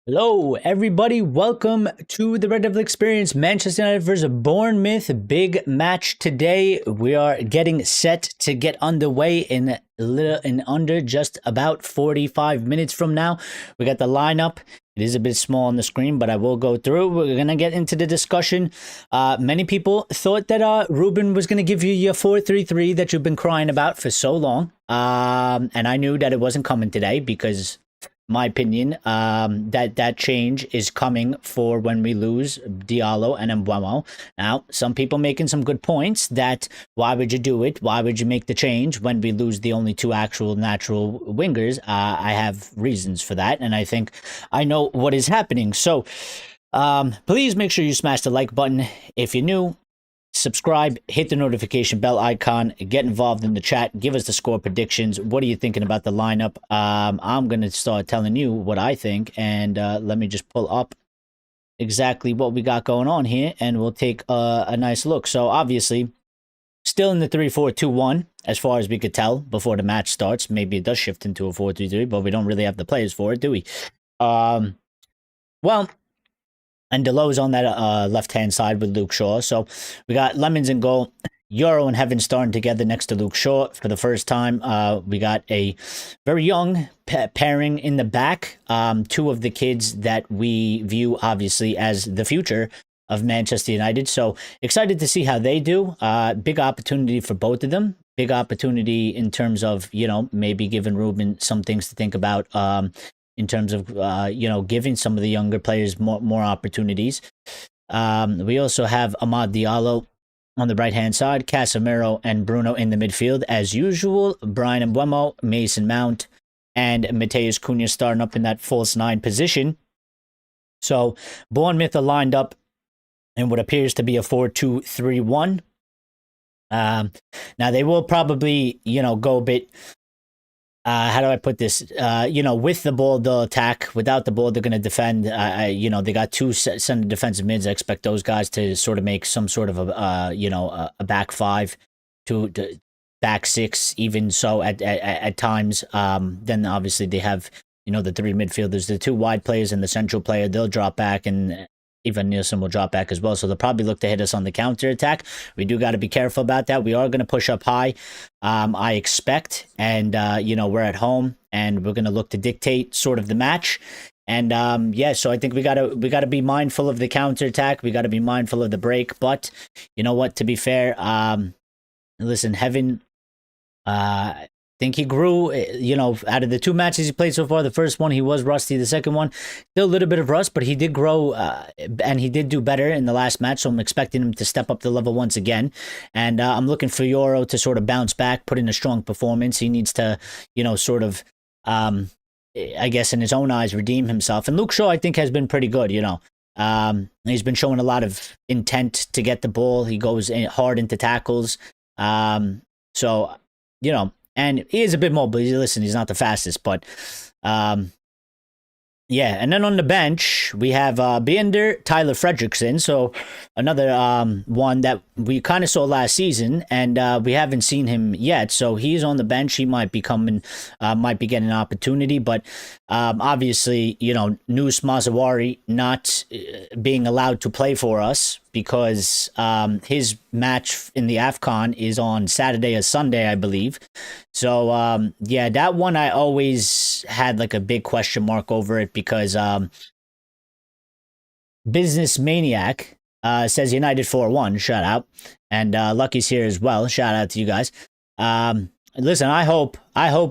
Hello, everybody. Welcome to the Red Devil Experience. Manchester United versus Bournemouth. Big match today. We are getting set to get underway in under just about 45 minutes from now. We got the lineup. It is a bit small on the screen, but I will go through. We're going to get into the discussion. Many people thought that Ruben was going to give you your 4-3-3 that you've been crying about for so long. And I knew that it wasn't coming today because my opinion, that change is coming for when we lose Diallo and Mbeumo. Now, some people making some good points that why would you do it? Why would you make the change when we lose the only two actual natural wingers? I have reasons for that, and I think I know what is happening. So, please make sure you smash the like button if you're new. Subscribe, hit the notification bell icon, get involved in the chat, give us the score predictions. What are you thinking about the lineup? I'm going to start telling you what I think, and let me just pull up exactly what we got going on here, and we'll take a nice look. So, obviously, still in the 3-4-2-1, as far as we could tell before the match starts. Maybe it does shift into a 4-3-3, but we don't really have the players for it, do we? Well... And Delo's on that left-hand side with Luke Shaw. So we got Lemons in goal. Euro and Heaven starting together next to Luke Shaw for the first time. We got a very young pairing in the back. Two of the kids that we view, obviously, as the future of Manchester United. So excited to see how they do. Big opportunity for both of them. Big opportunity in terms of, maybe giving Ruben some things to think about. In terms of, giving some of the younger players more opportunities. We also have Amad Diallo on the right-hand side, Casemiro and Bruno in the midfield. As usual, Bryan Mbeumo, Mason Mount, and Matheus Cunha starting up in that false nine position. So, Bournemouth are lined up in what appears to be a 4-2-3-1. Now, they will probably, go a bit... how do I put this? With the ball, they'll attack. Without the ball, they're going to defend. They got two center defensive mids. I expect those guys to sort of make some sort of a back five to back six, even so at times. Then obviously they have, the three midfielders, the two wide players and the central player. They'll drop back, and Ivan Nielsen will drop back as well. So they'll probably look to hit us on the counter attack. We do got to be careful about that. We are going to push up high, I expect. And, we're at home and we're going to look to dictate sort of the match. And, so I think we got to be mindful of the counter attack. We got to be mindful of the break. But you know what, to be fair, listen, Heaven, I think he grew, out of the two matches he played so far. The first one, he was rusty. The second one, still a little bit of rust, but he did grow and he did do better in the last match. So I'm expecting him to step up the level once again. And I'm looking for Euro to sort of bounce back, put in a strong performance. He needs to, sort of, I guess in his own eyes, redeem himself. And Luke Shaw, I think, has been pretty good, He's been showing a lot of intent to get the ball. He goes hard into tackles. And he is a bit mobile. Listen, he's not the fastest, but and then on the bench, we have Bender, Tyler Fredrickson. So another one that we kind of saw last season, and we haven't seen him yet. So he's on the bench. He might be getting an opportunity. But obviously, Nus Mazawari not being allowed to play for us because his match in the AFCON is on Saturday or Sunday, I believe. So, that one I always had like a big question mark over it because Business Maniac says United 4-1, shout out. And Lucky's here as well, shout out to you guys. Listen, I hope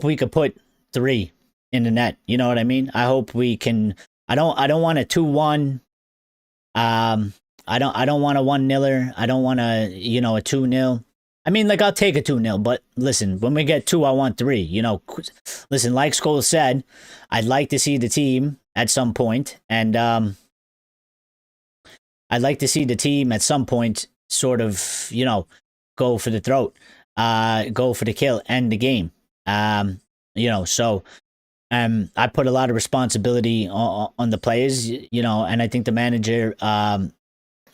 we could put 3 in the net, you know what I mean? I hope we can. I don't want a 2-1. I don't want a 1-0. I don't want a 2-0. I mean, like, I'll take a 2-0, but listen, when we get 2, I want 3. Listen, like Scholes said, I'd like to see the team at some point, and I'd like to see the team at some point sort of, go for the throat, go for the kill, end the game. So I put a lot of responsibility on the players, and I think the manager,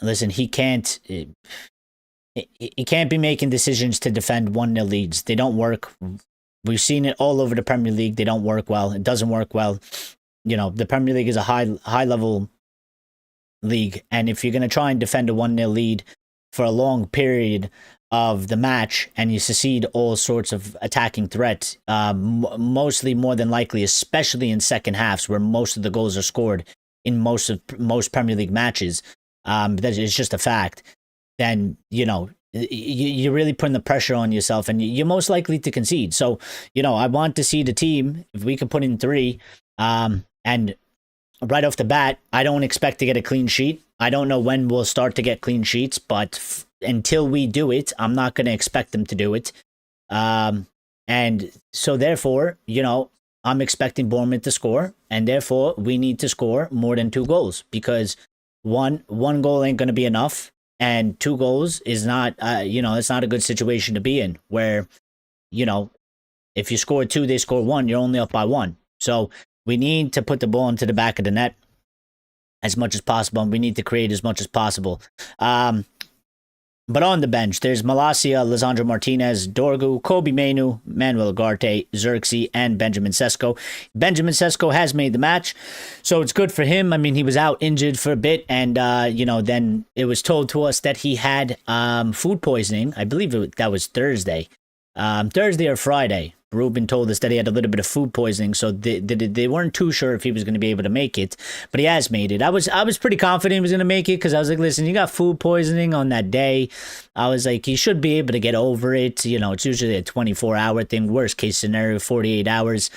listen, he can't be making decisions to defend 1-0 leads. They don't work. We've seen it all over the Premier League. They don't work well. It doesn't work well. the Premier League is a high level league, and if you're going to try and defend a 1-0 lead for a long period of the match and you succeed all sorts of attacking threats, mostly more than likely, especially in second halves where most of the goals are scored in most Premier League matches, that is just a fact, then you're really putting the pressure on yourself and you're most likely to concede. So I want to see the team, if we could put in 3, and right off the bat, I don't expect to get a clean sheet. I don't know when we'll start to get clean sheets, but until we do it, I'm not going to expect them to do it. And so therefore, I'm expecting Bournemouth to score, and therefore we need to score more than 2 goals, because one goal ain't going to be enough, and 2 goals is not, it's not a good situation to be in, where, if you score 2, they score 1, you're only up by 1. So we need to put the ball into the back of the net as much as possible, and we need to create as much as possible. But on the bench, there's Malacia, Lisandro Martinez, Dorgu, Kobe Mainoo, Manuel Ugarte, Xerxes, and Benjamin Sesko. Benjamin Sesko has made the match, so it's good for him. I mean, he was out injured for a bit, and, then it was told to us that he had food poisoning. I believe that was Thursday. Thursday or Friday. Ruben told us that he had a little bit of food poisoning, so they weren't too sure if he was going to be able to make it, but he has made it. I was pretty confident he was going to make it, because I was like, listen, you got food poisoning on that day. I was like, he should be able to get over it. It's usually a 24-hour thing. Worst case scenario, 48 hours.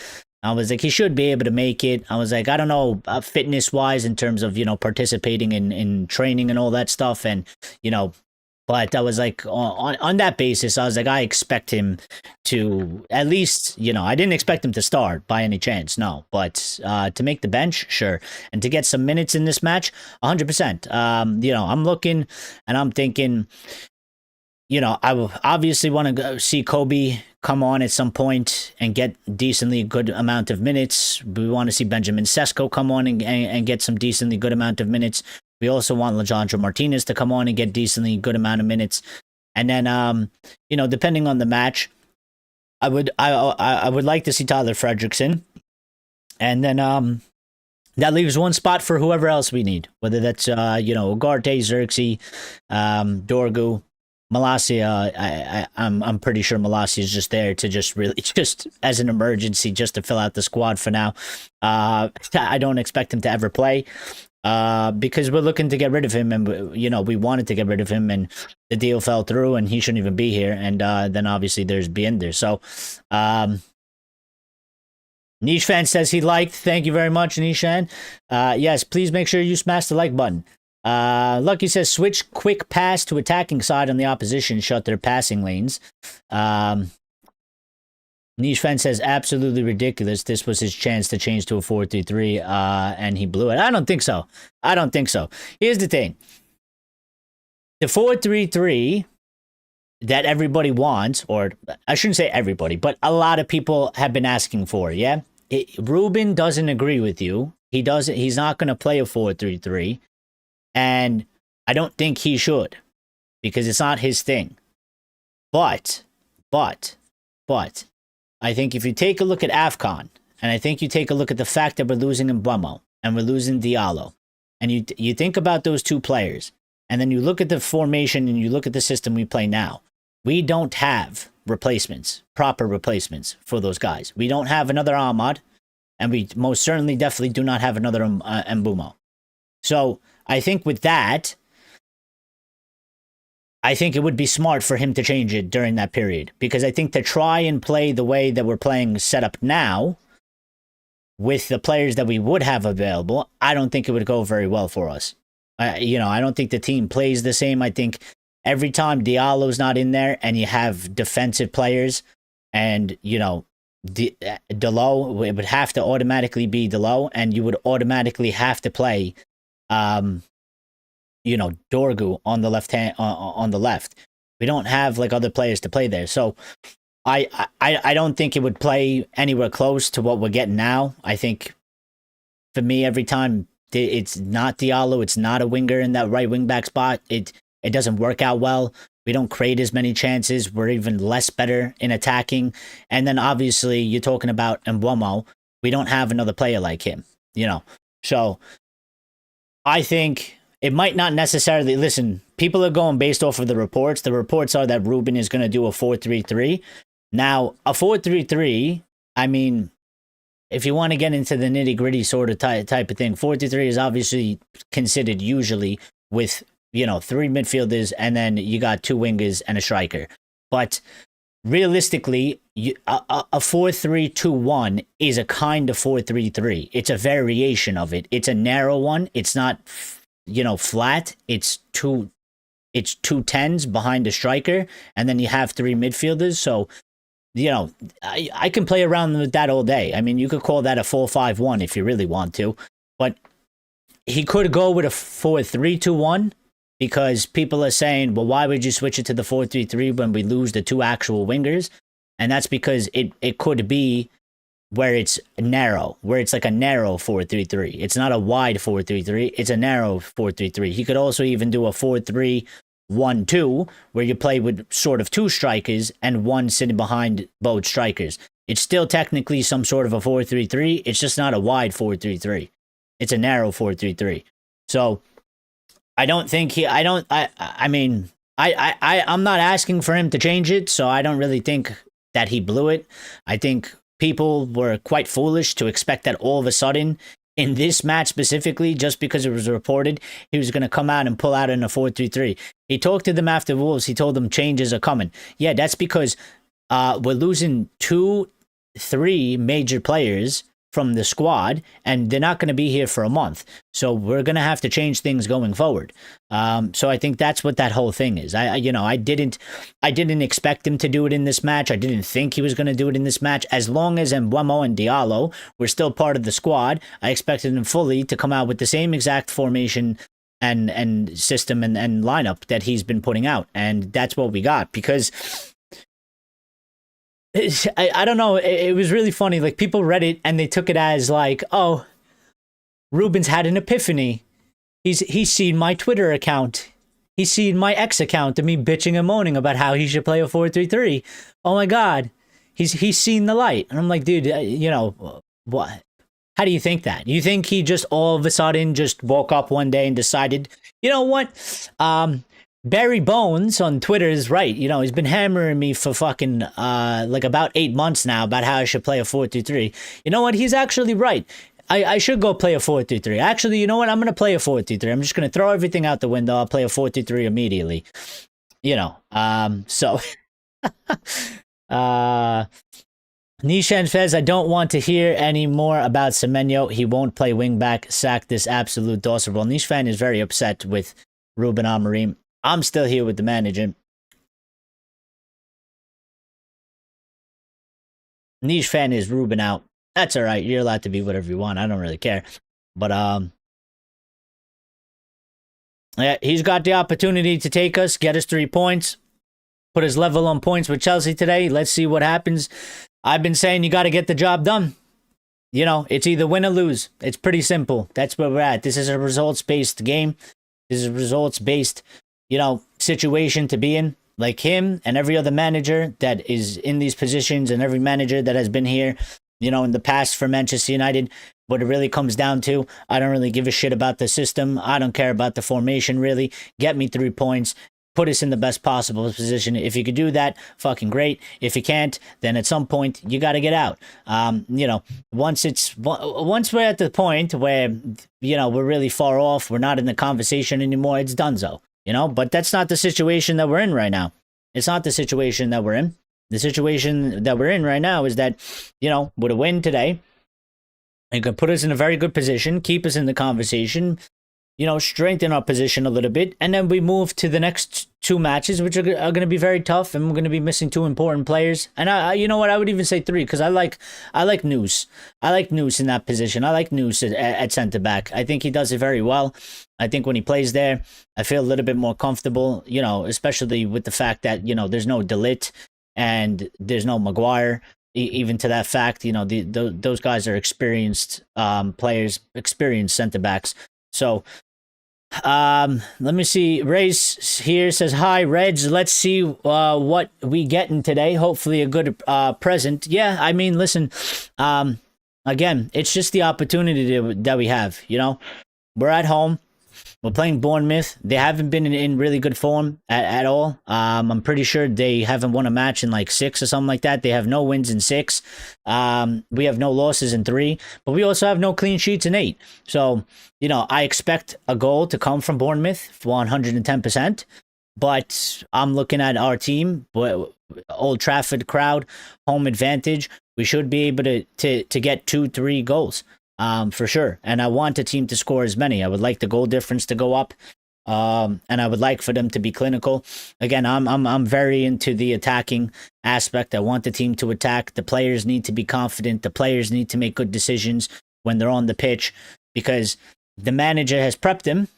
I was like, he should be able to make it. I was like, I don't know, fitness-wise, in terms of, I in training and all that stuff, and, but I was like, on that basis, I was like, I expect him to at least, I didn't expect him to start by any chance, no. But to make the bench, sure. And to get some minutes in this match, 100%. I'm looking and I'm thinking, I will obviously want to see Kobe come on at some point and get decently good amount of minutes. We want to see Benjamin Sesko come on and get some decently good amount of minutes. We also want Lisandro Martinez to come on and get decently good amount of minutes. And then, depending on the match, I would like to see Tyler Fredrickson. And then that leaves one spot for whoever else we need, whether that's, Ugarte, Xerxes, Dorgu, Malacia. I'm pretty sure Malacia is just there to just as an emergency, just to fill out the squad for now. I don't expect him to ever play. Because we're looking to get rid of him, and we wanted to get rid of him, and the deal fell through, and he shouldn't even be here. And then obviously there's Binder. So Niche Fan says he liked. Thank you very much, Niche Fan. Yes, please make sure you smash the like button. Lucky says switch quick pass to attacking side on the opposition, shut their passing lanes. Niche Fan says, absolutely ridiculous. This was his chance to change to a 4-3-3, and he blew it. I don't think so. Here's the thing. The 4-3-3 that everybody wants, or I shouldn't say everybody, but a lot of people have been asking for, yeah? Ruben doesn't agree with you. He's not going to play a 4-3-3, and I don't think he should, because it's not his thing. But, I think if you take a look at AFCON, and I think you take a look at the fact that we're losing Mbeumo and we're losing Diallo, and you think about those 2 players, and then you look at the formation and you look at the system we play now, we don't have proper replacements for those guys. We don't have another Ahmad, and we most certainly definitely do not have another Mbeumo. So I think with that, I think it would be smart for him to change it during that period, because I think to try and play the way that we're playing set up now with the players that we would have available, I don't think it would go very well for us. I don't think the team plays the same. I think every time Diallo's not in there and you have defensive players and, Delo, it would have to automatically be Delo, and you would automatically have to play Dorgu on the left hand, on the left. We don't have like other players to play there. So I don't think it would play anywhere close to what we're getting now. I think for me, every time it's not Diallo, it's not a winger in that right wing back spot, it doesn't work out well. We don't create as many chances. We're even less better in attacking. And then obviously you're talking about Mbeumo. We don't have another player like him. So I think it might not necessarily, listen, people are going based off of the reports. The reports are that Ruben is going to do a 4-3-3. Now, a 4-3-3, I mean, if you want to get into the nitty gritty sort of type of thing, 4-3-3 is obviously considered usually with, 3 midfielders and then you got 2 wingers and a striker. But realistically, a 4-3-2-1 is a kind of 4-3-3. It's a variation of it. It's a narrow one. It's not, flat. It's two 10s behind a striker, and then you have 3 midfielders. So, I can play around with that all day. I mean, you could call that a 4-5-1 if you really want to, but he could go with a 4-3-2-1. Because people are saying, well, why would you switch it to the 4-3-3 when we lose the 2 actual wingers? And that's because it could be where it's narrow, where it's like a narrow 4-3-3. It's not a wide 4-3-3. It's a narrow 4-3-3. He could also even do a 4-3-1-2, where you play with sort of 2 strikers and 1 sitting behind both strikers. It's still technically some sort of a 4-3-3. It's just not a wide 4-3-3. It's a narrow 4-3-3. So I'm not asking for him to change it, so I don't really think that he blew it. I think people were quite foolish to expect that all of a sudden, in this match specifically, just because it was reported, he was going to come out and pull out in a 4-3-3. He talked to them after Wolves. He told them changes are coming. Yeah, that's because we're losing 2-3 major players from the squad, and they're not going to be here for a month. So we're going to have to change things going forward. So I think that's what that whole thing is. I didn't expect him to do it in this match. I didn't think he was going to do it in this match. As long as Mbeumo and Diallo were still part of the squad, I expected him fully to come out with the same exact formation and system and lineup that he's been putting out. And that's what we got, because I don't know. It was really funny. Like, people read it and they took it as like, oh, Ruben's had an epiphany. He's seen my Twitter account. He's seen my X account of me bitching and moaning about how he should play a 4-3-3. Oh my God. He's seen the light. And I'm like, dude, what? How do you think that? You think he just all of a sudden just woke up one day and decided, you know what? Barry Bones on Twitter is right. He's been hammering me for fucking like about 8 months now about how I should play a 4-3-3. You know what? He's actually right. I should go play a 4-3-3. Actually, you know what? I'm going to play a 4-3-3. I'm just going to throw everything out the window. I'll play a 4-3-3 immediately. So Nishan says, I don't want to hear any more about Semenyo. He won't play wingback. Sack this absolute dosser. Well, Nishan is very upset with Ruben Amorim. I'm still here with the manager. Niche fan is Ruben out. That's all right. You're allowed to be whatever you want. I don't really care. But yeah, he's got the opportunity to take us, get us 3 points, put us level on points with Chelsea today. Let's see what happens. I've been saying you got to get the job done. It's either win or lose. It's pretty simple. That's where we're at. This is a results-based game. This is a results-based situation to be in. Like him and every other manager that is in these positions, and every manager that has been here, in the past for Manchester United, what it really comes down to, I don't really give a shit about the system. I don't care about the formation, really. Get me 3 points. Put us in the best possible position. If you could do that, fucking great. If you can't, then at some point you got to get out. Once we're at the point where we're really far off, we're not in the conversation anymore, it's donezo. But that's not the situation that we're in right now. It's not the situation that we're in. The situation that we're in right now is that, with a win today, it could put us in a very good position, keep us in the conversation, strengthen our position a little bit, and then we move to the next 2 matches, which are going to be very tough, and we're going to be missing 2 important players. And I would even say 3, because I like Noose. I like Noose in that position. I like Noose at centre back. I think he does it very well. I think when he plays there, I feel a little bit more comfortable, especially with the fact that, there's no Ligt and there's no Maguire. Even to that fact, those guys are experienced players, experienced centre backs. So, let me see. Ray's here says, hi, Reds. Let's see what we getting today. Hopefully a good present. Yeah, I mean, listen, again, it's just the opportunity that we have. We're at home. We're playing Bournemouth. They haven't been in really good form at all. I'm pretty sure they haven't won a match in like 6 or something like that. They have no wins in 6. We have no losses in 3, but we also have no clean sheets in 8. So, I expect a goal to come from Bournemouth 110%. But I'm looking at our team, Old Trafford crowd, home advantage. We should be able to get 2-3 goals. For sure. And I want a team to score as many. I would like the goal difference to go up. And I would like for them to be clinical. Again, I'm very into the attacking aspect. I want the team to attack. The players need to be confident. The players need to make good decisions when they're on the pitch, because the manager has prepped them.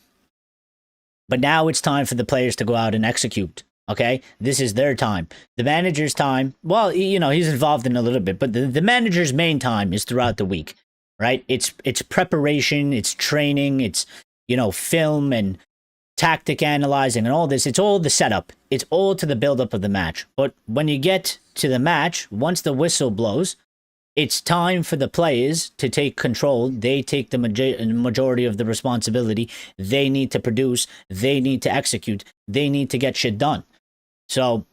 But now it's time for the players to go out and execute. Okay, this is their time. The manager's time, well, he's involved in a little bit, but the manager's main time is throughout the week. Right? It's preparation, it's training, it's, film and tactic analyzing and all this. It's all the setup. It's all to the buildup of the match. But when you get to the match, once the whistle blows, it's time for the players to take control. They take the majority of the responsibility. They need to produce. They need to execute. They need to get shit done. So,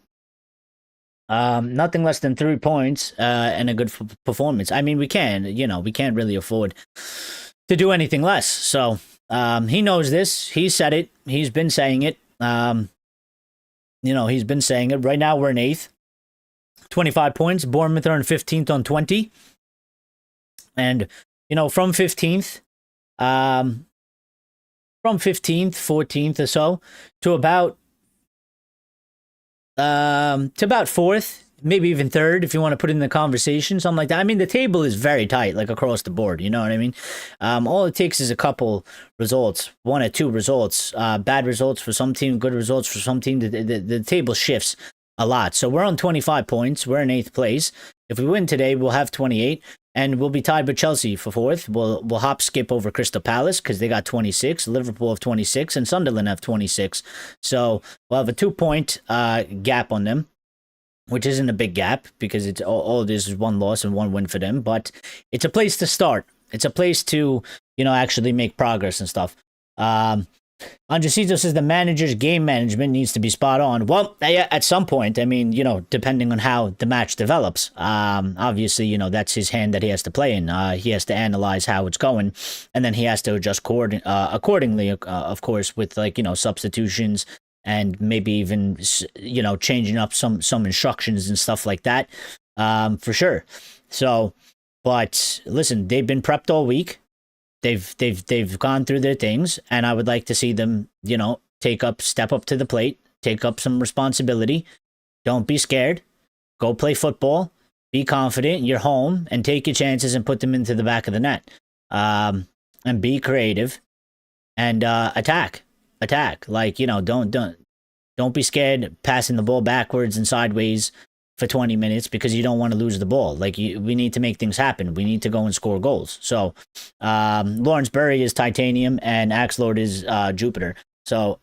nothing less than 3 points and a good performance. I mean, we can't really afford to do anything less. So he knows this. He said it. He's been saying it. He's been saying it. Right now we're in 8th, 25 points. Bournemouth are in 15th on 20. And, from 15th, 14th or so to about 4th, maybe even 3rd, if you want to put it in the conversation, something like that. I mean, the table is very tight, like across the board. You know what I mean? All it takes is a couple results, 1 or 2 results, bad results for some team, good results for some team. The table shifts a lot. So we're on 25 points. We're in 8th place. If we win today, we'll have 28. And we'll be tied with Chelsea for 4th. We'll hop skip over Crystal Palace because they got 26. Liverpool have 26 and Sunderland have 26. So we'll have a 2-point gap on them, which isn't a big gap because it's all it is 1 loss and 1 win for them. But it's a place to start. It's a place to actually make progress and stuff. Andresito says the manager's game management needs to be spot on. Well, at some point, I mean, depending on how the match develops, obviously, that's his hand that he has to play in. He has to analyze how it's going, and then he has to adjust accordingly, of course, with substitutions and maybe even, changing up some instructions and stuff like that, for sure. So, but listen, they've been prepped all week. They've gone through their things, and I would like to see them, step up to the plate, take up some responsibility. Don't be scared. Go play football. Be confident. You're home, and take your chances and put them into the back of the net. And be creative and attack. Like, don't be scared passing the ball backwards and sideways for 20 minutes because you don't want to lose the ball. Like, we need to make things happen. We need to go and score goals. So, Lawrence Berry is Titanium and Axelord is Jupiter. So,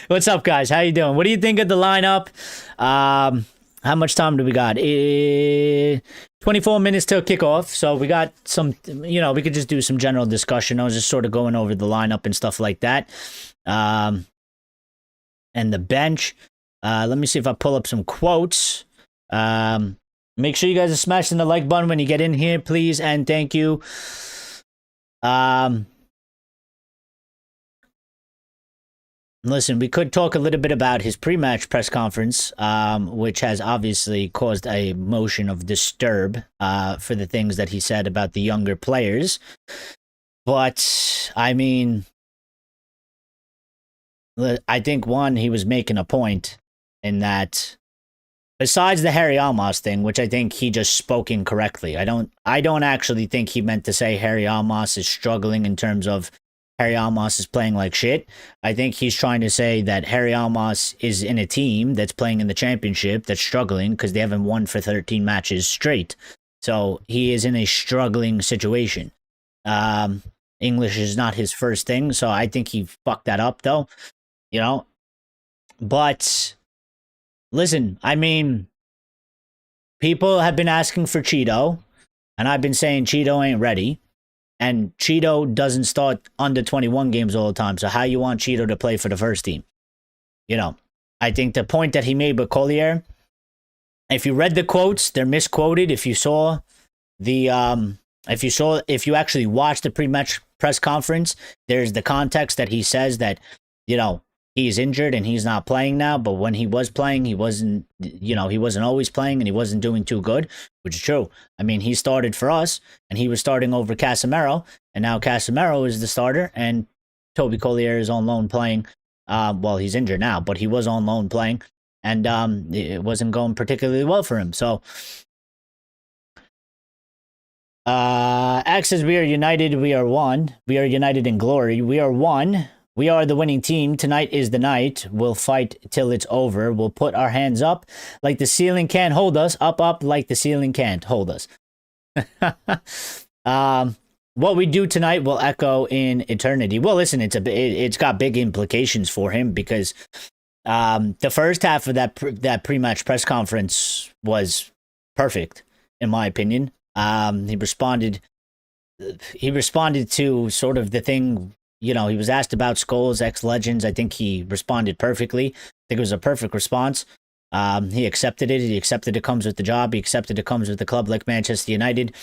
what's up, guys? How you doing? What do you think of the lineup? How much time do we got? 24 minutes till kickoff. So we got some, we could just do some general discussion. I was just sort of going over the lineup and stuff like that. And the bench. Let me see if I pull up some quotes. Make sure you guys are smashing the like button when you get in here, please, and thank you. Listen, we could talk a little bit about his pre-match press conference, which has obviously caused a motion of disturb for the things that he said about the younger players. But, I mean, I think, one, he was making a point in that, besides the Harry Almos thing, which I think he just spoke incorrectly. I don't actually think he meant to say Harry Almos is struggling in terms of Harry Almos is playing like shit. I think he's trying to say that Harry Almos is in a team that's playing in the championship that's struggling because they haven't won for 13 matches straight. So he is in a struggling situation. English is not his first thing, so I think he fucked that up, though. But listen, I mean, people have been asking for Cheeto. And I've been saying Cheeto ain't ready. And Cheeto doesn't start under 21 games all the time. So how you want Cheeto to play for the first team? You know, I think the point that he made with Collier, if you read the quotes, they're misquoted. If you saw the if you actually watched the pre-match press conference, there's the context that he says that, you know, he's injured and he's not playing now, but when he was playing, he wasn't, you know, he wasn't always playing and he wasn't doing too good, which is true. I mean, he started for us and he was starting over Casemiro, and now Casemiro is the starter and Toby Collier is on loan playing. Well, he's injured now, but he was on loan playing, and it wasn't going particularly well for him. So X says, we are united, we are one. We are united in glory. We are one. We are the winning team. Tonight is the night. We'll fight till it's over. We'll put our hands up like the ceiling can't hold us. Up, up like the ceiling can't hold us. What we do tonight will echo in eternity. Well, listen, it's got big implications for him because the first half of that pre-match press conference was perfect, in my opinion. He responded to sort of the thing, you know, he was asked about Scholes, ex-Legends. I think he responded perfectly. I think it was a perfect response. He accepted it. He accepted it comes with the job. He accepted it comes with the club like Manchester United.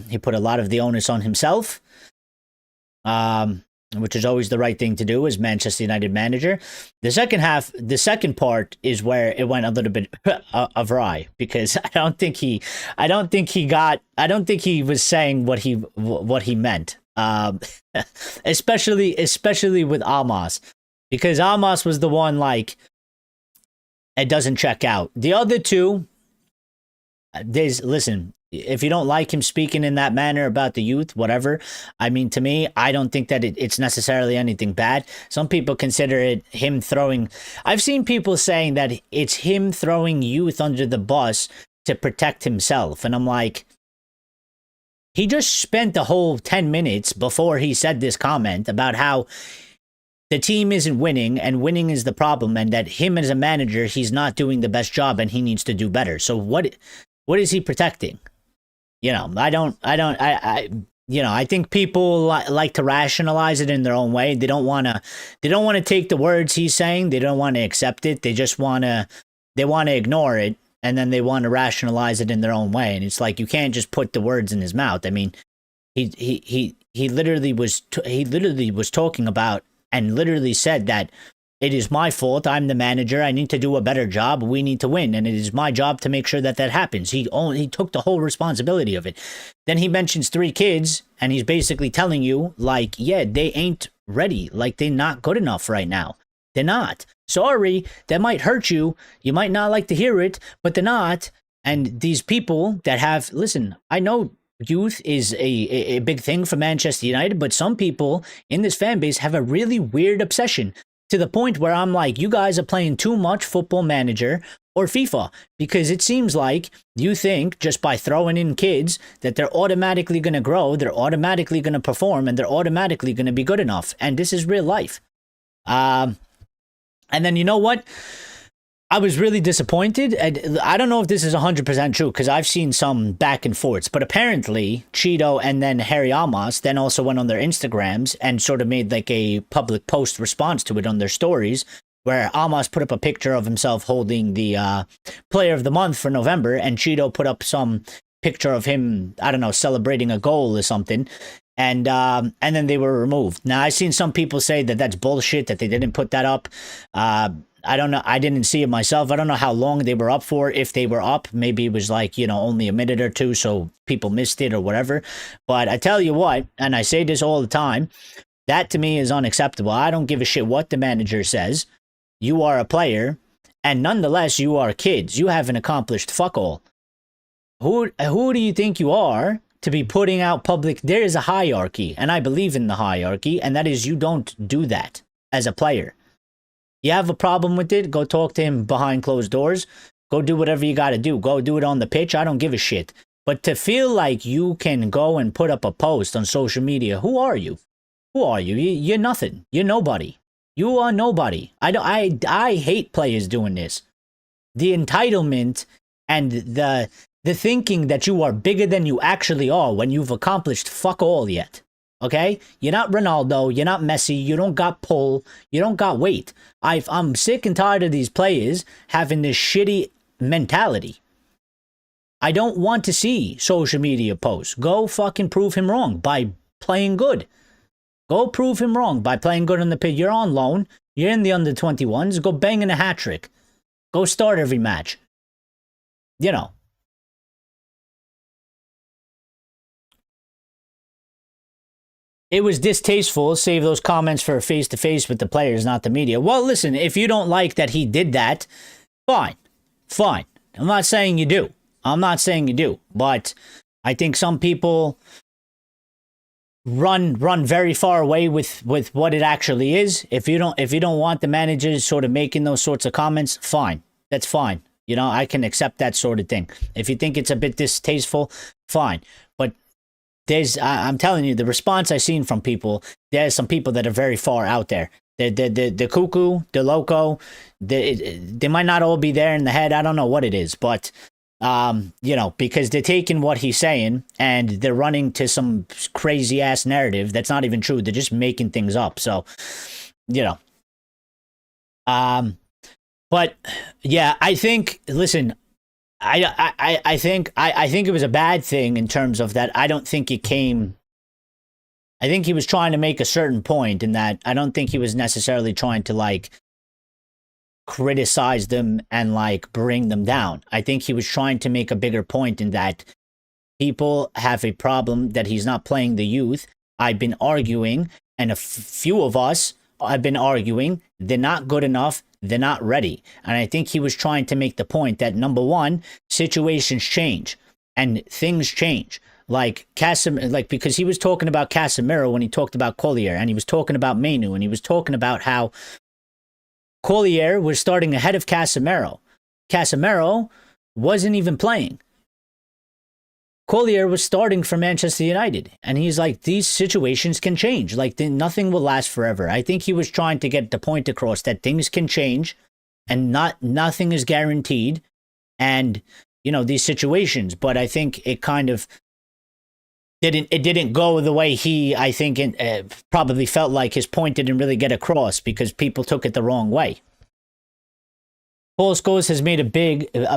He put a lot of the onus on himself, which is always the right thing to do as Manchester United manager. The second part is where it went a little bit awry, because I don't think he was saying what he meant. Especially with Amos, because Amos was the one, like, it doesn't check out. The other two, listen, if you don't like him speaking in that manner about the youth, whatever. I mean, to me, I don't think that it's necessarily anything bad. Some people consider it him throwing. I've seen people saying that it's him throwing youth under the bus to protect himself. And I'm like, he just spent the whole 10 minutes before he said this comment about how the team isn't winning and winning is the problem, and that him as a manager, he's not doing the best job and he needs to do better. So what is he protecting? You know, I think people like to rationalize it in their own way. They don't want to take the words he's saying. They don't want to accept it. They just want to ignore it. And then they want to rationalize it in their own way. And it's like, you can't just put the words in his mouth. I mean, he literally was talking about and literally said that it is my fault. I'm the manager. I need to do a better job. We need to win. And it is my job to make sure that happens. He took the whole responsibility of it. Then he mentions 3 kids and he's basically telling you, like, yeah, they ain't ready. Like, they're not good enough right now. They're not. Sorry, that might hurt you. You might not like to hear it, but they're not. And these people that have, listen, I know youth is a big thing for Manchester United, but some people in this fan base have a really weird obsession to the point where I'm like, you guys are playing too much Football Manager or FIFA, because it seems like you think just by throwing in kids that they're automatically going to grow, they're automatically going to perform, and they're automatically going to be good enough. And this is real life. And then, you know what? I was really disappointed. I don't know if this is 100% true, because I've seen some back and forths, but apparently Cheeto and then Harry Amos then also went on their Instagrams and sort of made like a public post response to it on their stories, where Amos put up a picture of himself holding the Player of the Month for November, and Cheeto put up some picture of him, I don't know, celebrating a goal or something. And then they were removed. Now, I've seen some people say that that's bullshit, that they didn't put that up. I don't know. I didn't see it myself. I don't know how long they were up for. If they were up, maybe it was like, you know, only a minute or two, so people missed it or whatever. But I tell you what, and I say this all the time, that to me is unacceptable. I don't give a shit what the manager says. You are a player, and nonetheless, you are kids. You haven't accomplished fuck all. Who do you think you are to be putting out public? There is a hierarchy, and I believe in the hierarchy, and that is, you don't do that as a player. You have a problem with it, go talk to him behind closed doors. Go do whatever you got to do. Go do it on the pitch. I don't give a shit. But to feel like you can go and put up a post on social media, who are you? Who are you? You're nothing. You're nobody. You are nobody. I hate players doing this. The entitlement and the the thinking that you are bigger than you actually are when you've accomplished fuck all yet. Okay? You're not Ronaldo. You're not Messi. You don't got pull. You don't got weight. I'm sick and tired of these players having this shitty mentality. I don't want to see social media posts. Go fucking prove him wrong by playing good. Go prove him wrong by playing good on the pitch. You're on loan. You're in the under-21s. Go banging a hat trick. Go start every match. You know. It was distasteful. Save those comments for a face-to-face with the players, not the media. Well, listen, if you don't like that he did that, fine. Fine. I'm not saying you do. I'm not saying you do. But I think some people run very far away with what it actually is. If you don't want the managers sort of making those sorts of comments, fine. That's fine. You know, I can accept that sort of thing. If you think it's a bit distasteful, fine. But I'm telling you, the response I've seen from people, there's some people that are very far out there. The cuckoo, the loco, they might not all be there in the head. I don't know what it is, but you know, because they're taking what he's saying and they're running to some crazy ass narrative that's not even true. They're just making things up. So, you know, but yeah, I think, listen, I think it was a bad thing in terms of that. I don't think it came. I think he was trying to make a certain point in that. I don't think he was necessarily trying to like criticize them and like bring them down. I think he was trying to make a bigger point in that people have a problem that he's not playing the youth. I've been arguing, and a few of us have been arguing, they're not good enough. They're not ready. And I think he was trying to make the point that, number one, situations change and things change. Like because he was talking about Casemiro when he talked about Collier, and he was talking about Menu, and he was talking about how Collier was starting ahead of Casemiro. Casemiro wasn't even playing. Collier was starting for Manchester United. And he's like, these situations can change. Like, nothing will last forever. I think he was trying to get the point across that things can change and nothing is guaranteed. And, you know, these situations. But I think it kind of didn't go the way I think, probably felt like his point didn't really get across because people took it the wrong way. Paul Scholes has made a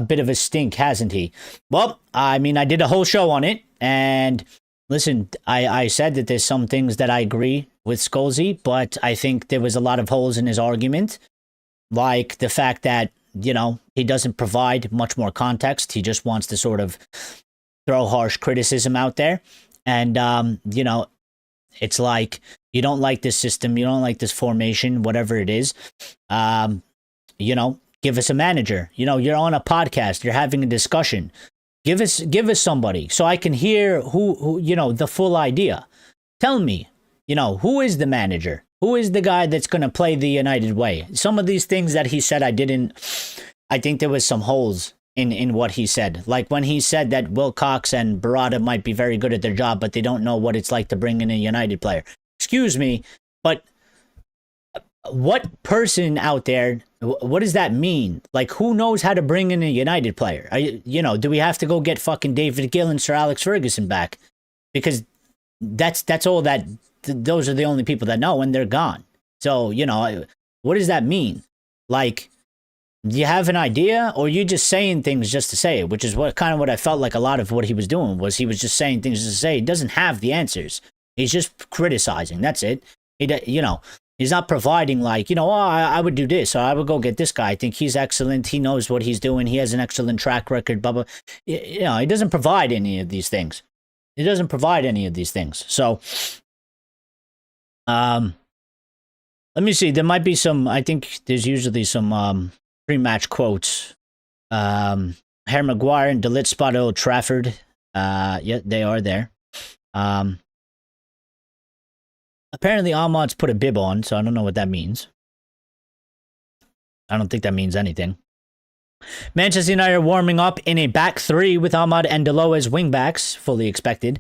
bit of a stink, hasn't he? Well, I mean, I did a whole show on it, and listen, I said that there's some things that I agree with Scholesy, but I think there was a lot of holes in his argument, like the fact that, you know, he doesn't provide much more context. He just wants to sort of throw harsh criticism out there, and, you know, it's like, you don't like this system, you don't like this formation, whatever it is, you know, give us a manager. You know, you're on a podcast, you're having a discussion. Give us somebody so I can hear who, you know, the full idea. Tell me, you know, who is the manager? Who is the guy that's going to play the United way? Some of these things that he said, I think there was some holes in what he said. Like when he said that Wilcox and Barada might be very good at their job, but they don't know what it's like to bring in a United player. Excuse me, but what person out there, what does that mean? Like, who knows how to bring in a United player? You know, do we have to go get fucking David Gill and Sir Alex Ferguson back? Because that's all that, those are the only people that know, and they're gone. So, you know, what does that mean? Like, do you have an idea, or are you just saying things just to say it? Which is what I felt like a lot of what he was doing was he was just saying things just to say. He doesn't have the answers. He's just criticizing. That's it. You know, he's not providing like, you know, oh, I would do this, or I would go get this guy. I think he's excellent. He knows what he's doing. He has an excellent track record, blah, blah. You know, he doesn't provide any of these things. He doesn't provide any of these things. So, let me see. There might be some, I think there's usually some pre-match quotes. Harry Maguire and Ligt spot Old Trafford. Yeah, they are there. Apparently Ahmad's put a bib on, so I don't know what that means. I don't think that means anything. Manchester United are warming up in a back three with Ahmad and Dalot as wingbacks, fully expected.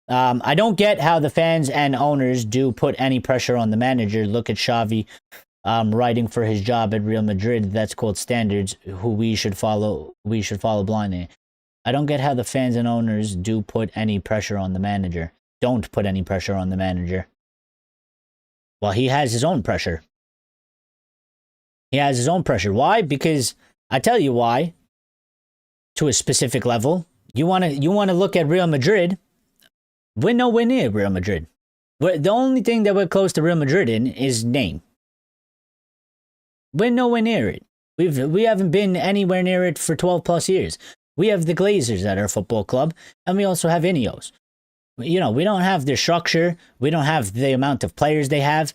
I don't get how the fans and owners do put any pressure on the manager. Look at Xavi writing for his job at Real Madrid. That's called standards, who we should follow blindly. I don't get how the fans and owners do put any pressure on the manager. Don't put any pressure on the manager. Well, he has his own pressure. He has his own pressure. Why? Because I tell you why. To a specific level. You want to look at Real Madrid. We're nowhere near Real Madrid. The only thing that we're close to Real Madrid in is name. We're nowhere near it. We haven't been anywhere near it for 12 plus years. We have the Glazers at our football club, and we also have Ineos. You know, we don't have their structure. We don't have the amount of players they have.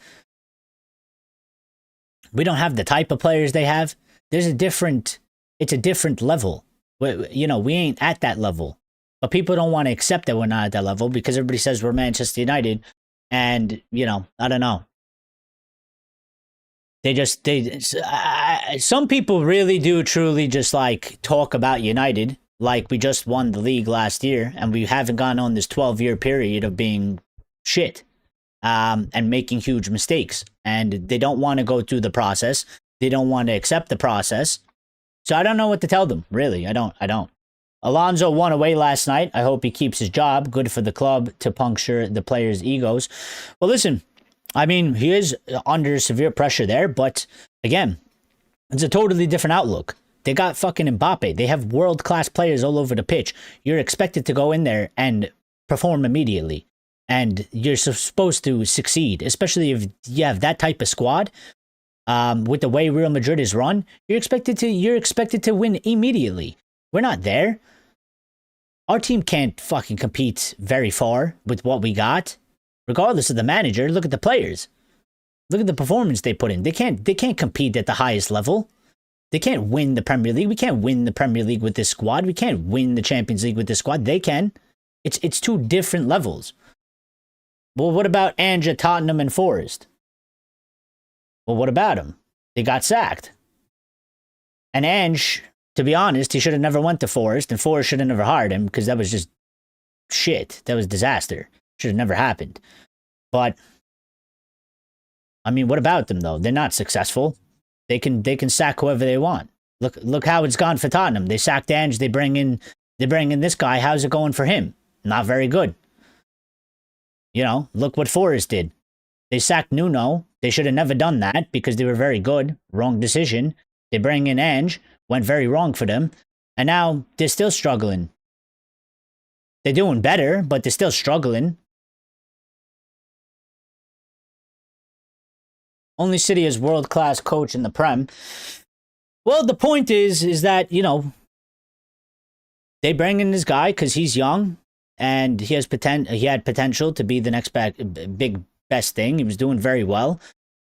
We don't have the type of players they have. It's a different level. You know, we ain't at that level. But people don't want to accept that we're not at that level because everybody says we're Manchester United. And, you know, I don't know. Some people really do truly just like talk about United like we just won the league last year and we haven't gone on this 12-year period of being shit and making huge mistakes. And they don't want to go through the process. They don't want to accept the process. So I don't know what to tell them, really. I don't. Alonso won away last night. I hope he keeps his job. Good for the club to puncture the players' egos. Well, listen. I mean, he is under severe pressure there, but again, it's a totally different outlook. They got fucking Mbappe. They have world-class players all over the pitch. You're expected to go in there and perform immediately. And you're supposed to succeed, especially if you have that type of squad. With the way Real Madrid is run, you're expected to win immediately. We're not there. Our team can't fucking compete very far with what we got. Regardless of the manager, look at the players. Look at the performance they put in. They can't compete at the highest level. They can't win the Premier League. We can't win the Premier League with this squad. We can't win the Champions League with this squad. They can. It's two different levels. Well, what about Ange at Tottenham and Forest? Well, what about him? They got sacked. And Ange, to be honest, he should have never went to Forest, and Forest should have never hired him because that was just shit. That was disaster. Should have never happened. But I mean, what about them though? They're not successful. They can sack whoever they want. Look how it's gone for Tottenham. They sacked Ange. They bring in this guy. How's it going for him? Not very good. You know, look what Forest did. They sacked Nuno. They should have never done that because they were very good. Wrong decision. They bring in Ange. Went very wrong for them. And now they're still struggling. They're doing better, but they're still struggling. Only City has world-class coach in the Prem. Well, the point is that, you know, they bring in this guy because he's young and he had potential to be the next big best thing. He was doing very well.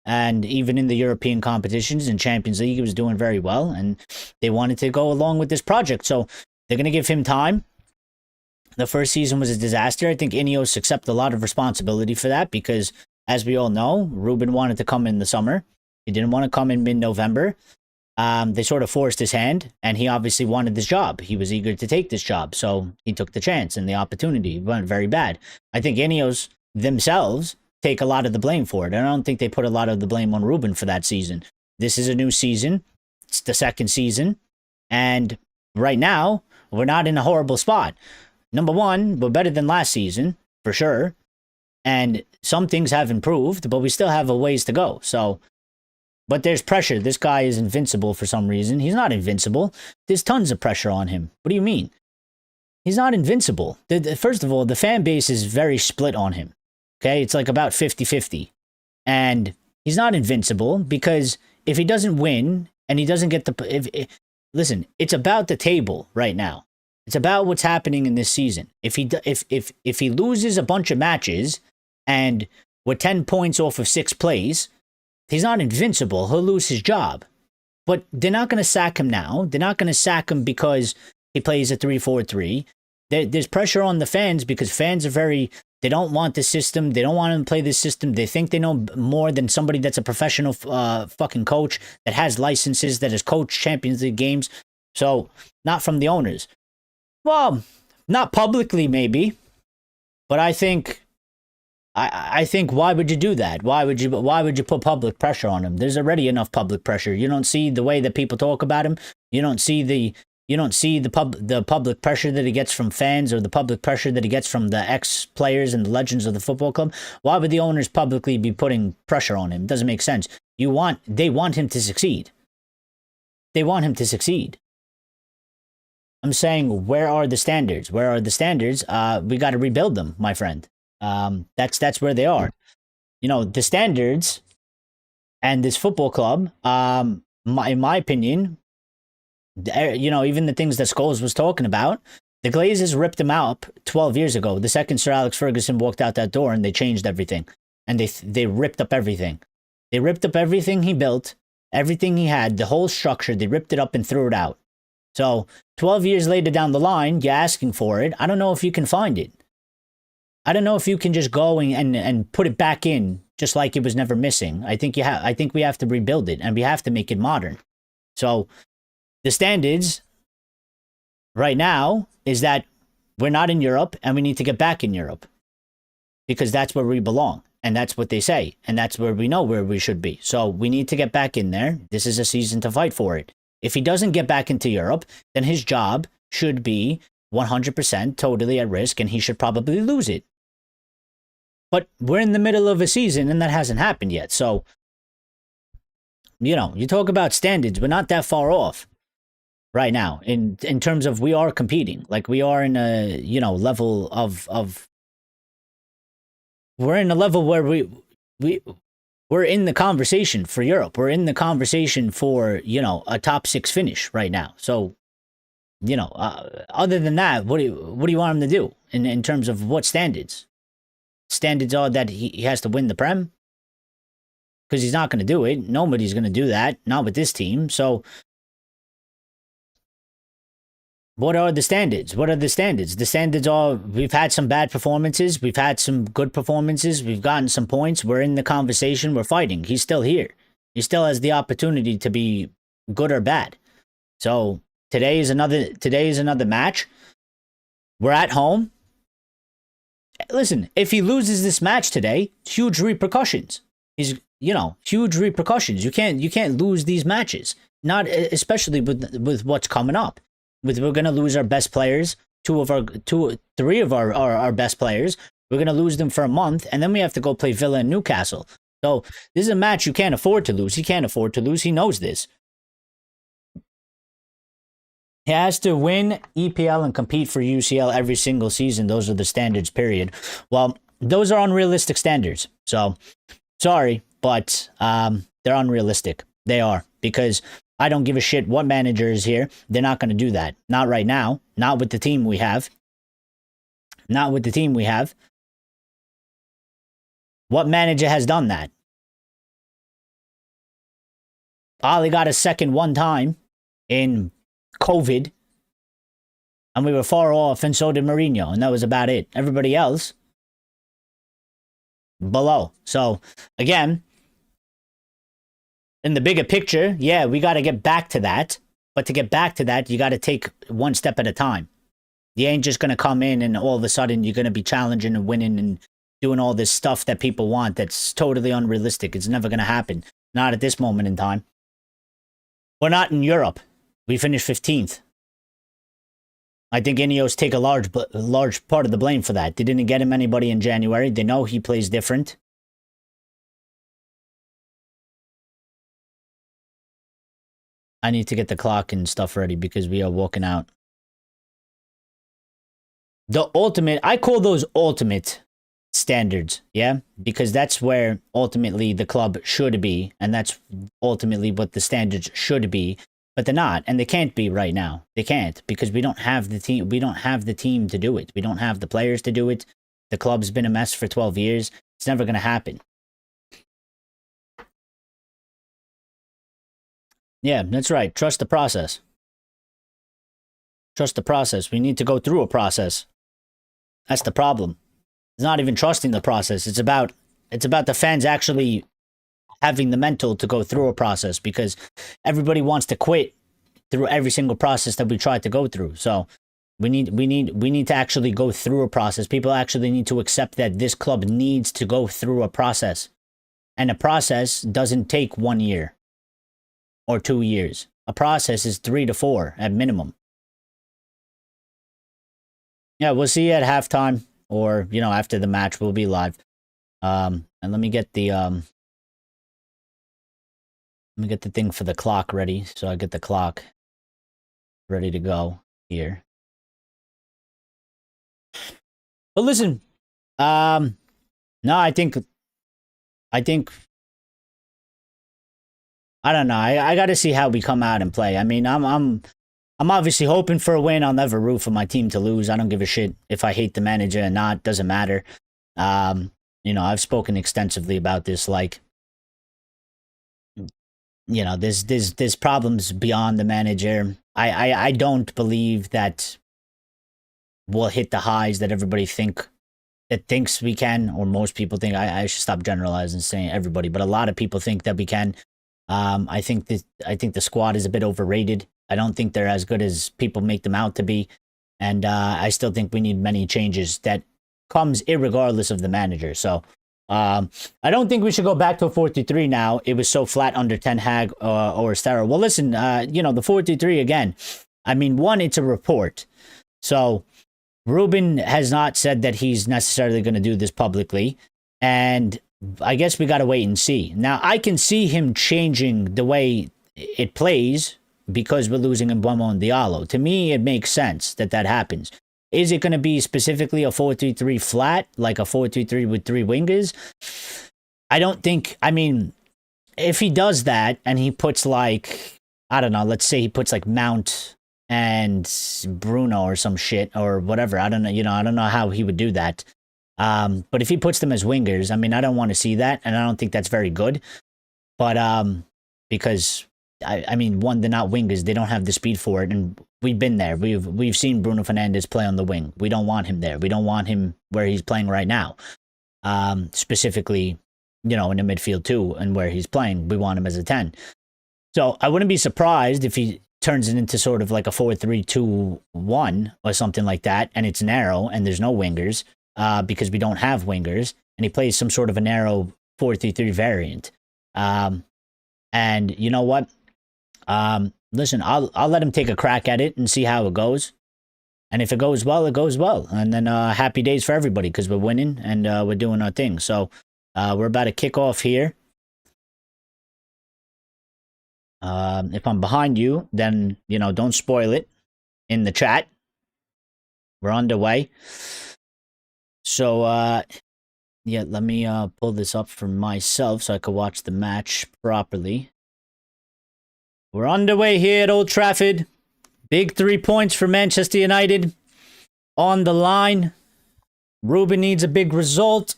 And even in the European competitions and Champions League, he was doing very well. And they wanted to go along with this project. So they're going to give him time. The first season was a disaster. I think Ineos accept a lot of responsibility for that because, as we all know, Ruben wanted to come in the summer. He didn't want to come in mid-November. They sort of forced his hand, and he obviously wanted this job. He was eager to take this job, so he took the chance and the opportunity. It went very bad. I think Ineos themselves take a lot of the blame for it. I don't think they put a lot of the blame on Ruben for that season. This is a new season. It's the second season. And right now, we're not in a horrible spot. Number one, we're better than last season, for sure. And some things have improved, but we still have a ways to go. So, but there's pressure. This guy is invincible for some reason. He's not invincible. There's tons of pressure on him. What do you mean? He's not invincible. First of all, the fan base is very split on him. Okay? It's like about 50-50. And he's not invincible because if he doesn't win and he doesn't get listen, it's about the table right now. It's about what's happening in this season. If he loses a bunch of matches and we're 10 points off of 6 plays, he's not invincible. He'll lose his job. But they're not going to sack him now. They're not going to sack him because he plays a 3-4-3. There's pressure on the fans because fans are they don't want this system. They don't want him to play this system. They think they know more than somebody that's a professional fucking coach that has licenses, that has coached Champions League games. So, not from the owners. Well, not publicly maybe, but I think why would you do that? Why would you put public pressure on him? There's already enough public pressure. You don't see the way that people talk about him. You don't see You don't see the public pressure that he gets from fans or the public pressure that he gets from the ex-players and the legends of the football club. Why would the owners publicly be putting pressure on him? It doesn't make sense. They want him to succeed. They want him to succeed. I'm saying, where are the standards? Where are the standards? We got to rebuild them, my friend. That's where they are. You know, the standards and this football club, in my opinion, you know, even the things that Scholes was talking about, the Glazers ripped him out 12 years ago. The second Sir Alex Ferguson walked out that door, and they changed everything. And they ripped up everything. They ripped up everything he built, everything he had, the whole structure. They ripped it up and threw it out. So 12 years later down the line, you're asking for it. I don't know if you can find it. I don't know if you can just go and put it back in just like it was never missing. I think we have to rebuild it, and we have to make it modern. So the standards right now is that we're not in Europe, and we need to get back in Europe, because that's where we belong, and that's what they say, and that's where we know where we should be. So we need to get back in there. This is a season to fight for it. If he doesn't get back into Europe, then his job should be 100% totally at risk, and he should probably lose it. But we're in the middle of a season, and that hasn't happened yet. So, you know, you talk about standards, we're not that far off right now in terms of we are competing. Like, we are in a, you know, level of we're in a level where we're in the conversation for Europe. We're in the conversation for, you know, a top 6 finish right now. So, you know, other than that, what do you want him to do in terms of what standards? Standards are that he has to win the Prem, because he's not going to do it. Nobody's going to do that, not with this team. So what are the standards? What are the standards? The standards are, we've had some bad performances. We've had some good performances. We've gotten some points. We're in the conversation. We're fighting. He's still here. He still has the opportunity to be good or bad. So today is another match. We're at home. Listen, if he loses this match today, huge repercussions. Huge repercussions. You can't lose these matches. Not especially with what's coming up. We're gonna lose our best players, three of our best players. We're gonna lose them for a month, and then we have to go play Villa and Newcastle. So this is a match you can't afford to lose. He can't afford to lose. He knows this. He has to win EPL and compete for UCL every single season. Those are the standards, period. Well, those are unrealistic standards. So, sorry, but they're unrealistic. They are, because I don't give a shit what manager is here. They're not going to do that. Not right now. Not with the team we have. Not with the team we have. What manager has done that? Ollie got a second one time in COVID, and we were far off, and so did Mourinho, and that was about it. Everybody else, below. So, again, in the bigger picture, yeah, we got to get back to that. But to get back to that, you got to take one step at a time. You ain't just going to come in and all of a sudden you're going to be challenging and winning and doing all this stuff that people want. That's totally unrealistic. It's never going to happen. Not at this moment in time. We're not in Europe. We finished 15th. I think Ineos take a large part of the blame for that. They didn't get him anybody in January. They know he plays different. I need to get the clock and stuff ready because we are walking out. The ultimate, I call those ultimate standards, yeah? Because that's where ultimately the club should be, and that's ultimately what the standards should be. But they're not, and they can't be right now. They can't, because we don't have the team. We don't have the team to do it. We don't have the players to do it. The club's been a mess for 12 years. It's never going to happen. Yeah, that's right. Trust the process. Trust the process. We need to go through a process. That's the problem. It's not even trusting the process. It's about the fans actually having the mental to go through a process, because everybody wants to quit through every single process that we try to go through. So we need to actually go through a process. People actually need to accept that this club needs to go through a process. And a process doesn't take 1 year or 2 years. A process is 3 to 4 at minimum. Yeah, we'll see you at halftime or, after the match. We'll be live. And let me get the thing for the clock ready. So I get the clock ready to go here. But listen, no, I think I don't know. I got to see how we come out and play. I mean, I'm obviously hoping for a win. I'll never root for my team to lose. I don't give a shit if I hate the manager or not. Doesn't matter. I've spoken extensively about this. Like, there's problems beyond the manager. I don't believe that we'll hit the highs that everybody thinks we can, or most people think. I should stop generalizing and saying everybody, but a lot of people think that we can. I think the squad is a bit overrated. I don't think they're as good as people make them out to be, and I still think we need many changes that comes irregardless of the manager. So I don't think we should go back to a 4-3-3 now. It was so flat under Ten Hag or Stara. Well, listen, the 4-3-3 again. I mean, one, it's a report, so Ruben has not said that he's necessarily going to do this publicly, and I guess we got to wait and see. Now, I can see him changing the way it plays because we're losing Mbeumo and Diallo. To me, it makes sense that happens. Is it going to be specifically a 4-3-3 flat, like a 4-3-3 with 3 wingers? I don't think. I mean, if he does that and he puts like, I don't know, let's say he puts like Mount and Bruno or some shit or whatever. I don't know. I don't know how he would do that. But if he puts them as wingers, I mean, I don't want to see that, and I don't think that's very good. But because I mean, one, they're not wingers; they don't have the speed for it, and we've been there. We've seen Bruno Fernandes play on the wing. We don't want him there. We don't want him where he's playing right now. Specifically, in the midfield too, and where he's playing, we want him as a 10. So I wouldn't be surprised if he turns it into sort of like a 4-3-2-1 or something like that, and it's narrow and there's no wingers. Because we don't have wingers, and he plays some sort of a narrow 4-3-3 variant. And you know what? Listen, I'll let him take a crack at it and see how it goes. And if it goes well, it goes well. And then happy days for everybody because we're winning and we're doing our thing. So we're about to kick off here. If I'm behind you, then, don't spoil it in the chat. We're underway. So, yeah, let me pull this up for myself so I can watch the match properly. We're underway here at Old Trafford. Big 3 points for Manchester United on the line. Ruben needs a big result,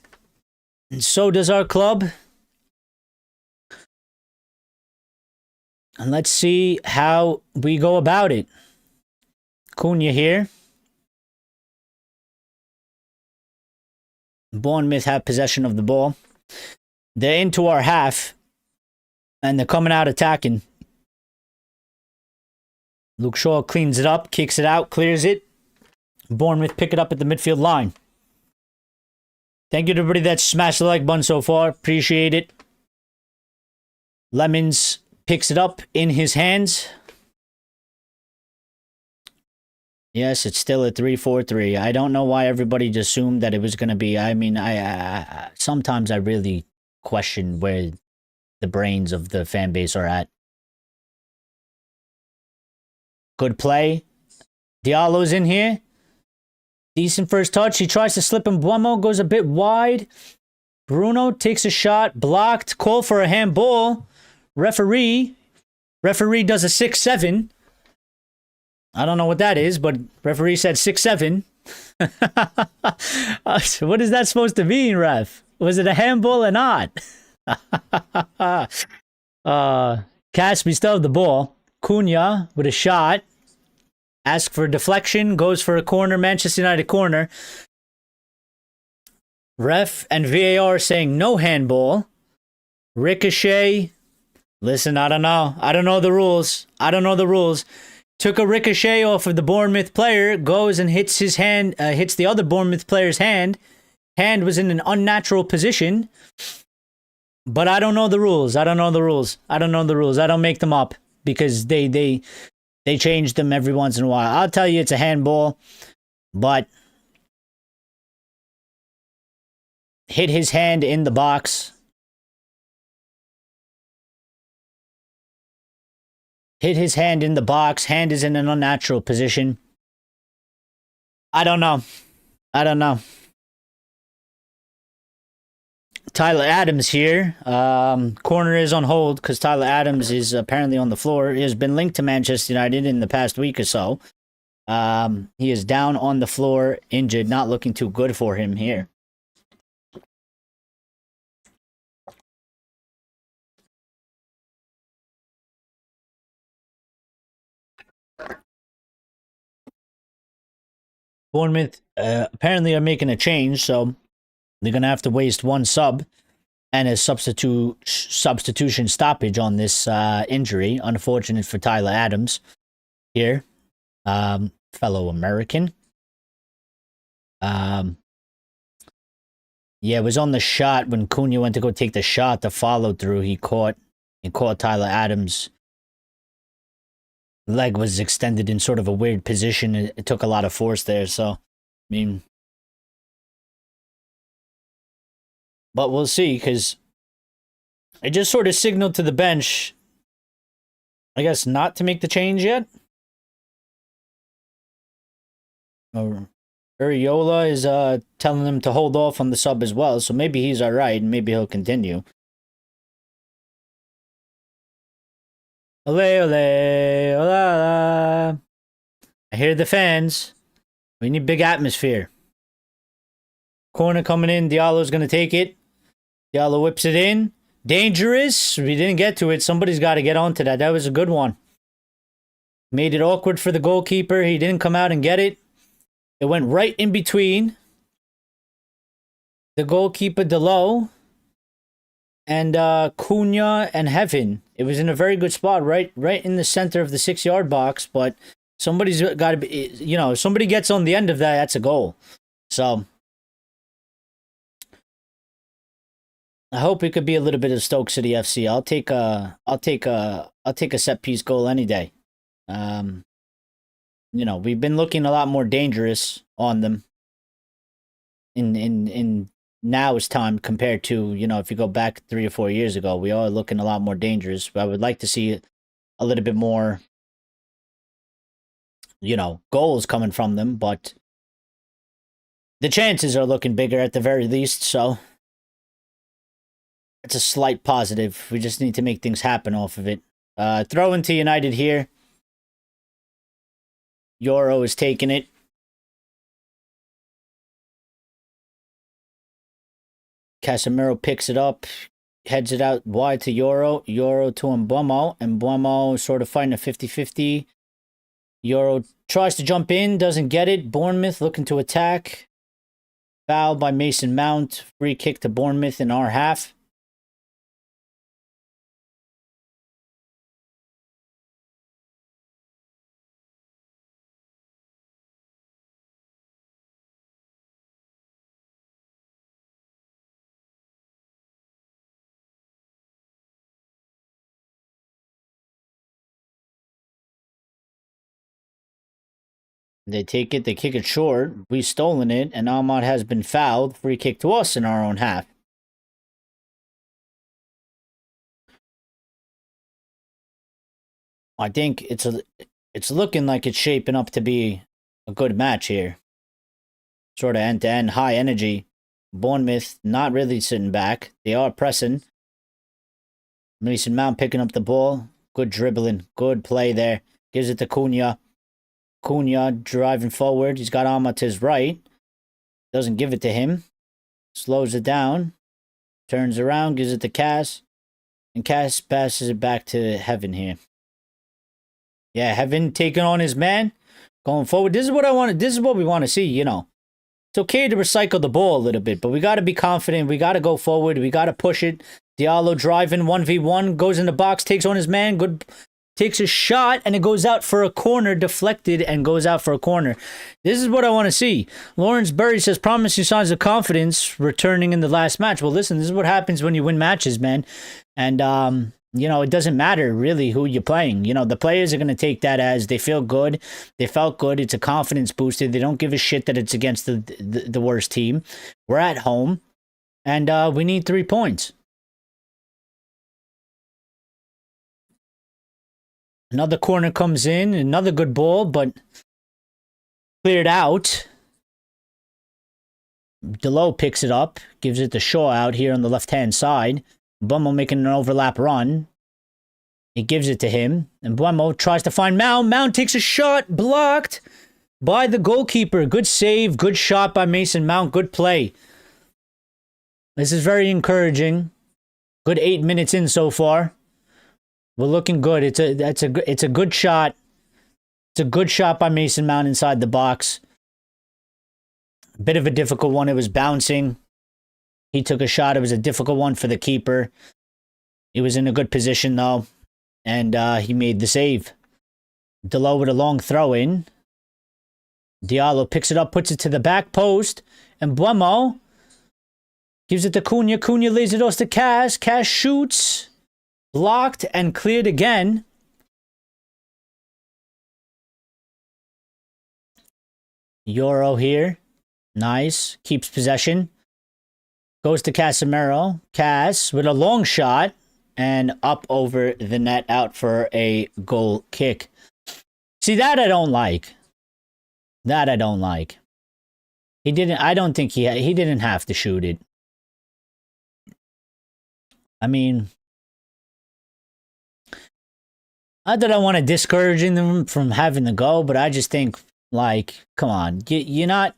and so does our club. And let's see how we go about it. Cunha here. Bournemouth have possession of the ball. They're into our half, and they're coming out attacking. Luke Shaw cleans it up, kicks it out, clears it. Bournemouth pick it up at the midfield line. Thank you to everybody that smashed the like button so far. Appreciate it. Lemons picks it up in his hands. Yes, it's still a 3-4-3. I don't know why everybody just assumed that it was going to be. I mean, I sometimes I really question where the brains of the fan base are at. Good play. Diallo's in here. Decent first touch. He tries to slip him. Mbeumo goes a bit wide. Bruno takes a shot. Blocked. Call for a handball. Referee does a 6-7. I don't know what that is, but referee said 6-7. What is that supposed to mean, ref? Was it a handball or not? Caspi still have the ball. Cunha with a shot. Ask for a deflection. Goes for a corner. Manchester United corner. Ref and VAR saying no handball. Ricochet. Listen, I don't know. I don't know the rules. Took a ricochet off of the Bournemouth player, goes and hits his hand, hits the other Bournemouth player's hand. Hand was in an unnatural position. But I don't know the rules. I don't make them up because they change them every once in a while. I'll tell you it's a handball, but hit his hand in the box. Hit his hand in the box. Hand is in an unnatural position. I don't know. I don't know. Tyler Adams here. Corner is on hold because Tyler Adams is apparently on the floor. He has been linked to Manchester United in the past week or so. He is down on the floor, injured, not looking too good for him here. Bournemouth apparently are making a change, so they're going to have to waste one sub and a substitution stoppage on this injury. Unfortunate for Tyler Adams here, fellow American. Yeah, it was on the shot when Cunha went to go take the shot. The follow through, he caught Tyler Adams. Leg was extended in sort of a weird position. It took a lot of force there, so I mean, but we'll see, because I just sort of signaled to the bench, I guess, not to make the change yet. Uriola is telling him to hold off on the sub as well, so maybe he's all right, and maybe he'll continue. Ole, ole, ola, la. I hear the fans. We need big atmosphere. Corner coming in. Diallo's going to take it. Diallo whips it in. Dangerous. We didn't get to it. Somebody's got to get onto that. That was a good one. Made it awkward for the goalkeeper. He didn't come out and get it. It went right in between the goalkeeper, Delo, and Cunha and Heaven. It was in a very good spot, right in the center of the 6-yard box, but somebody's got to be, if somebody gets on the end of that, that's a goal. So I hope it could be a little bit of Stoke City FC. I'll take a set piece goal any day. We've been looking a lot more dangerous on them in now's time compared to, if you go back 3 or 4 years ago. We are looking a lot more dangerous. But I would like to see a little bit more, goals coming from them, but the chances are looking bigger at the very least, so it's a slight positive. We just need to make things happen off of it. Throw into United here. Euro is taking it. Casemiro picks it up, heads it out wide to Euro. Euro to Mbeumo. Mbeumo sort of fighting a 50-50. Euro tries to jump in, doesn't get it. Bournemouth looking to attack. Foul by Mason Mount. Free kick to Bournemouth in our half. They take it, they kick it short. We've stolen it, and Ahmad has been fouled. Free kick to us in our own half. I think it's looking like it's shaping up to be a good match here. Sort of end-to-end, high energy. Bournemouth not really sitting back. They are pressing. Mason Mount picking up the ball. Good dribbling. Good play there. Gives it to Cunha. Cunha driving forward. He's got Ahmad to his right. Doesn't give it to him. Slows it down. Turns around. Gives it to Cass. And Cass passes it back to Heaven here. Yeah, Heaven taking on his man. Going forward. This is what I wanted. This is what we want to see, It's okay to recycle the ball a little bit, but we got to be confident. We got to go forward. We got to push it. Diallo driving 1v1. Goes in the box. Takes on his man. Good. Takes a shot, and it goes out for a corner, deflected, and goes out for a corner. This is what I want to see. Lawrence Berry says, promising signs of confidence returning in the last match. Well, listen, this is what happens when you win matches, man. And, it doesn't matter really who you're playing. The players are going to take that as they feel good. They felt good. It's a confidence booster. They don't give a shit that it's against the worst team. We're at home. And we need 3 points. Another corner comes in. Another good ball, but cleared out. Delo picks it up. Gives it to Shaw out here on the left-hand side. Mbeumo making an overlap run. He gives it to him. And Mbeumo tries to find Mount. Mount takes a shot. Blocked by the goalkeeper. Good save. Good shot by Mason Mount. Good play. This is very encouraging. Good 8 minutes in so far. We're looking good. It's a good shot. It's a good shot by Mason Mount inside the box. Bit of a difficult one. It was bouncing. He took a shot. It was a difficult one for the keeper. He was in a good position though. And he made the save. Delo with a long throw in. Diallo picks it up, puts it to the back post. And Mbeumo gives it to Cunha. Cunha lays it off to Cass. Cass shoots. Blocked and cleared again. Euro here. Nice. Keeps possession. Goes to Casemiro. Cass with a long shot. And up over the net, out for a goal kick. See, that I don't like. That I don't like. He didn't, I don't think he didn't have to shoot it. I mean, not that I want to discourage them from having to go, but I just think, like, come on. You're not,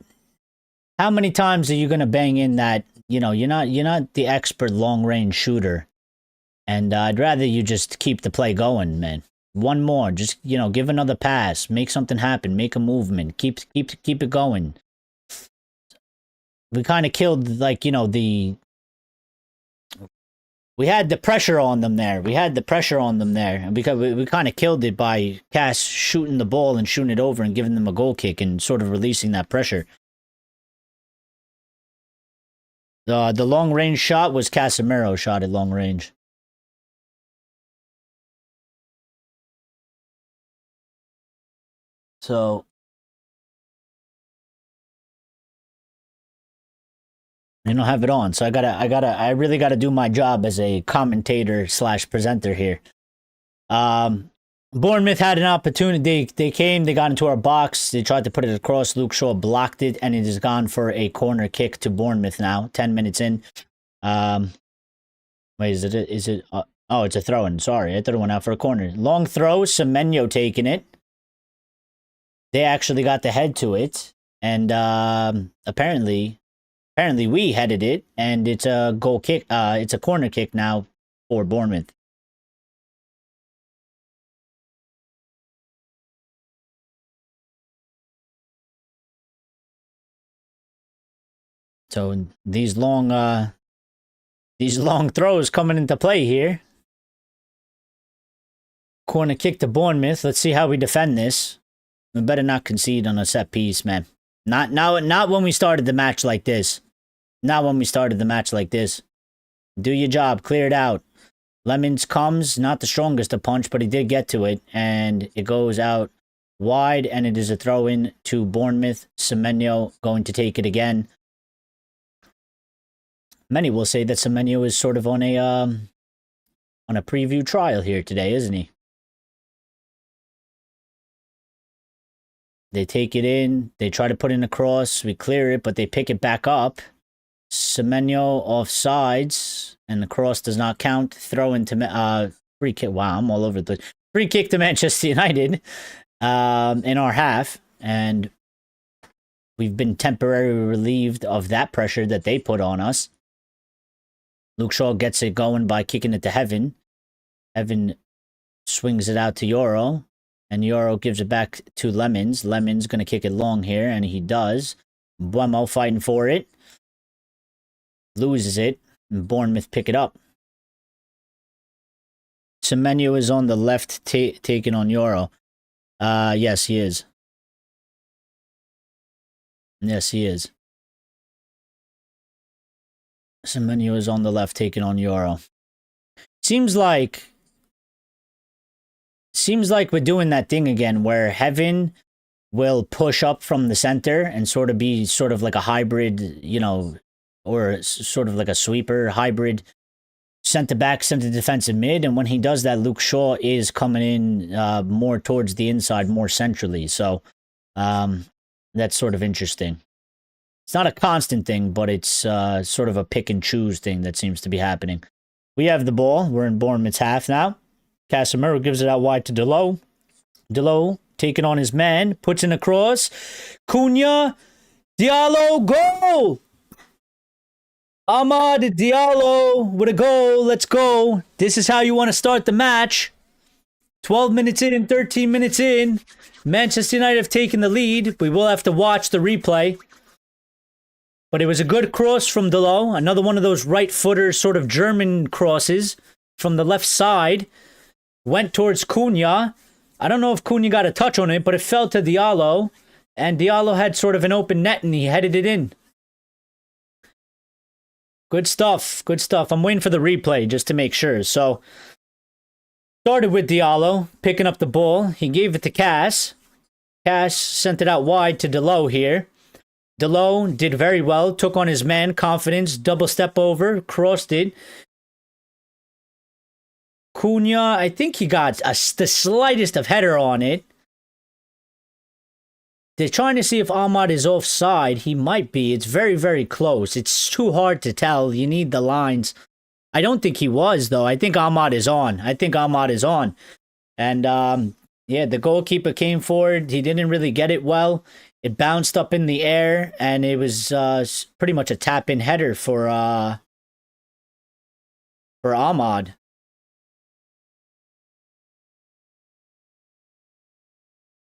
how many times are you going to bang in that, you know, you're not the expert long-range shooter. And I'd rather you just keep the play going, man. One more. Just, you know, give another pass. Make something happen. Make a movement. Keep it going. We kind of killed, like, you know, we had the pressure on them there. And because we kind of killed it by Cass shooting the ball and shooting it over and giving them a goal kick and sort of releasing that pressure. The long-range shot was Casemiro shot at long range. So, I don't have it on. So I really gotta do my job as a commentator / presenter here. Bournemouth had an opportunity. They came, they got into our box. They tried to put it across. Luke Shaw blocked it, and it is gone for a corner kick to Bournemouth now. 10 minutes in. Wait, is it? Oh, it's a throw-in. Sorry, I thought it went out for a corner. Long throw. Semenyo taking it. They actually got the head to it, and apparently we headed it, and it's a goal kick. It's a corner kick now for Bournemouth. So these long throws coming into play here. Corner kick to Bournemouth. Let's see how we defend this. We better not concede on a set piece, man. Not when we started the match like this. Not when we started the match like this. Do your job. Clear it out. Lemons comes. Not the strongest of punch, but he did get to it. And it goes out wide. And it is a throw-in to Bournemouth. Semenyo going to take it again. Many will say that Semenyo is sort of on a preview trial here today, isn't he? They take it in. They try to put in a cross. We clear it, but they pick it back up. Semenyo offsides, and the cross does not count. Throw into free kick. Wow, I'm all over the free kick to Manchester United in our half, and we've been temporarily relieved of that pressure that they put on us. Luke Shaw gets it going by kicking it to Heaven. Heaven swings it out to Euro. And Euro gives it back to Lemons. Lemons going to kick it long here, and he does. Mbeumo fighting for it. Loses it, and Bournemouth pick it up. Semenyo is on the left, taking on Euro. Yes, he is. Yes, he is. Semenyo is on the left, taking on Euro. Seems like we're doing that thing again where Heaven will push up from the center and sort of be like a hybrid, you know, or sort of like a sweeper hybrid center back, center defensive mid. And when he does that, Luke Shaw is coming in more towards the inside, more centrally. So that's sort of interesting. It's not a constant thing, but it's sort of a pick and choose thing that seems to be happening. We have the ball. We're in Bournemouth's half now. Casemiro gives it out wide to Delo. Delo taking on his man, puts in a cross. Cunha, Diallo, goal! Amad Diallo with a goal. Let's go. This is how you want to start the match. 12 minutes in and 13 minutes in. Manchester United have taken the lead. We will have to watch the replay. But it was a good cross from Delo. Another one of those right-footer sort of German crosses from the left side. Went towards Cunha. I don't know if Cunha got a touch on it, but it fell to Diallo. And Diallo had sort of an open net and he headed it in. Good stuff. Good stuff. I'm waiting for the replay just to make sure. So, started with Diallo picking up the ball. He gave it to Cass. Cass sent it out wide to Delo here. Delo did very well, took on his man, confidence, double step over, crossed it. Cunha, I think he got the slightest of header on it. They're trying to see if Ahmad is offside. He might be. It's very, very close. It's too hard to tell. You need the lines. I don't think he was, though. I think Ahmad is on. And, yeah, the goalkeeper came forward. He didn't really get it well. It bounced up in the air, and it was pretty much a tap-in header for Ahmad.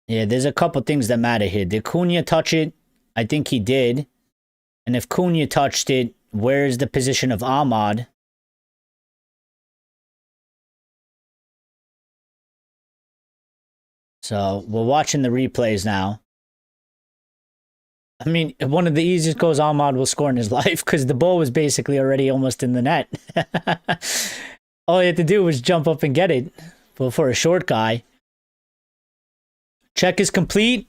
Yeah, there's a couple things that matter here. Did Cunha touch it? I think he did. And if Cunha touched it, where's the position of Ahmad? So, we're watching the replays now. I mean, one of the easiest goals Ahmad will score in his life because the ball was basically already almost in the net. All he had to do was jump up and get it. But for a short guy. Check is complete.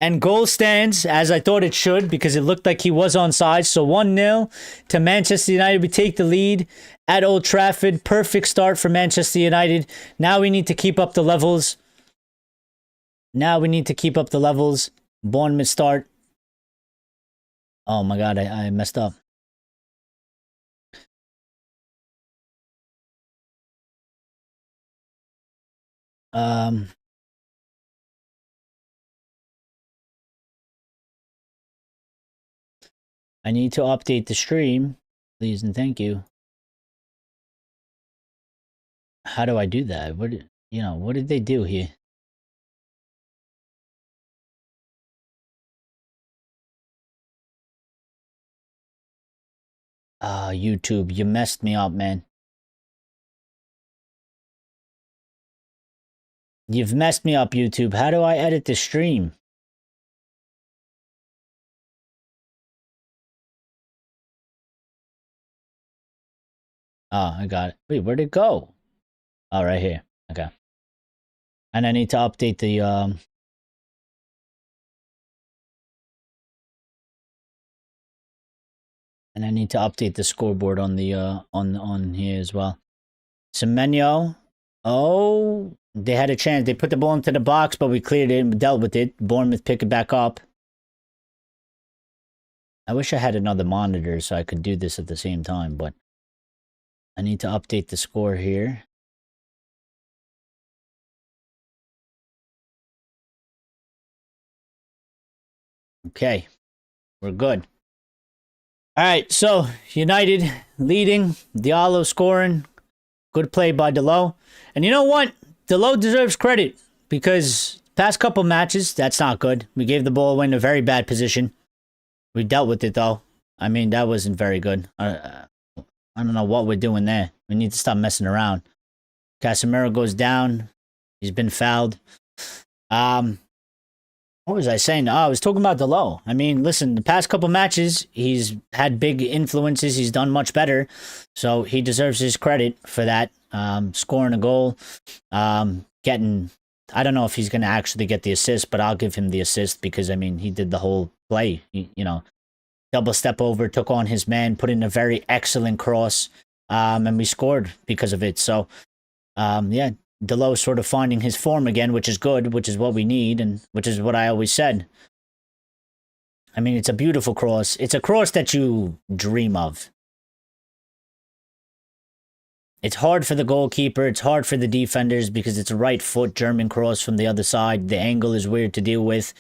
And goal stands as I thought it should because it looked like he was onside. So 1-0 to Manchester United. We take the lead at Old Trafford. Perfect start for Manchester United. Now we need to keep up the levels. Bournemouth start. Oh my God, I messed up. I need to update the stream, please and thank you. How do I do that? What did they do here? YouTube, you messed me up, man. You've messed me up, YouTube. How do I edit the stream? Oh, I got it. Wait, where'd it go? Oh, right here. Okay. And I need to update the, and I need to update the scoreboard on the, on here as well. Semenyo. Oh, they had a chance. They put the ball into the box, but we cleared it and dealt with it. Bournemouth pick it back up. I wish I had another monitor so I could do this at the same time, but I need to update the score here. Okay, we're good. All right, so United leading, Diallo scoring. Good play by Delo. And you know what? Delo deserves credit because past couple matches, that's not good. We gave the ball away in a very bad position. We dealt with it, though. I mean, that wasn't very good. I don't know what we're doing there. We need to stop messing around. Casemiro goes down. He's been fouled. What was I saying? Oh, I was talking about Delo. I mean, listen, the past couple matches, he's had big influences. He's done much better. So he deserves his credit for that. Scoring a goal. Getting... I don't know if he's going to actually get the assist, but I'll give him the assist because, I mean, he did the whole play. You know, double step over, took on his man, put in a very excellent cross, and we scored because of it. So, yeah, Delo sort of finding his form again, which is good, which is what we need, and which is what I always said. I mean, it's a beautiful cross. It's a cross that you dream of. It's hard for the goalkeeper. It's hard for the defenders because it's a right foot German cross from the other side. The angle is weird to deal with.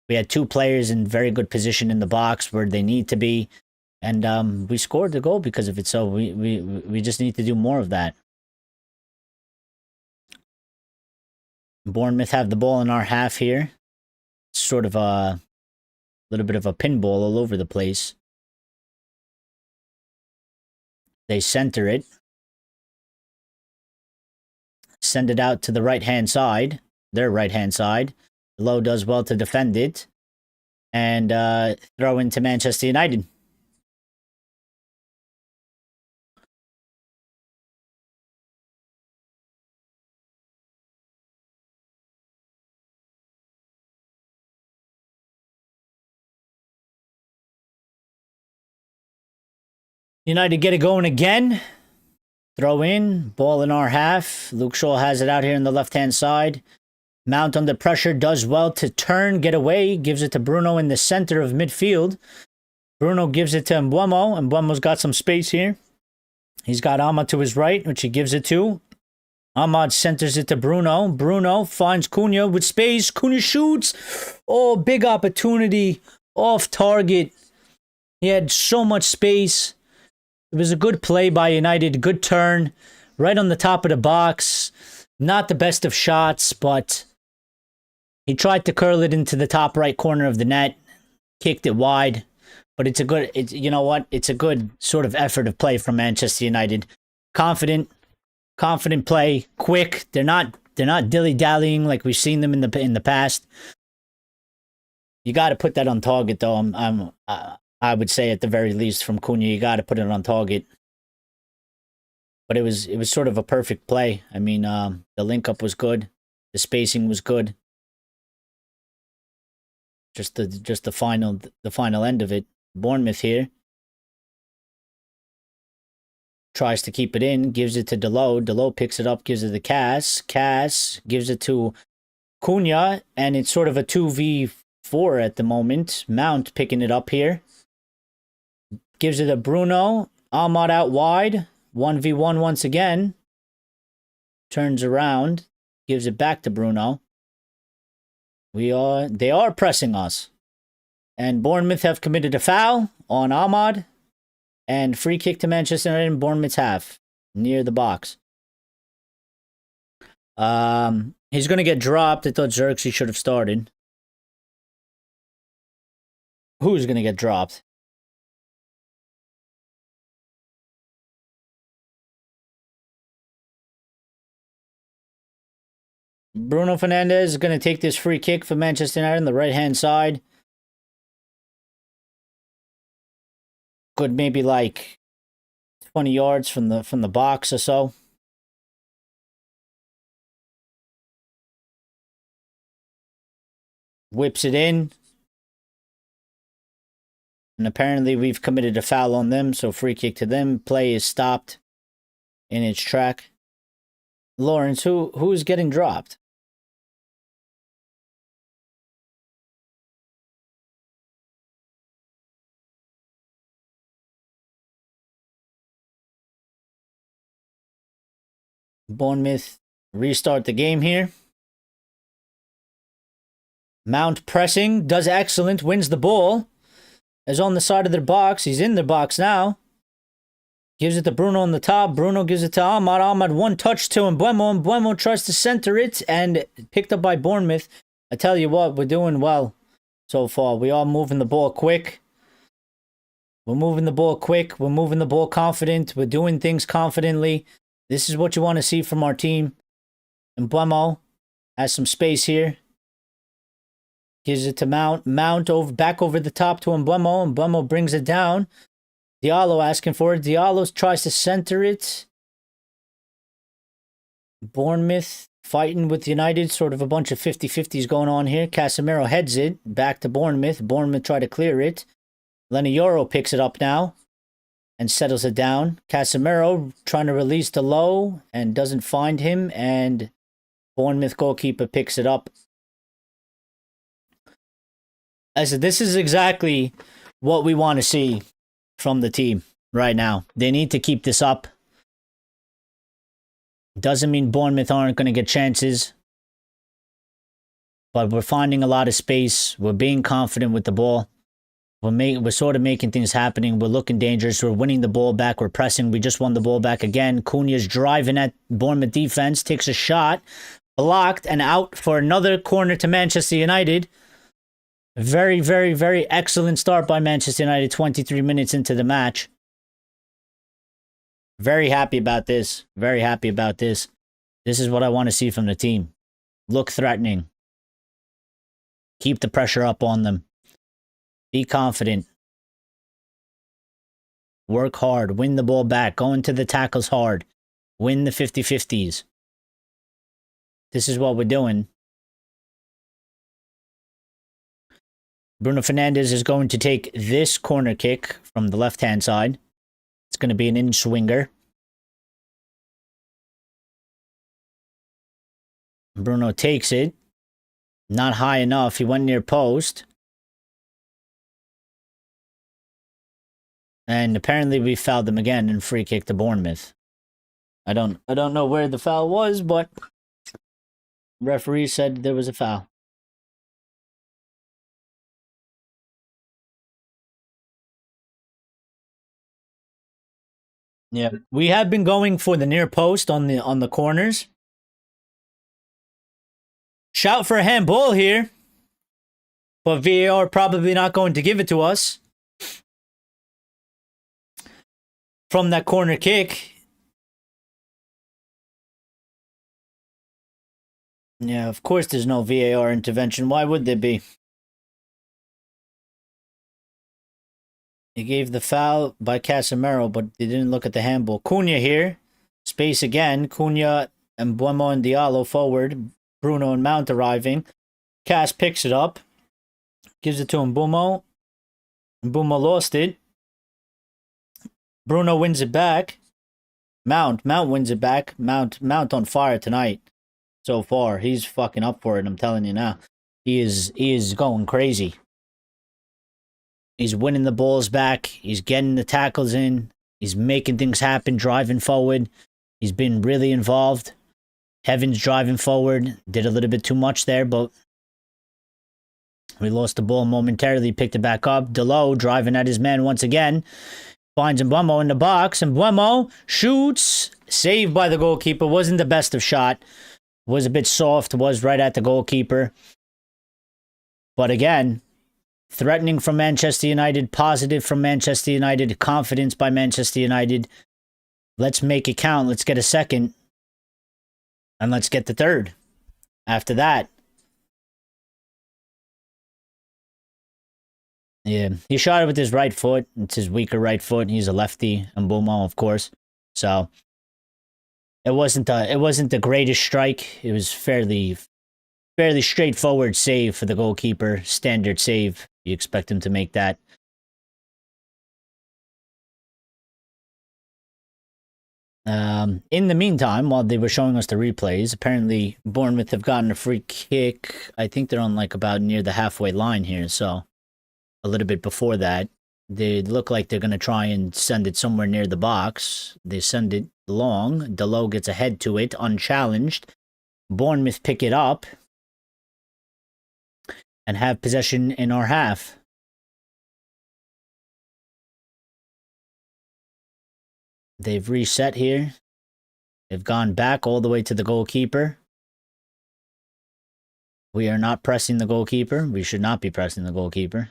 We had two players in very good position in the box where they need to be. And we scored the goal because of it. So we just need to do more of that. Bournemouth have the ball in our half here. It's sort of a little bit of a pinball all over the place. They center it. Send it out to the right-hand side. Their right-hand side. Lowe does well to defend it. And throw into Manchester United. United get it going again. Throw in. Ball in our half. Luke Shaw has it out here on the left-hand side. Mount under pressure. Does well to turn. Get away. Gives it to Bruno in the center of midfield. Bruno gives it to Mbeumo. Mbeumo's got some space here. He's got Ahmad to his right, which he gives it to. Ahmad centers it to Bruno. Bruno finds Cunha with space. Cunha shoots. Oh, big opportunity. Off target. He had so much space. It was a good play by United. Good turn. Right on the top of the box. Not the best of shots, but he tried to curl it into the top right corner of the net. Kicked it wide. But it's a good, you know what? It's a good sort of effort of play from Manchester United. Confident play, quick. They're not dilly-dallying like we've seen them in the past. You got to put that on target, though. I would say at the very least from Cunha, you got to put it on target. But it was sort of a perfect play. I mean, the link up was good, the spacing was good. Just the final end of it. Bournemouth here tries to keep it in, gives it to Delo. Delo picks it up, gives it to Cass. Cass gives it to Cunha, and it's sort of a 2v4 at the moment. Mount picking it up here. Gives it to Bruno. Ahmad out wide. 1v1 once again. Turns around. Gives it back to Bruno. They are pressing us. And Bournemouth have committed a foul on Ahmad. And free kick to Manchester United in Bournemouth's half. Near the box. He's going to get dropped. I thought Xerxes should have started. Who's going to get dropped? Bruno Fernandes is going to take this free kick for Manchester United on the right-hand side. Good, maybe like 20 yards from the box or so. Whips it in. And apparently we've committed a foul on them, so free kick to them. Play is stopped in its track. Lawrence, who is getting dropped? Bournemouth restart the game here. Mount pressing, does excellent, wins the ball. Is on the side of their box. He's in their box now. Gives it to Bruno on the top. Bruno gives it to Ahmad. Ahmad one touch to Mbeumo. Mbeumo tries to center it and picked up by Bournemouth. I tell you what, we're doing well so far. We are moving the ball quick. We're moving the ball quick. We're moving the ball confident. We're doing things confidently. This is what you want to see from our team. Mbeumo has some space here. Gives it to Mount. Mount back over the top to Mbeumo. Mbeumo brings it down. Diallo asking for it. Diallo tries to center it. Bournemouth fighting with United. Sort of a bunch of 50-50s going on here. Casemiro heads it back to Bournemouth. Bournemouth try to clear it. Lenioro picks it up now and settles it down. Casemiro trying to release the low and doesn't find him, and Bournemouth goalkeeper picks it up. I said, this is exactly what we want to see from the team right now. They need to keep this up. Doesn't mean Bournemouth aren't going to get chances, but we're finding a lot of space. We're being confident with the ball. We're sort of making things happening. We're looking dangerous. We're winning the ball back. We're pressing. We just won the ball back again. Cunha's driving at Bournemouth defense. Takes a shot. Blocked and out for another corner to Manchester United. Very, very, very excellent start by Manchester United 23 minutes into the match. Very happy about this. Very happy about this. This is what I want to see from the team. Look threatening. Keep the pressure up on them. Be confident. Work hard. Win the ball back. Go into the tackles hard. Win the 50-50s. This is what we're doing. Bruno Fernandes is going to take this corner kick from the left-hand side. It's going to be an in-swinger. Bruno takes it. Not high enough. He went near post. And apparently we fouled them again and free kick to Bournemouth. I don't know where the foul was, but referee said there was a foul. Yeah, we have been going for the near post on the corners. Shout for a handball here. But VAR probably not going to give it to us. From that corner kick. Yeah, of course there's no VAR intervention. Why would there be? He gave the foul by Casemiro, but they didn't look at the handball. Cunha here. Space again. Cunha and Mbeumo and Diallo forward. Bruno and Mount arriving. Cas picks it up. Gives it to Mbeumo. Mbeumo lost it. Bruno wins it back. Mount wins it back. Mount on fire tonight. So far, he's fucking up for it. I'm telling you now. He is going crazy. He's winning the balls back. He's getting the tackles in. He's making things happen, driving forward. He's been really involved. Heaven's driving forward. Did a little bit too much there, but we lost the ball momentarily. Picked it back up. Delo driving at his man once again. Finds Mbeumo in the box. And Mbeumo shoots. Saved by the goalkeeper. Wasn't the best of shot. Was a bit soft. Was right at the goalkeeper. But again, threatening from Manchester United. Positive from Manchester United. Confidence by Manchester United. Let's make it count. Let's get a second. And let's get the third. After that. Yeah, he shot it with his right foot. It's his weaker right foot. He's a lefty, and Mbeumo, of course. So it wasn't the greatest strike. It was fairly straightforward save for the goalkeeper. Standard save. You expect him to make that. In the meantime, while they were showing us the replays, apparently Bournemouth have gotten a free kick. I think they're on like about near the halfway line here, so a little bit before that. They look like they're going to try and send it somewhere near the box. They send it long. Delo gets ahead to it, unchallenged. Bournemouth pick it up and have possession in our half. They've reset here. They've gone back all the way to the goalkeeper. We are not pressing the goalkeeper. We should not be pressing the goalkeeper.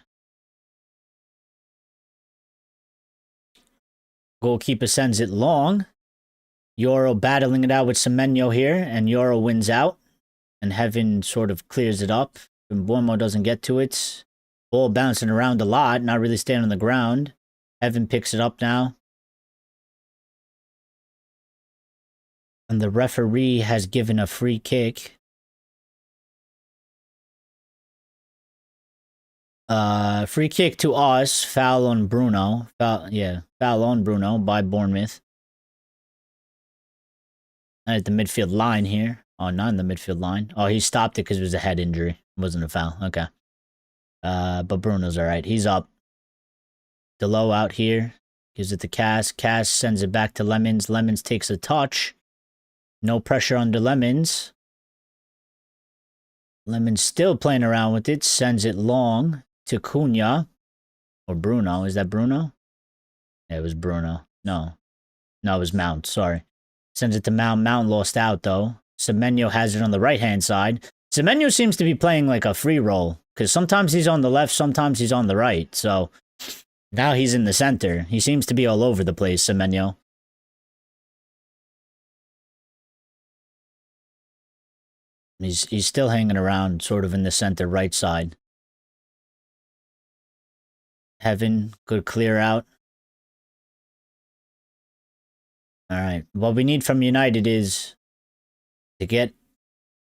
Goalkeeper sends it long. Yoro battling it out with Semenyo here, and Yoro wins out. And Heaven sort of clears it up. And Mbeumo doesn't get to it. Ball bouncing around a lot, not really staying on the ground. Heaven picks it up now. And the referee has given a free kick. Free kick to us. Foul on Bruno. Foul on Bruno by Bournemouth. At the midfield line here. Oh, not in the midfield line. Oh, he stopped it because it was a head injury. It wasn't a foul. Okay. But Bruno's all right. He's up. Delo out here. Gives it to Cass. Cass sends it back to Lemons. Lemons takes a touch. No pressure under Lemons. Lemons still playing around with it. Sends it long to Cunha. Or Bruno. Is that Bruno? Yeah, it was Bruno. No. No, it was Mount. Sorry. Sends it to Mount. Mount lost out, though. Semenyo has it on the right-hand side. Semenyo seems to be playing like a free roll. Because sometimes he's on the left, sometimes he's on the right. So now he's in the center. He seems to be all over the place, Semenyo. He's still hanging around sort of in the center right side. Heaven, good clear out. All right. What we need from United is to get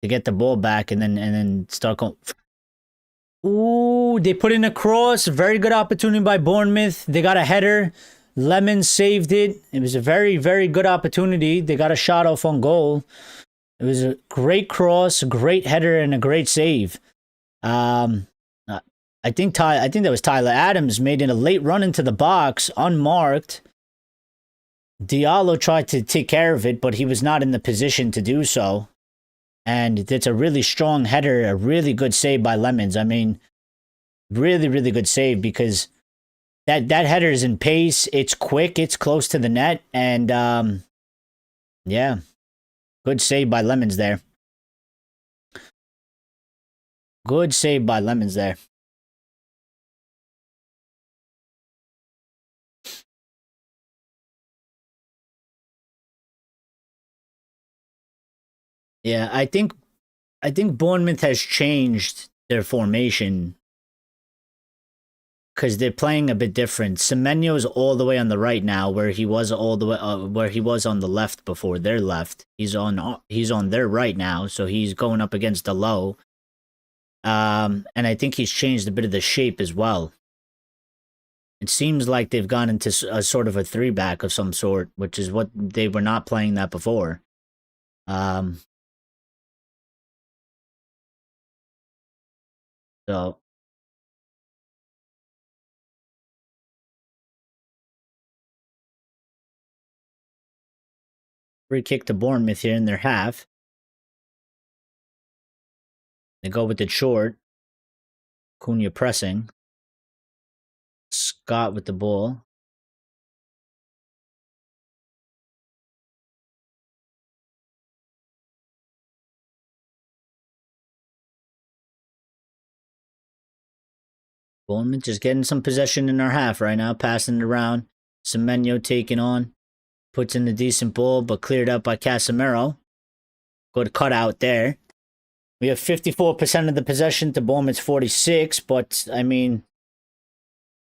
the ball back and then start going. Ooh, they put in a cross. Very good opportunity by Bournemouth. They got a header. Lemon saved it. It was a very, very good opportunity. They got a shot off on goal. It was a great cross, a great header, and a great save. I think that was Tyler Adams made it a late run into the box, unmarked. Diallo tried to take care of it, but he was not in the position to do so. And it's a really strong header, a really good save by Lemons. I mean, really, really good save because that header is in pace. It's quick. It's close to the net. And, yeah, good save by Lemons there. Good save by Lemons there. Yeah, I think Bournemouth has changed their formation because they're playing a bit different. Semenyo's all the way on the right now, where he was all the way where he was on the left before their left. He's on their right now, so he's going up against the low. And I think he's changed a bit of the shape as well. It seems like they've gone into a sort of a 3-back of some sort, which is what they were not playing that before. So free kick to Bournemouth here in their half. They go with it short. Cunha pressing. Scott with the ball. Bournemouth just getting some possession in our half right now, passing it around. Semenyo taking on. Puts in a decent ball, but cleared out by Casemiro. Good cutout there. We have 54% of the possession to Bournemouth's 46, but, I mean,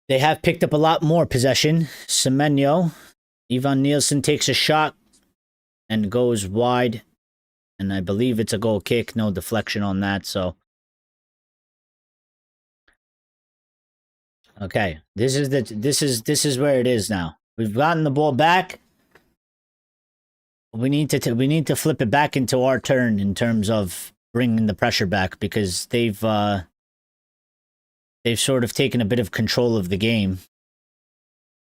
they have picked up a lot more possession. Semenyo. Ivan Nielsen takes a shot and goes wide. And I believe it's a goal kick. No deflection on that, so. Okay, this is where it is now. We've gotten the ball back. We need to flip it back into our turn in terms of bringing the pressure back because they've sort of taken a bit of control of the game.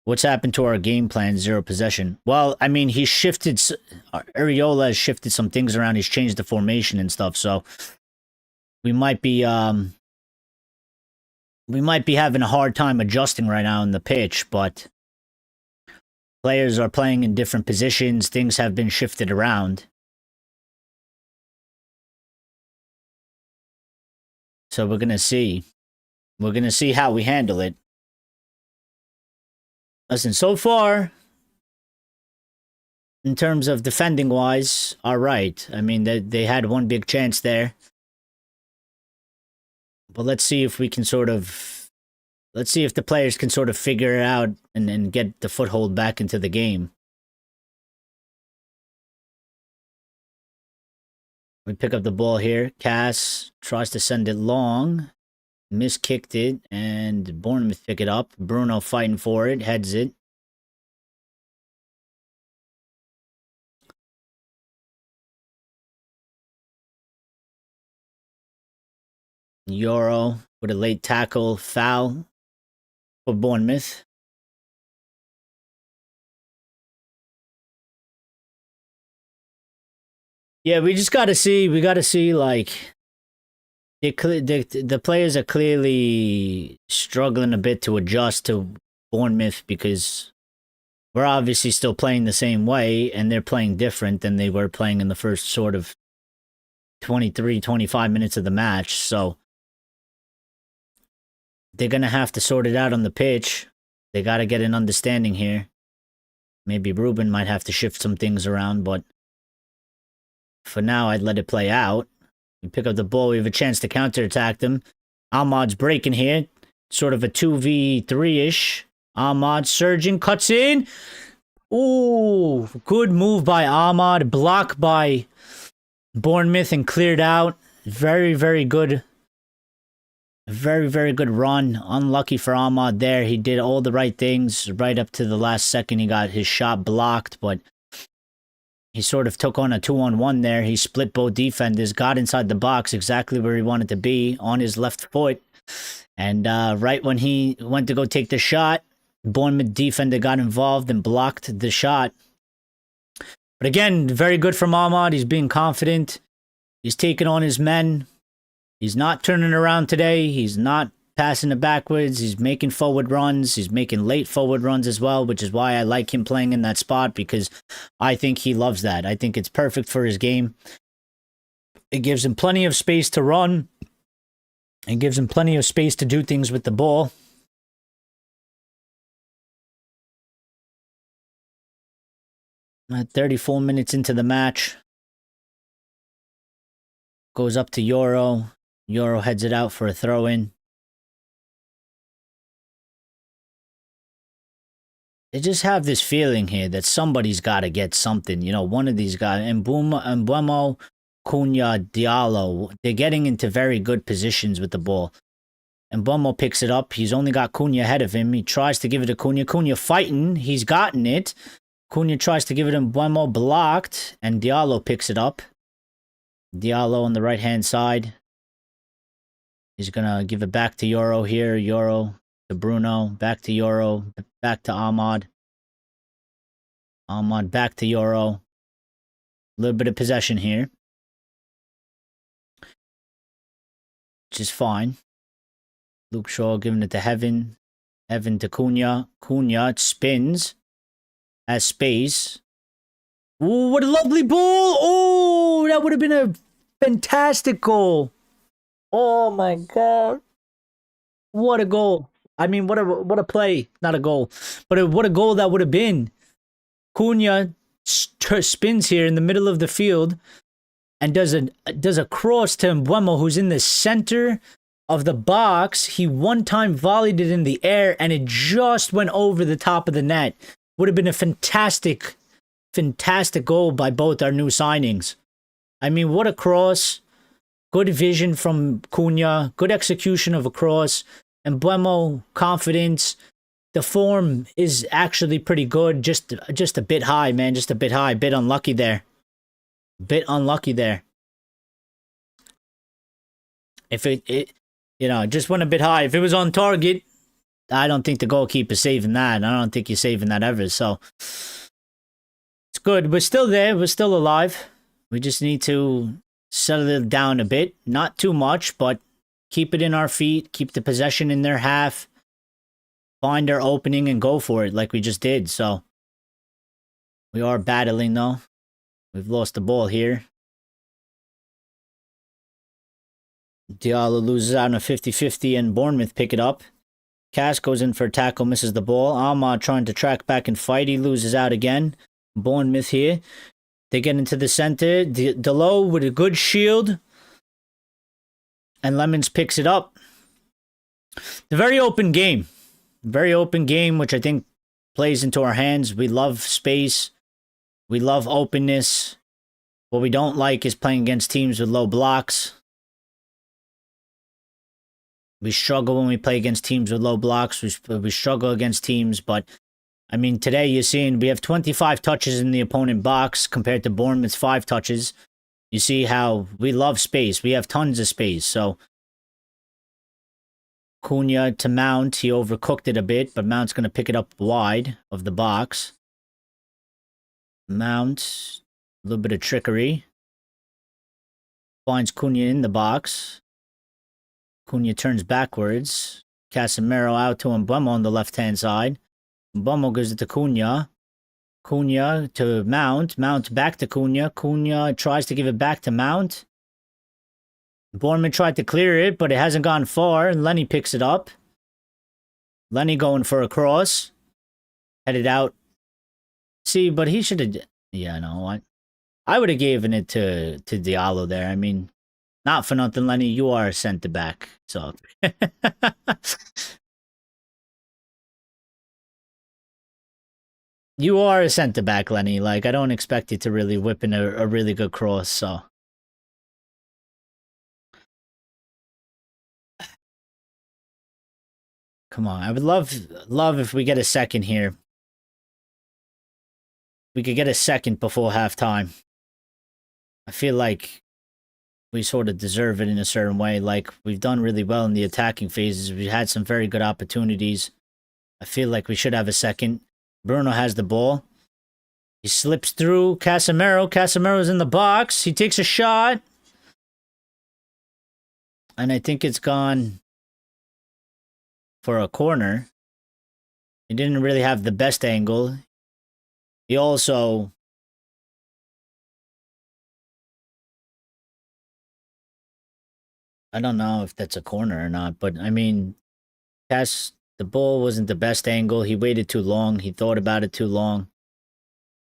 What's happened to our game plan? 0 possession. Well, I mean, Areola has shifted some things around. He's changed the formation and stuff, so we might be having a hard time adjusting right now in the pitch, but players are playing in different positions. Things have been shifted around. So we're going to see. We're going to see how we handle it. Listen, so far, in terms of defending-wise, all right. I mean, they had one big chance there. But let's see if we can let's see if the players can sort of figure it out and get the foothold back into the game. We pick up the ball here. Cass tries to send it long. Miskicked it, and Bournemouth pick it up. Bruno fighting for it, heads it. Euro with a late tackle foul for Bournemouth. Yeah, we just got to see. We got to see, like, the players are clearly struggling a bit to adjust to Bournemouth because we're obviously still playing the same way and they're playing different than they were playing in the first sort of 23, 25 minutes of the match. So they're going to have to sort it out on the pitch. They got to get an understanding here. Maybe Ruben might have to shift some things around, but for now, I'd let it play out. We pick up the ball. We have a chance to counterattack them. Ahmad's breaking here. Sort of a 2v3-ish. Ahmad surging, cuts in. Ooh, good move by Ahmad. Blocked by Bournemouth and cleared out. Very, very good. Very, very good run. Unlucky for Ahmad there. He did all the right things. Right up to the last second, he got his shot blocked, but he sort of took on a 2-on-1 there. He split both defenders, got inside the box exactly where he wanted to be on his left foot. And right when he went to go take the shot, Bournemouth defender got involved and blocked the shot. But again, very good from Ahmad. He's being confident. He's taking on his men. He's not turning around today. He's not passing it backwards. He's making forward runs. He's making late forward runs as well, which is why I like him playing in that spot because I think he loves that. I think it's perfect for his game. It gives him plenty of space to run. It gives him plenty of space to do things with the ball. At 34 minutes into the match. Goes up to Euro. Euro heads it out for a throw-in. I just have this feeling here that somebody's got to get something. You know, one of these guys, Mbeumo, Cunha, Diallo, they're getting into very good positions with the ball. Mbeumo picks it up. He's only got Cunha ahead of him. He tries to give it to Cunha. Cunha fighting. He's gotten it. Cunha tries to give it to Mbeumo, blocked, and Diallo picks it up. Diallo on the right-hand side. He's going to give it back to Euro here. Euro to Bruno. Back to Euro. Back to Ahmad. Ahmad back to Euro. A little bit of possession here. Which is fine. Luke Shaw giving it to Heaven. Heaven to Cunha. Cunha spins. Has space. Ooh, what a lovely ball. Oh, that would have been a fantastic goal. Oh my God. What a goal. I mean, what a play. Not a goal. But what a goal that would have been. Cunha spins here in the middle of the field and does a cross to Mbeumo, who's in the center of the box. He one time volleyed it in the air and it just went over the top of the net. Would have been a fantastic goal by both our new signings. I mean, what a cross. Good vision from Cunha. Good execution of a cross. And Mbeumo, confidence. The form is actually pretty good. Just a bit high, man. Just a bit high. Bit unlucky there. Bit unlucky there. If it you know, just went a bit high. If it was on target, I don't think the goalkeeper's saving that. I don't think you're saving that ever. So it's good. We're still there. We're still alive. We just need to settle it down a bit. Not too much, but keep it in our feet. Keep the possession in their half. Find our opening and go for it like we just did. So we are battling though. We've lost the ball here. Diallo loses out on a 50-50 and Bournemouth pick it up. Cass goes in for a tackle, misses the ball. Ahmad trying to track back and fight. He loses out again. Bournemouth here. They get into the center. Delo with a good shield. And Lemons picks it up. The very open game. Very open game, which I think plays into our hands. We love space. We love openness. What we don't like is playing against teams with low blocks. We struggle when we play against teams with low blocks. We struggle against teams, but I mean, today you're seeing we have 25 touches in the opponent box compared to Bournemouth's 5 touches. You see how we love space. We have tons of space. So Cunha to Mount. He overcooked it a bit, but Mount's going to pick it up wide of the box. Mount, a little bit of trickery. Finds Cunha in the box. Cunha turns backwards. Casemiro out to Mbeumo on the left-hand side. Mbeumo gives it to Cunha. Cunha to Mount. Mount back to Cunha. Cunha tries to give it back to Mount. Bournemouth tried to clear it, but it hasn't gone far. Lenny picks it up. Lenny going for a cross. Headed out. See, but he should have... Yeah, no, what? I would have given it to Diallo there. I mean, not for nothing, Lenny. You are a centre-back. So... You are a centre-back, Lenny. Like, I don't expect you to really whip in a really good cross, so... Come on, I would love if we get a second here. We could get a second before halftime. I feel like we sort of deserve it in a certain way. Like, we've done really well in the attacking phases. We had some very good opportunities. I feel like we should have a second. Bruno has the ball. He slips through Casemiro. Casemiro's in the box. He takes a shot. And I think it's gone for a corner. He didn't really have the best angle. He also... I don't know if that's a corner or not, but I mean, the ball wasn't the best angle. He waited too long. He thought about it too long.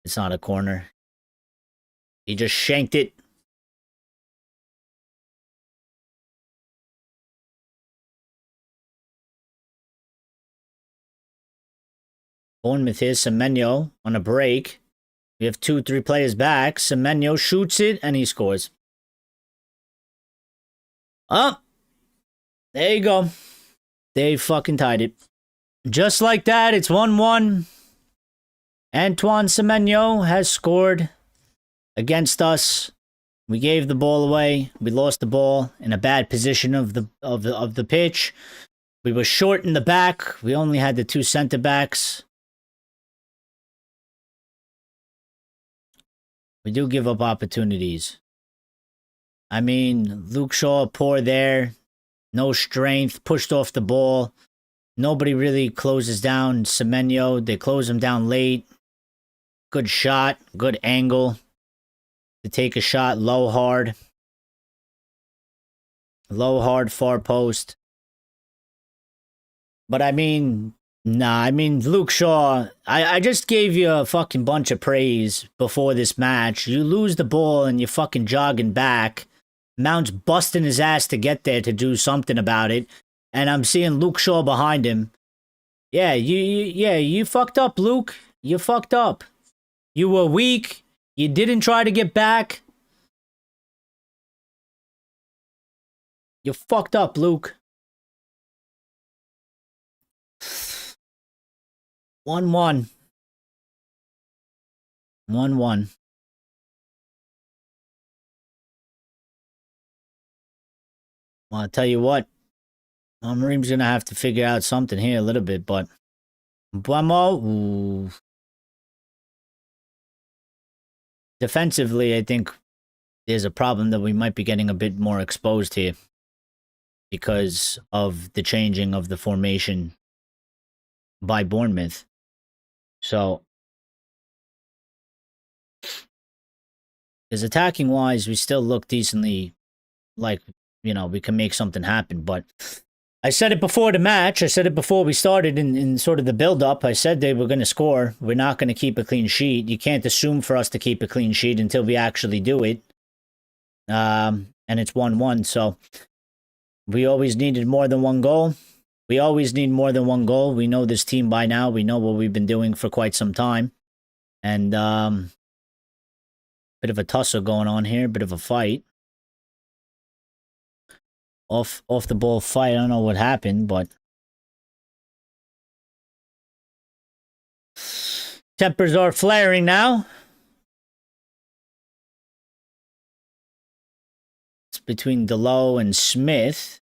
It's not a corner. He just shanked it. Bournemouth here, Semenyo on a break. We have 2-3 players back. Semenyo shoots it and he scores. Oh, there you go. They fucking tied it. Just like that, it's 1-1. Antoine Semenyo has scored against us. We gave the ball away. We lost the ball in a bad position of the pitch. We were short in the back. We only had the 2 center backs. We do give up opportunities. I mean, Luke Shaw, poor there. No strength, pushed off the ball. Nobody really closes down Semenyo. They close him down late. Good shot, good angle to take a shot, low, hard. Low, hard, far post. But I mean, nah, I mean, Luke Shaw, I just gave you a fucking bunch of praise before this match. You lose the ball and you're fucking jogging back. Mount's busting his ass to get there to do something about it. And I'm seeing Luke Shaw behind him. Yeah, you fucked up, Luke. You fucked up. You were weak. You didn't try to get back. You fucked up, Luke. 1-1. 1-1. Well, I'll tell you what. Amorim's going to have to figure out something here a little bit, but... Mbeumo, ooh. Defensively, I think there's a problem that we might be getting a bit more exposed here because of the changing of the formation by Bournemouth. So, because attacking-wise, we still look decently like, you know, we can make something happen. But I said it before the match. I said it before we started in sort of the build-up. I said they were going to score. We're not going to keep a clean sheet. You can't assume for us to keep a clean sheet until we actually do it. And it's 1-1, so we always needed more than one goal. We always need more than one goal. We know this team by now. We know what we've been doing for quite some time. And bit of a tussle going on here, bit of a fight. off the ball fight. I don't know what happened, but tempers are flaring now. It's between Delo and Smith.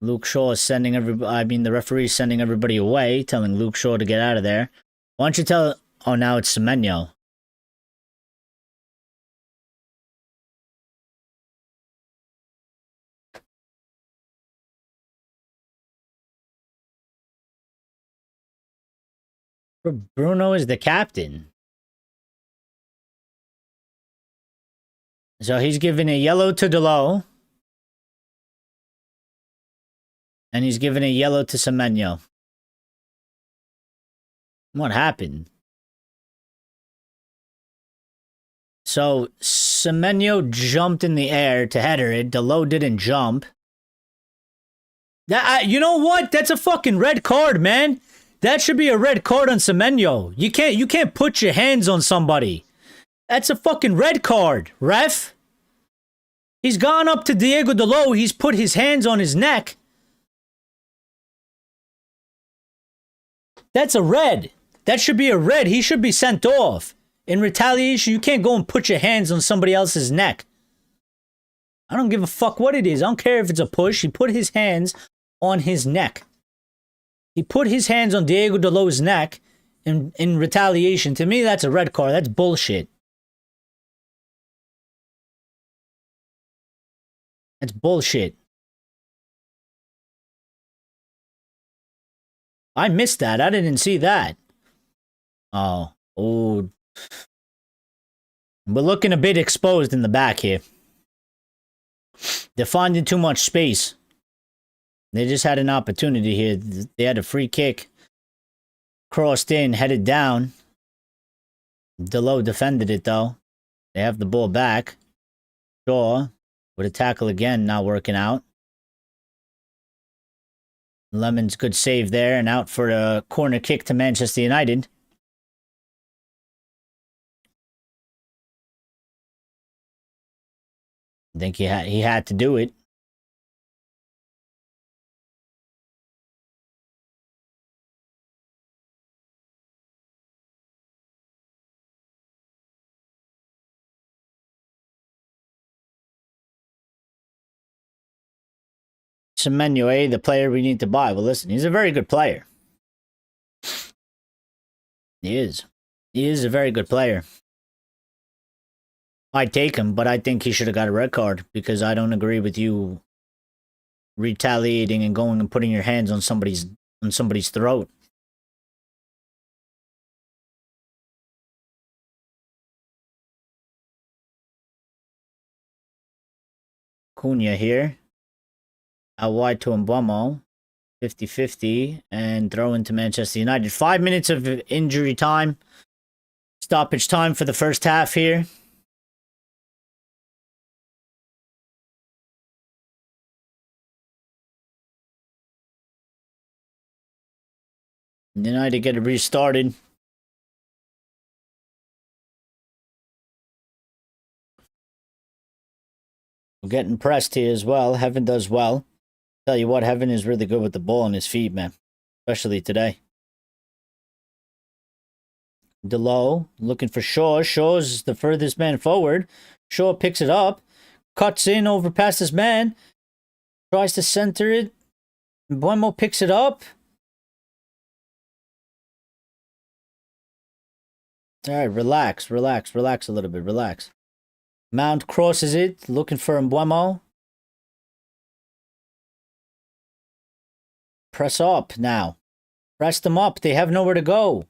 Luke Shaw is sending the referee's sending everybody away, telling Luke Shaw to get out of there. Why don't you tell... Oh, now it's Semenyo. Bruno is the captain. So he's giving a yellow to Delo. And he's giving a yellow to Semenyo. What happened? So Semenyo jumped in the air to header it. Delo didn't jump. You know what? That's a fucking red card, man. That should be a red card on Semenyo. You can't put your hands on somebody. That's a fucking red card, ref. He's gone up to Diego Delo. He's put his hands on his neck. That's a red. That should be a red. He should be sent off. In retaliation, you can't go and put your hands on somebody else's neck. I don't give a fuck what it is. I don't care if it's a push. He put his hands on his neck. He put his hands on Diego Delo's neck in retaliation. To me, that's a red card. That's bullshit. That's bullshit. I missed that. I didn't see that. Oh. We're looking a bit exposed in the back here. They're finding too much space. They just had an opportunity here. They had a free kick. Crossed in, headed down. Delo defended it, though. They have the ball back. Shaw with a tackle again, not working out. Lemon's good save there, and out for a corner kick to Manchester United. I think he had to do it. Semenyo, the player we need to buy. Well, listen, he's a very good player. He is. He is a very good player. I'd take him, but I think he should have got a red card because I don't agree with you retaliating and going and putting your hands on somebody's throat. Cunha here. Out wide to Mbeumo. 50-50 and throw into Manchester United. 5 minutes of injury time. Stoppage time for the first half here. United get it restarted. We're getting pressed here as well. Heaven does well. Tell you what, Heaven is really good with the ball on his feet, man. Especially today. Delo looking for Shaw. Shaw's the furthest man forward. Shaw picks it up. Cuts in over past this man. Tries to center it. Mbeumo picks it up. Alright, relax a little bit, relax. Mount crosses it, looking for Mbeumo. Press up now. Press them up, they have nowhere to go.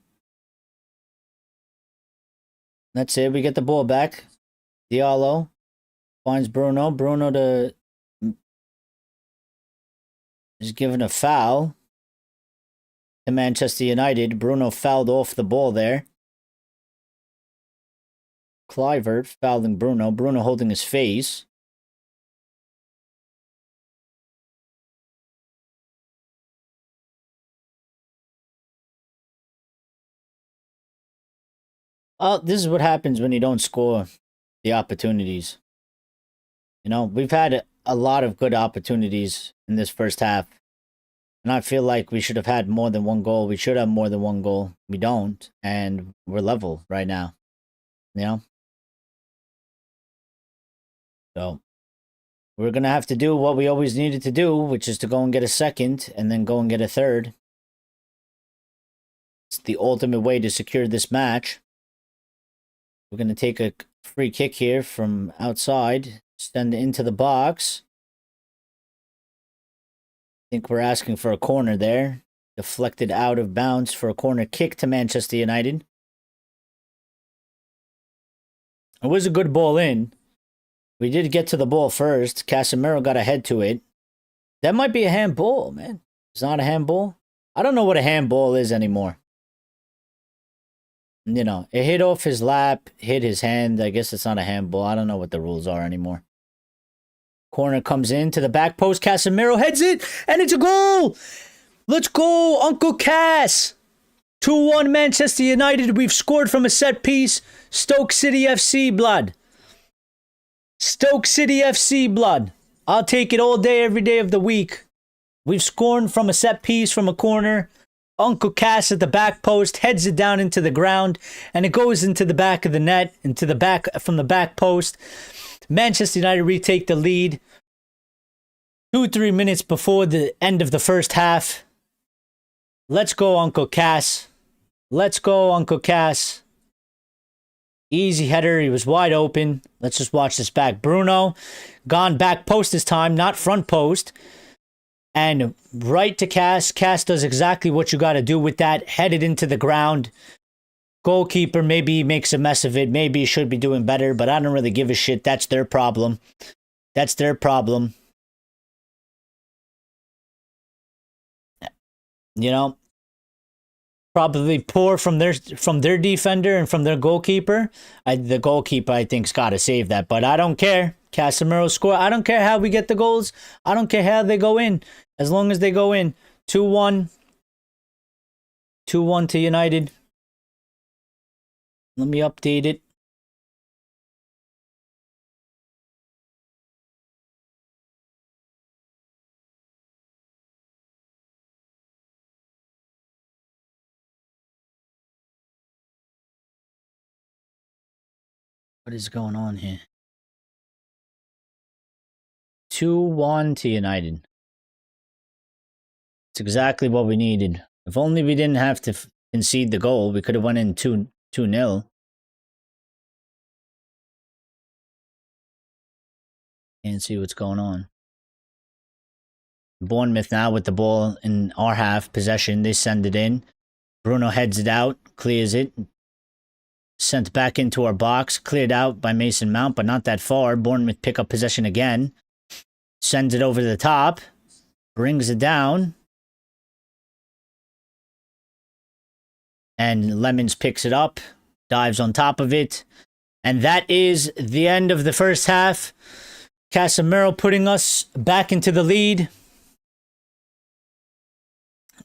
That's it, we get the ball back. Diallo finds Bruno. Bruno is given a foul to Manchester United. Bruno fouled off the ball there. Kluivert fouling Bruno. Bruno holding his face. Oh, this is what happens when you don't score the opportunities. You know, we've had a lot of good opportunities in this first half. And I feel like we should have had more than one goal. We should have more than one goal. We don't. And we're level right now. You know? So we're going to have to do what we always needed to do, which is to go and get a second and then go and get a third. It's the ultimate way to secure this match. We're going to take a free kick here from outside. Send it into the box. I think we're asking for a corner there. Deflected out of bounds for a corner kick to Manchester United. It was a good ball in. We did get to the ball first. Casemiro got ahead to it. That might be a handball, man. It's not a handball. I don't know what a handball is anymore. You know, it hit off his lap, hit his hand. I guess it's not a handball. I don't know what the rules are anymore. Corner comes in to the back post. Casemiro heads it, and it's a goal. Let's go, Uncle Cass. 2-1 Manchester United. We've scored from a set piece. Stoke City FC blood. Stoke City FC blood. I'll take it all day, every day of the week. We've scored from a set piece, from a corner. Uncle Cass at the back post heads it down into the ground, and it goes into the back of the net, into the back from the back post. Manchester United retake the lead 2-3 minutes before the end of the first half. Let's go, Uncle Cass. Let's go, Uncle Cass. Easy header. He was wide open. Let's just watch this back. Bruno gone back post this time, not front post. And right to Cass. Cass does exactly what you got to do with that. Headed into the ground. Goalkeeper maybe makes a mess of it. Maybe he should be doing better, but I don't really give a shit. That's their problem. That's their problem. You know, probably poor from their defender and from their goalkeeper. The goalkeeper, I think, has got to save that, but I don't care. Casemiro score. I don't care how we get the goals. I don't care how they go in. As long as they go in. 2-1. 2-1 to United. Let me update it. What is going on here? 2-1 to United. It's exactly what we needed. If only we didn't have to concede the goal, we could have went in 2-0. Can't see what's going on. Bournemouth now with the ball in our half possession. They send it in. Bruno heads it out, clears it. Sent back into our box, cleared out by Mason Mount, but not that far. Bournemouth pick up possession again. Sends it over the top. Brings it down. And Lemons picks it up. Dives on top of it. And that is the end of the first half. Casemiro putting us back into the lead.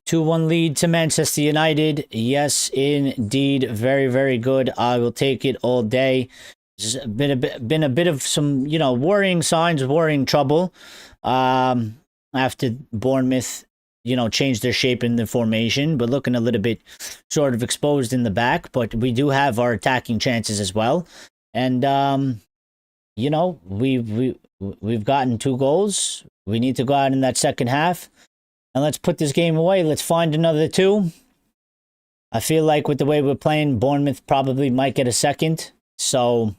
2-1 lead to Manchester United. Yes, indeed. Very, very good. I will take it all day. It's been a bit of some, you know, worrying signs, worrying trouble. After Bournemouth, you know, changed their shape in the formation, but looking a little bit sort of exposed in the back. But we do have our attacking chances as well. And, you know, we've gotten 2 goals. We need to go out in that second half. And let's put this game away. Let's find another 2. I feel like with the way we're playing, Bournemouth probably might get a second. So,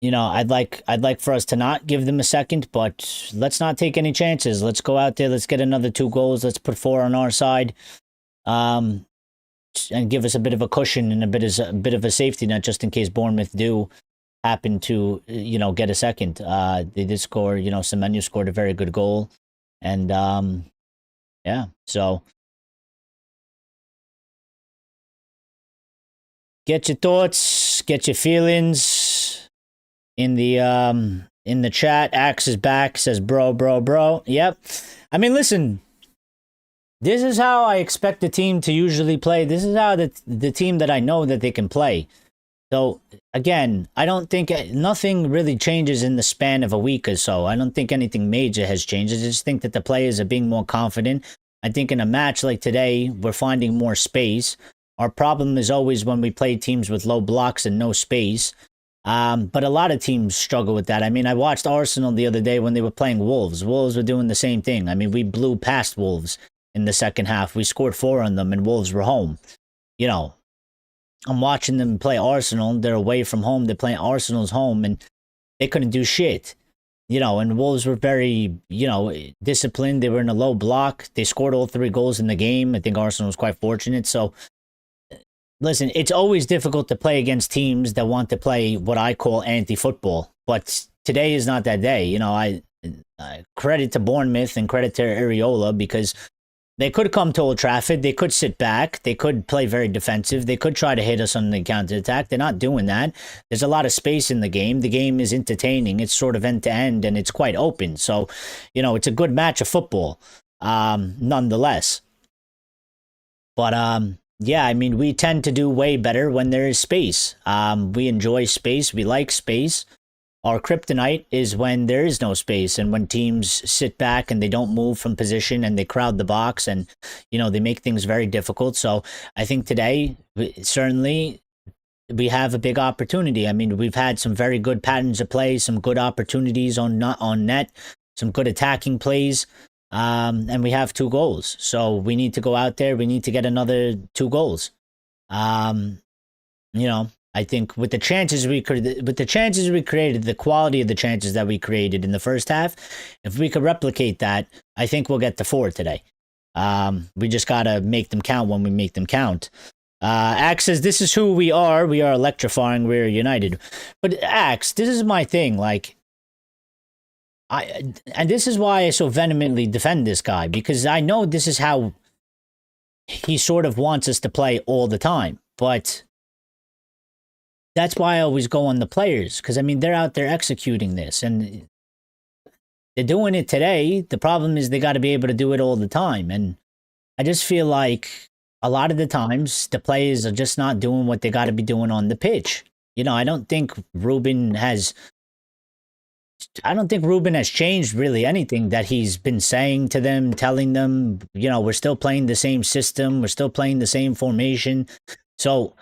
you know, I'd like for us to not give them a second, but let's not take any chances. Let's go out there. Let's get another 2 goals. Let's put 4 on our side, and give us a bit of a cushion and a bit of a safety net just in case Bournemouth do happen to, you know, get a second. They did score. You know, Semenyo scored a very good goal, and yeah, so get your thoughts, get your feelings in the chat. Axe is back, says bro. Yep. I mean, listen, this is how I expect the team to usually play. This is how the team that I know that they can play. So again, I don't think nothing really changes in the span of a week or so. I don't think anything major has changed. I just think that the players are being more confident. I think in a match like today, we're finding more space. Our problem is always when we play teams with low blocks and no space. But a lot of teams struggle with that. I mean, I watched Arsenal the other day when they were playing Wolves. Wolves were doing the same thing. I mean, we blew past Wolves in the second half. We scored 4 on them, and Wolves were home. You know, I'm watching them play Arsenal. They're away from home. They're playing Arsenal's home, and they couldn't do shit. And Wolves were very, disciplined. They were in a low block. They scored all 3 goals in the game. I think Arsenal was quite fortunate. So, listen, it's always difficult to play against teams that want to play what I call anti-football. But today is not that day. I credit to Bournemouth and credit to Areola because they could come to Old Trafford. They could sit back. They could play very defensive. They could try to hit us on the counterattack. They're not doing that. There's a lot of space in the game. The game is entertaining. It's sort of end-to-end, and it's quite open. So, it's a good match of football, nonetheless. But, yeah, I mean, we tend to do way better when there is space. We enjoy space. We like space. Our kryptonite is when there is no space and when teams sit back and they don't move from position and they crowd the box and, they make things very difficult. So I think today, certainly, we have a big opportunity. I mean, we've had some very good patterns of play, some good opportunities on net, some good attacking plays, and we have 2 goals. So we need to go out there. We need to get another 2 goals. I think with the chances we created, the quality of the chances that we created in the first half, if we could replicate that, I think we'll get to 4 today. We just got to make them count when we make them count. Axe says, this is who we are. We are electrifying. We're united. But Axe, this is my thing. And this is why I so vehemently defend this guy, because I know this is how he sort of wants us to play all the time. But that's why I always go on the players, because, I mean, they're out there executing this, and they're doing it today. The problem is they got to be able to do it all the time, and I just feel like a lot of the times the players are just not doing what they got to be doing on the pitch. I don't think Ruben has changed really anything that he's been saying to them, telling them, we're still playing the same system, we're still playing the same formation. So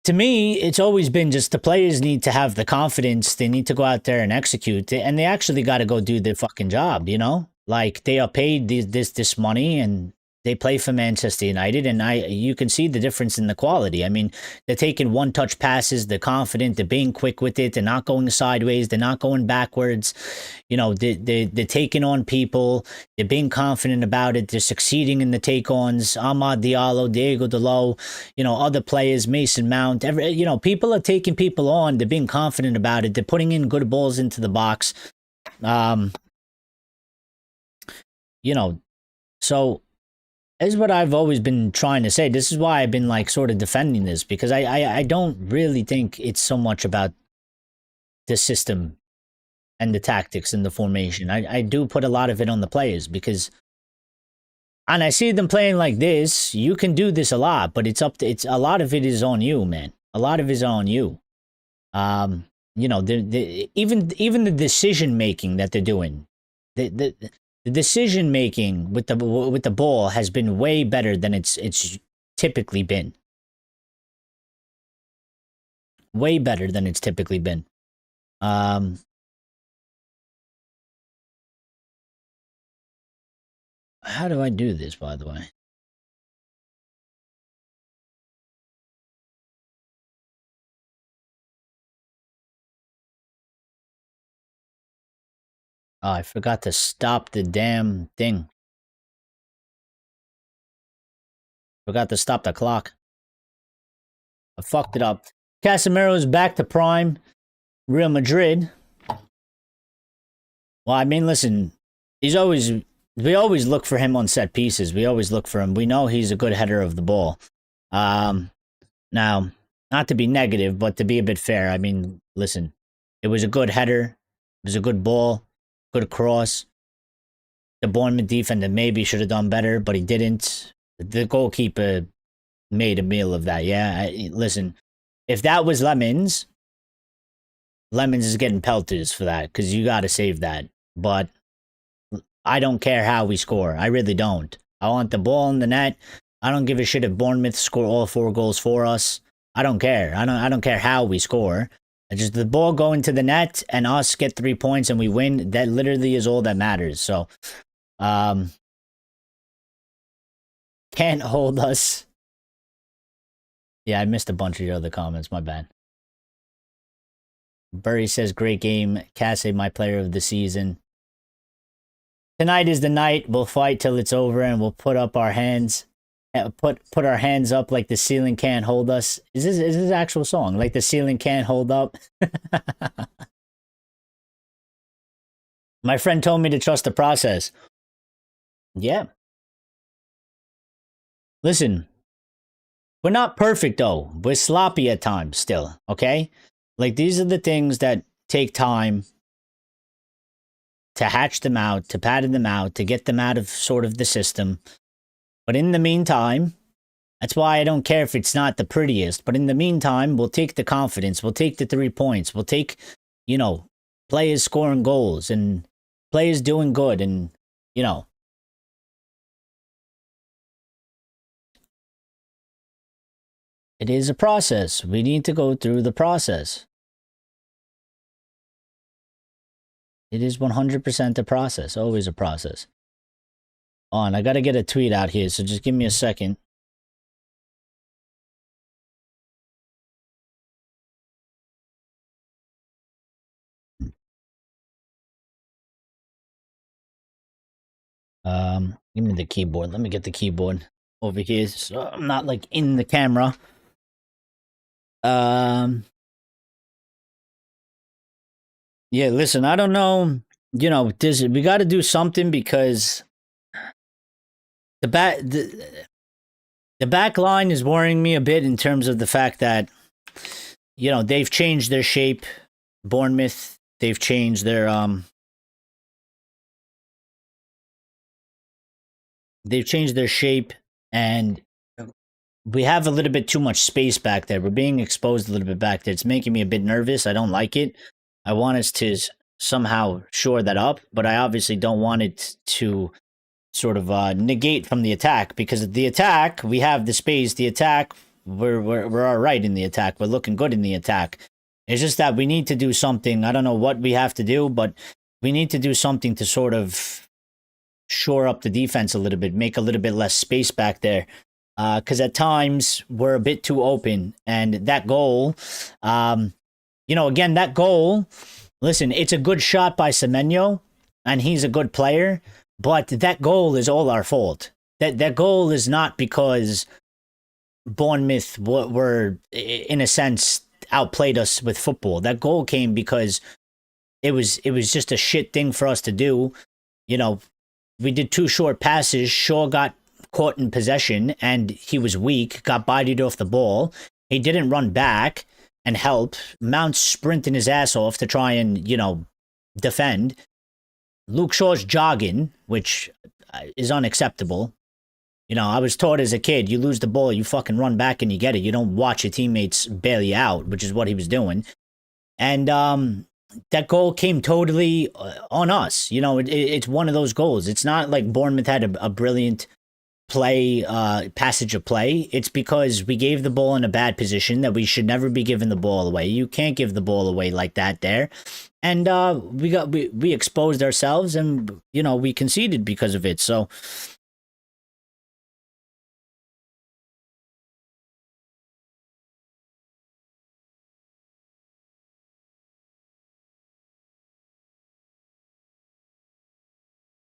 to me, it's always been just the players need to have the confidence. They need to go out there and execute, and they actually got to go do their fucking job, Like, they are paid this money, and they play for Manchester United, and you can see the difference in the quality. I mean, they're taking one-touch passes, they're confident, they're being quick with it, they're not going sideways, they're not going backwards. They're taking on people, they're being confident about it, they're succeeding in the take-ons. Amad Diallo, Diego Dalot, other players, Mason Mount, people are taking people on, they're being confident about it, they're putting in good balls into the box. So is what I've always been trying to say. This is why I've been sort of defending this, because I don't really think it's so much about the system and the tactics and the formation. I do put a lot of it on the players, and I see them playing like this. You can do this a lot, but a lot of it is on you, man. A lot of it is on you. Even the decision making that they're doing, the decision making with the ball has been way better than it's typically been. Way better than it's typically been. How do I do this, by the way? Oh, I forgot to stop the damn thing. Forgot to stop the clock. I fucked it up. Casemiro is back to prime. Real Madrid. Well, I mean, listen, we always look for him on set pieces. We always look for him. We know he's a good header of the ball. Now, not to be negative, but to be a bit fair, I mean, listen, it was a good header. It was a good ball. Good cross. The Bournemouth defender maybe should have done better, but he didn't. The goalkeeper made a meal of that. Yeah, listen, if that was Lemons, Lemons is getting pelters for that because you got to save that. But I don't care how we score. I really don't. I want the ball in the net. I don't give a shit if Bournemouth score all 4 goals for us. I don't care. I don't care how we score. It's just the ball go into the net and us get 3 points and we win. That literally is all that matters. So, can't hold us. Yeah, I missed a bunch of your other comments. My bad. Burry says, great game. Casse, my player of the season. Tonight is the night. We'll fight till it's over and we'll put up our hands. Put our hands up like the ceiling can't hold us. Is this actual song? Like the ceiling can't hold up? My friend told me to trust the process. Yeah. Listen, we're not perfect though. We're sloppy at times still, okay? Like these are the things that take time to hatch them out, to pattern them out, to get them out of sort of the system. But in the meantime, that's why I don't care if it's not the prettiest. But in the meantime, we'll take the confidence. We'll take the 3 points. We'll take, players scoring goals and players doing good. And, it is a process. We need to go through the process. It is 100% a process. Always a process. On, I got to get a tweet out here. So just give me a second. Give me the keyboard. Let me get the keyboard over here so I'm not like in the camera. Yeah, listen, I don't know. We got to do something because the back line is worrying me a bit in terms of the fact that they've changed their shape. Bournemouth, they've changed their shape, and we have a little bit too much space back there. We're being exposed a little bit back there. It's making me a bit nervous. I don't like it. I want us to somehow shore that up, but I obviously don't want it to sort of negate from the attack, because the attack, we have the space. The attack, we're all right in the attack. We're looking good in the attack. It's just that we need to do something. I don't know what we have to do, but we need to do something to sort of shore up the defense a little bit, make a little bit less space back there. Because at times we're a bit too open, and that goal, again, that goal, listen, it's a good shot by Semenyo, and he's a good player, but that goal is all our fault. That goal is not because Bournemouth were, in a sense, outplayed us with football. That goal came because it was just a shit thing for us to do. We did 2 short passes. Shaw got caught in possession and he was weak, got bodied off the ball. He didn't run back and help. Mount's sprinting his ass off to try and, defend. Luke Shaw's jogging, which is unacceptable. I was taught as a kid, you lose the ball, you fucking run back and you get it. You don't watch your teammates bail you out, which is what he was doing. And that goal came totally on us. It's one of those goals. It's not like Bournemouth had a brilliant passage of play. It's because we gave the ball in a bad position that we should never be giving the ball away. You can't give the ball away like that there. And we exposed ourselves, and we conceded because of it. So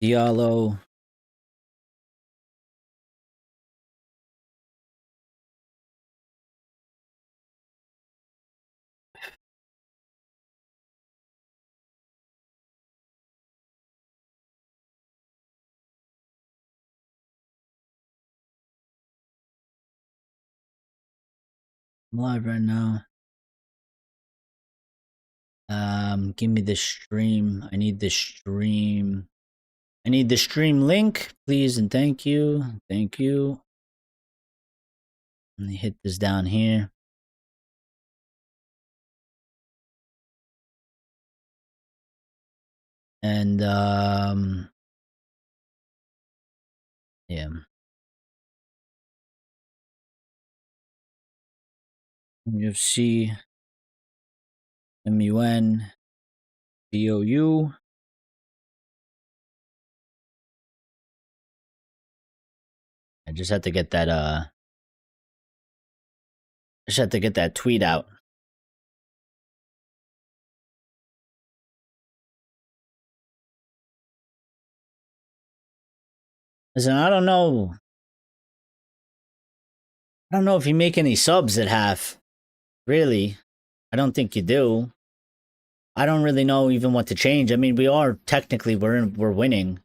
Diallo. I'm live right now. Give me the stream. I need the stream. I need the stream link, please, and thank you. Thank you. Let me hit this down here. And yeah. MUFC, MUNDOU. I just had to get that tweet out. Listen, I don't know. I don't know if you make any subs at half. Really. I don't think you do. I don't really know even what to change. I mean, we are technically we're winning.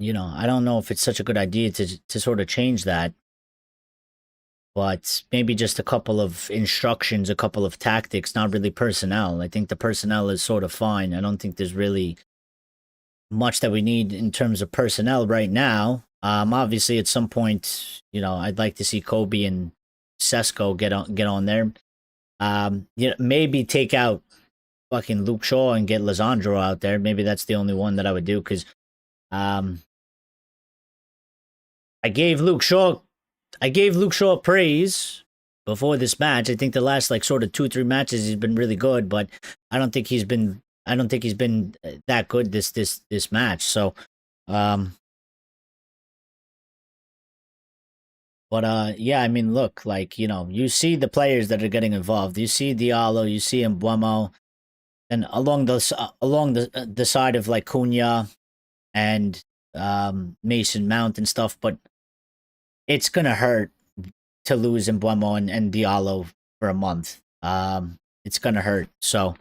You know, I don't know if it's such a good idea to sort of change that. But maybe just a couple of instructions, a couple of tactics, not really personnel. I think the personnel is sort of fine. I don't think there's really much that we need in terms of personnel right now. Obviously, at some point, you know, I'd like to see Kobe and Sesko get on there. You know, maybe take out fucking Luke Shaw and get Lisandro out there. Maybe that's the only one that I would do because I gave Luke Shaw praise before this match. I think the last like sort of 2-3 matches he's been really good, but I don't think he's been that good this match. So but yeah, I mean, look, like, you know, you see the players that are getting involved. You see Diallo, you see Mbeumo, and along the side of like Cunha and Mason Mount and stuff, but it's gonna hurt to lose Mbeumo and Diallo for a month. It's gonna hurt. So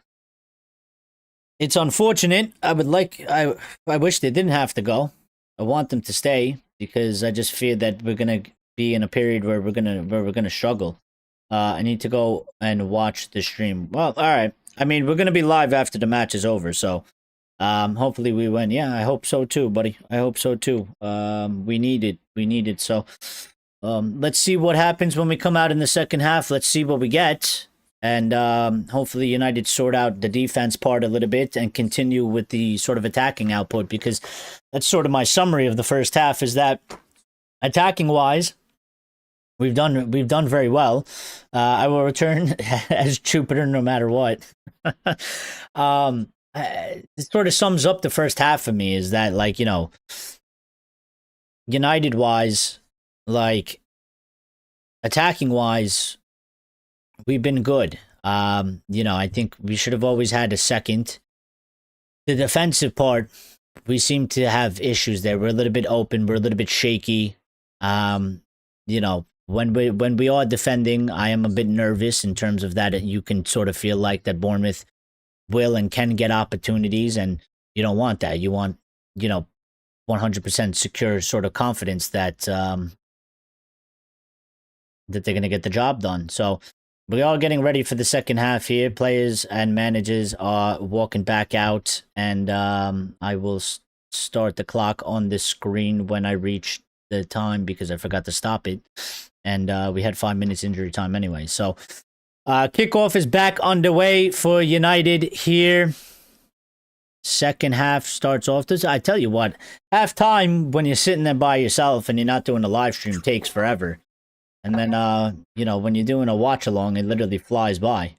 it's unfortunate. I wish they didn't have to go. I want them to stay because I just fear that we're gonna be in a period where we're gonna struggle. I need to go and watch the stream. Well, all right. I mean, we're gonna be live after the match is over, so hopefully we win. Yeah, I hope so too, buddy. I hope so too. We need it. So let's see what happens when we come out in the second half. Let's see what we get. And hopefully United sort out the defense part a little bit and continue with the sort of attacking output, because that's sort of my summary of the first half, is that attacking wise, we've done very well. I will return as Jupiter no matter what. It sort of sums up the first half for me, is that, like, you know, United wise, like attacking wise, we've been good. You know, I think we should have always had a second. The defensive part, we seem to have issues there. We're a little bit open. We're a little bit shaky. You know, when we are defending, I am a bit nervous in terms of that. You can sort of feel like that Bournemouth will and can get opportunities, and you don't want that. You want, you know, 100% secure sort of confidence that that they're going to get the job done. So we are getting ready for the second half here. Players and managers are walking back out, and I will start the clock on the screen when I reach the time, because I forgot to stop it. And we had 5 minutes injury time anyway. So kickoff is back underway for United here. Second half starts off. I tell you what, half time when you're sitting there by yourself and you're not doing a live stream takes forever. And then, you know, when you're doing a watch along, it literally flies by.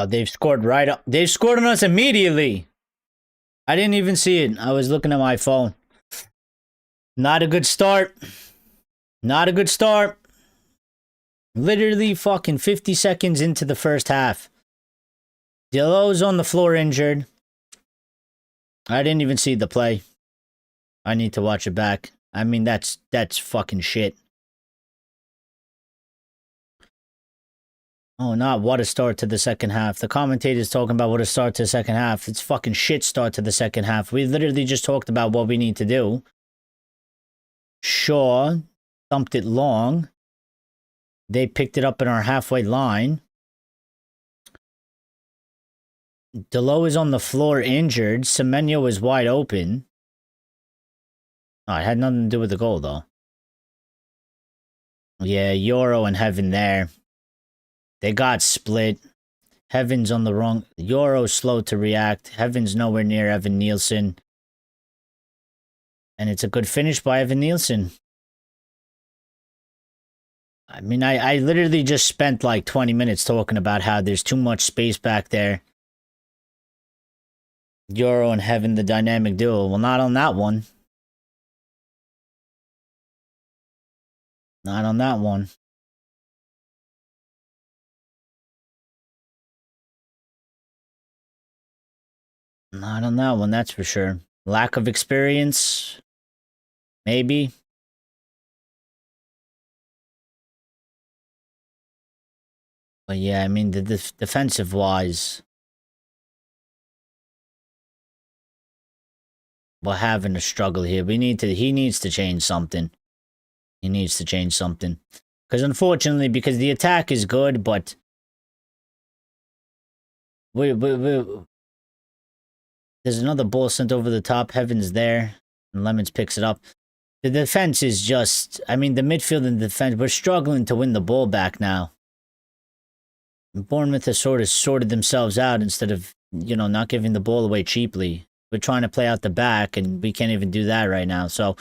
They've scored right up. They've scored on us immediately. I didn't even see it. I was looking at my phone. Not a good start. Not a good start. Literally fucking 50 seconds into the first half. Diallo's on the floor injured. I didn't even see the play. I need to watch it back. I mean, that's fucking shit. Oh, not what a start to the second half. The commentator's talking about what a start to the second half. It's fucking shit start to the second half. We literally just talked about what we need to do. Shaw thumped it long. They picked it up in our halfway line. Delo is on the floor injured. Semenyo is wide open. Oh, it had nothing to do with the goal, though. Yeah, Euro and Heaven there. They got split. Heaven's on the wrong... Euro's slow to react. Heaven's nowhere near Evan Nielsen. And it's a good finish by Evan Nielsen. I mean, I literally just spent like 20 minutes talking about how there's too much space back there. Euro and Heaven, the dynamic duo. Well, not on that one. Not on that one. Not on that one, that's for sure. Lack of experience? Maybe. But yeah, I mean, the defensive-wise, we're having a struggle here. He needs to change something. He needs to change something. Because unfortunately, because the attack is good, but there's another ball sent over the top. Heaven's there, and Lemons picks it up. The defense is just, I mean, the midfield and defense, we're struggling to win the ball back now. Bournemouth has sort of sorted themselves out instead of, you know, not giving the ball away cheaply. We're trying to play out the back, and we can't even do that right now. So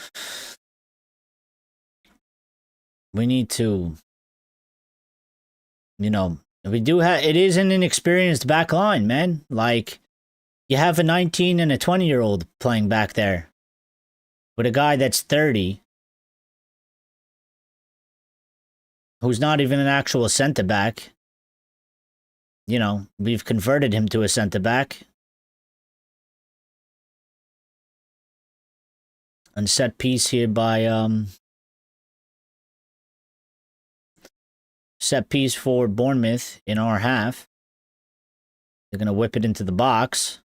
we need to, you know, we do have, it is an inexperienced back line, man. Like, you have a 19 and a 20-year-old playing back there with a guy that's 30 who's not even an actual centre-back. You know, we've converted him to a centre-back. And set piece here by, set piece for Bournemouth in our half. They're going to whip it into the box.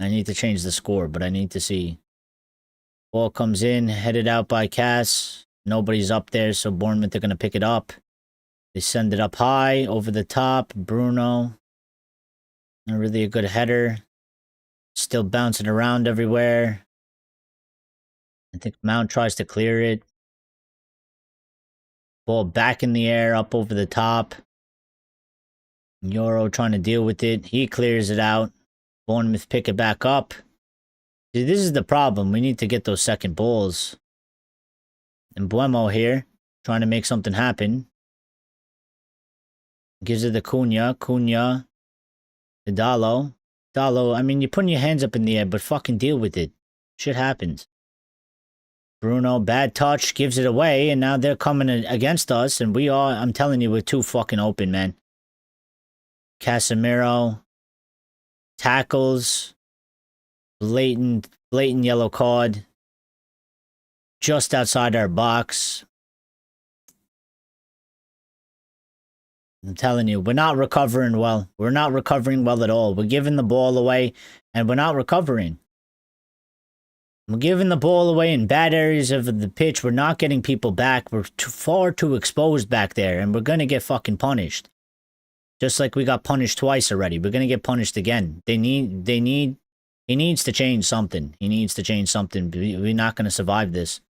I need to change the score, but I need to see. Ball comes in, headed out by Cass. Nobody's up there, so Bournemouth are going to pick it up. They send it up high, over the top. Bruno. Not really a good header. Still bouncing around everywhere. I think Mount tries to clear it. Ball back in the air, up over the top. Euro trying to deal with it. He clears it out. Bournemouth pick it back up. See, this is the problem. We need to get those second balls. And Mbeumo here, trying to make something happen. Gives it to Cunha. Cunha. To Dallo. Dallo, I mean, you're putting your hands up in the air, but fucking deal with it. Shit happens. Bruno, bad touch, gives it away, and now they're coming against us, and we are, I'm telling you, we're too fucking open, man. Casemiro. Tackles. Blatant yellow card. Just outside our box. I'm telling you, we're not recovering well. We're not recovering well at all. We're giving the ball away, and we're not recovering. We're giving the ball away in bad areas of the pitch. We're not getting people back. We're far too exposed back there, and we're going to get fucking punished. Just like we got punished twice already. We're going to get punished again. He needs to change something. He needs to change something. We're not going to survive this.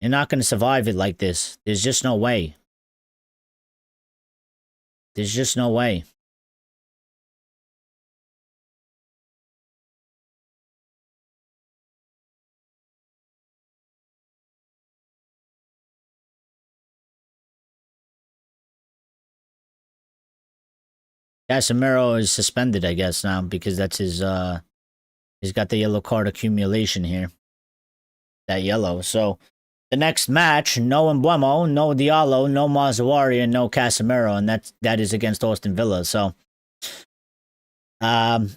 You're not going to survive it like this. There's just no way. There's just no way. Casemiro is suspended, I guess, now, because that's his, he's got the yellow card accumulation here. That yellow. So, the next match, no Mbeumo, no Diallo, no Mazzawari, and no Casemiro, and that is against Aston Villa. So, there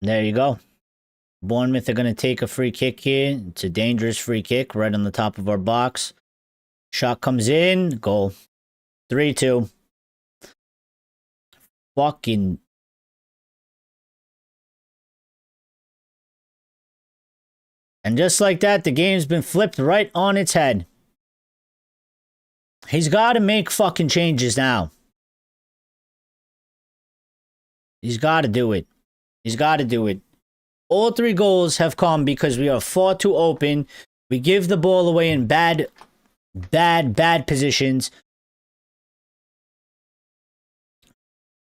you go. Bournemouth are going to take a free kick here. It's a dangerous free kick right on the top of our box. Shot comes in, goal. 3-2. Fucking And just like that, the game's been flipped right on its head. He's got to make fucking changes now. He's got to do it. He's got to do it. All 3 goals have come because we are far too open. We give the ball away in bad positions.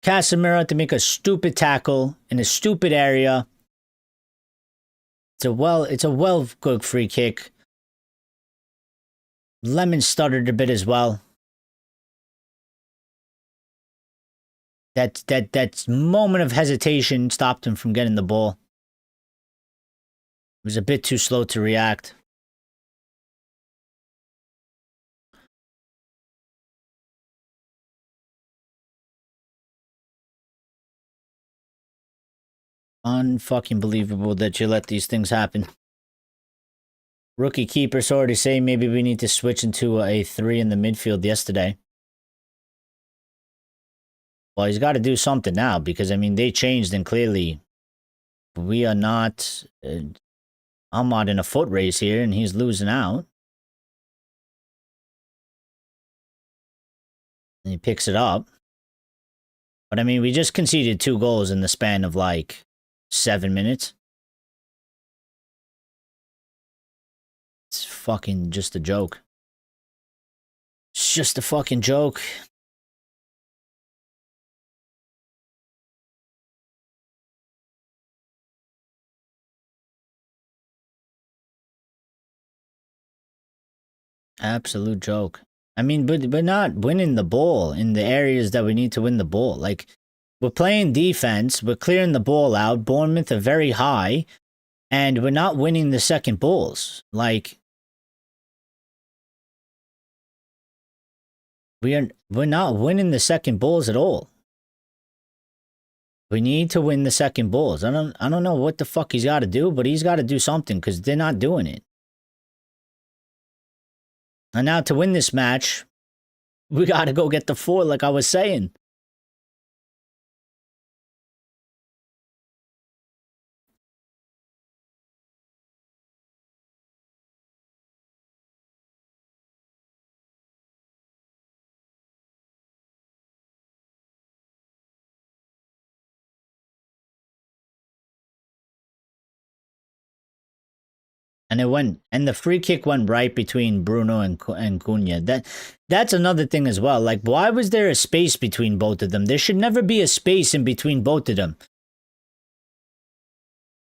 Casemiro had to make a stupid tackle in a stupid area. It's a well good free kick. Lemon stuttered a bit as well. That moment of hesitation stopped him from getting the ball. He was a bit too slow to react. Unfucking believable that you let these things happen. Rookie keeper already saying maybe we need to switch into a 3 in the midfield yesterday. Well, he's got to do something now because, I mean, they changed and clearly we are not... I'm not in a foot race here and he's losing out. And he picks it up. But, I mean, we just conceded 2 goals in the span of, like, 7 minutes. It's fucking just a joke. It's just a fucking joke. Absolute joke. I mean, but not winning the ball in the areas that we need to win the ball. Like, we're playing defense, we're clearing the ball out. Bournemouth are very high, and we're not winning the second balls. Like, we're not winning the second balls at all. We need to win the second balls. I don't know what the fuck he's got to do, but he's got to do something because they're not doing it. And now to win this match, we got to go get the 4, like I was saying. And it went, and the free kick went right between Bruno and Cunha. That's another thing as well. Like, why was there a space between both of them? There should never be a space in between both of them.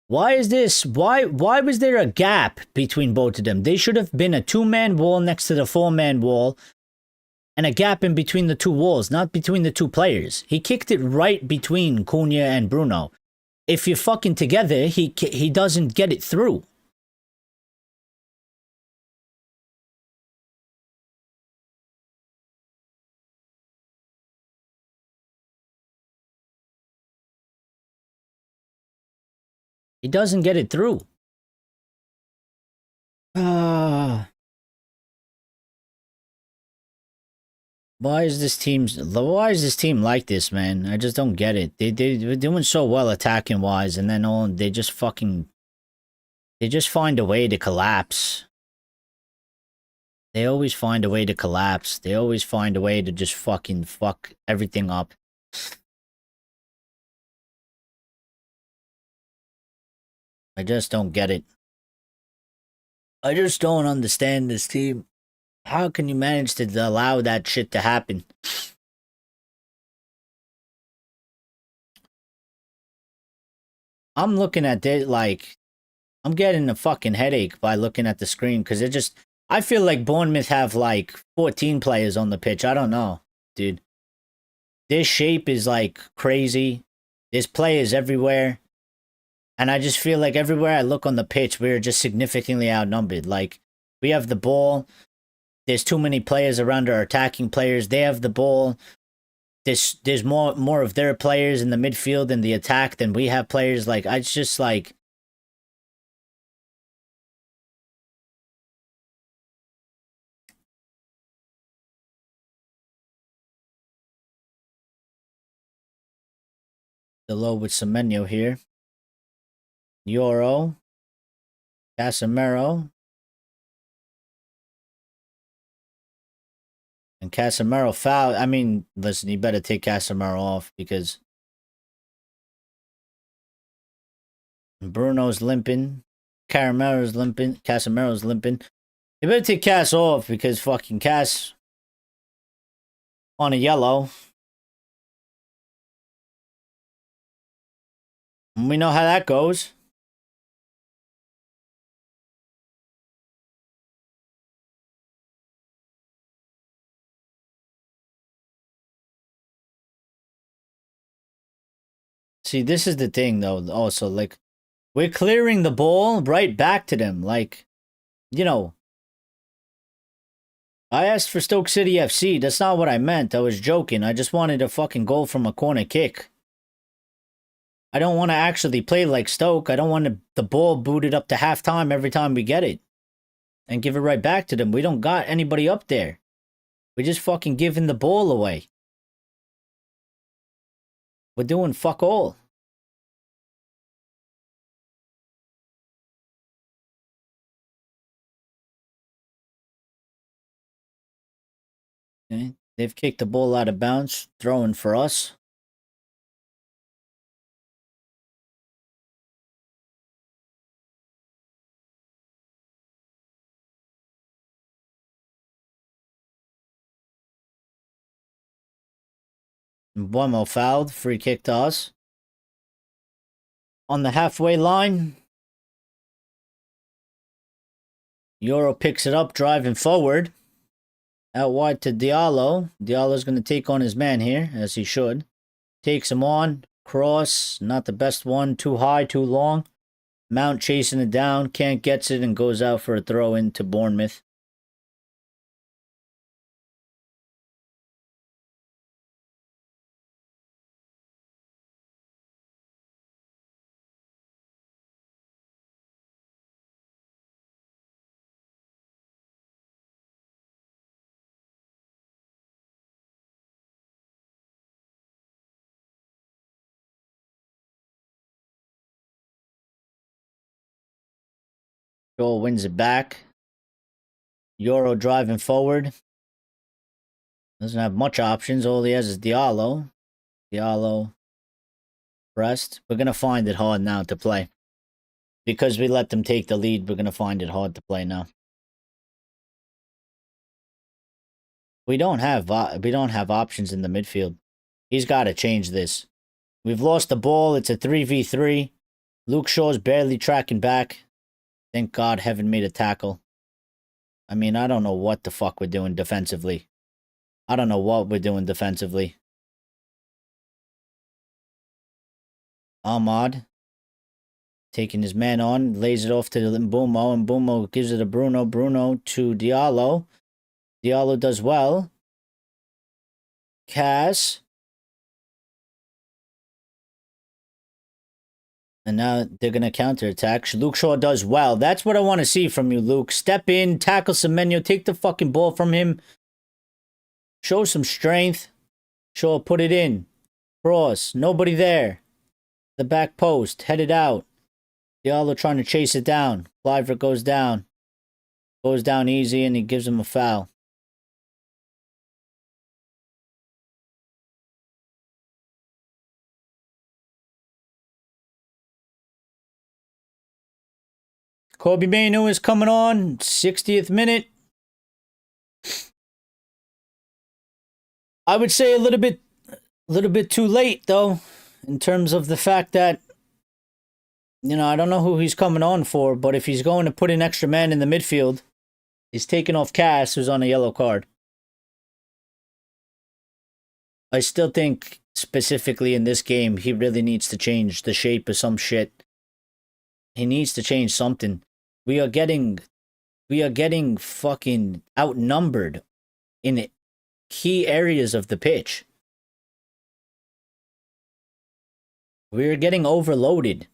Why is this? Why was there a gap between both of them? They should have been a 2-man wall next to the 4-man wall, and a gap in between the 2 walls, not between the 2 players. He kicked it right between Cunha and Bruno. If you're fucking together, he doesn't get it through. He doesn't get it through. Why is this team like this, man? I just don't get it. They're doing so well attacking wise, and then they just find a way to collapse. They always find a way to collapse. They always find a way to just fucking fuck everything up. I just don't get it. I just don't understand this team. How can you manage to allow that shit to happen? I'm looking at it like, I'm getting a fucking headache by looking at the screen because I feel like Bournemouth have like 14 players on the pitch. I don't know, dude. This shape is like crazy. There's players everywhere. And I just feel like everywhere I look on the pitch, we're just significantly outnumbered. Like, we have the ball. There's too many players around our attacking players. They have the ball. There's more of their players in the midfield and the attack than we have players. Like, it's just like... The low with Semenyo here. Euro. Casemiro. And Casemiro foul. I mean, listen, you better take Casemiro off because Bruno's limping. Casemiro's limping. You better take Cass off because fucking Cass on a yellow. And we know how that goes. See, this is the thing, though. Also, like, we're clearing the ball right back to them. Like, you know, I asked for Stoke City FC. That's not what I meant. I was joking. I just wanted a fucking goal from a corner kick. I don't want to actually play like Stoke. I don't want the ball booted up to halftime every time we get it. And give it right back to them. We don't got anybody up there. We're just fucking giving the ball away. We're doing fuck all. Okay. They've kicked the ball out of bounds, throwing for us. Mbeumo fouled, free kick to us. On the halfway line, Euro picks it up, driving forward. Out wide to Diallo. Diallo's going to take on his man here, as he should. Takes him on. Cross, not the best one. Too high, too long. Mount chasing it down. Can't gets it and goes out for a throw into Bournemouth. Joel wins it back. Euro driving forward. Doesn't have much options. All he has is Diallo. Diallo. Rest. We're going to find it hard now to play. Because we let them take the lead, we're going to find it hard to play now. We don't have options in the midfield. He's got to change this. We've lost the ball. It's a 3v3. Luke Shaw's barely tracking back. Thank God Heaven made a tackle. I mean, I don't know what the fuck we're doing defensively. I don't know what we're doing defensively. Ahmad taking his man on, lays it off to Mbeumo, and Mbeumo gives it to Bruno. Bruno to Diallo. Diallo does well. Cass. And now they're going to counterattack. Luke Shaw does well. That's what I want to see from you, Luke. Step in, tackle Semenyo, take the fucking ball from him. Show some strength. Shaw, put it in. Cross. Nobody there. The back post. Headed out. Diallo trying to chase it down. Clivert goes down. Goes down easy, and he gives him a foul. Kobe Mainu is coming on. 60th minute. I would say a little bit too late, though, in terms of the fact that, you know, I don't know who he's coming on for, but if he's going to put an extra man in the midfield, he's taking off Cass, who's on a yellow card. I still think, specifically in this game, he really needs to change the shape of some shit. He needs to change something. We are getting fucking outnumbered in key areas of the pitch. We're getting overloaded.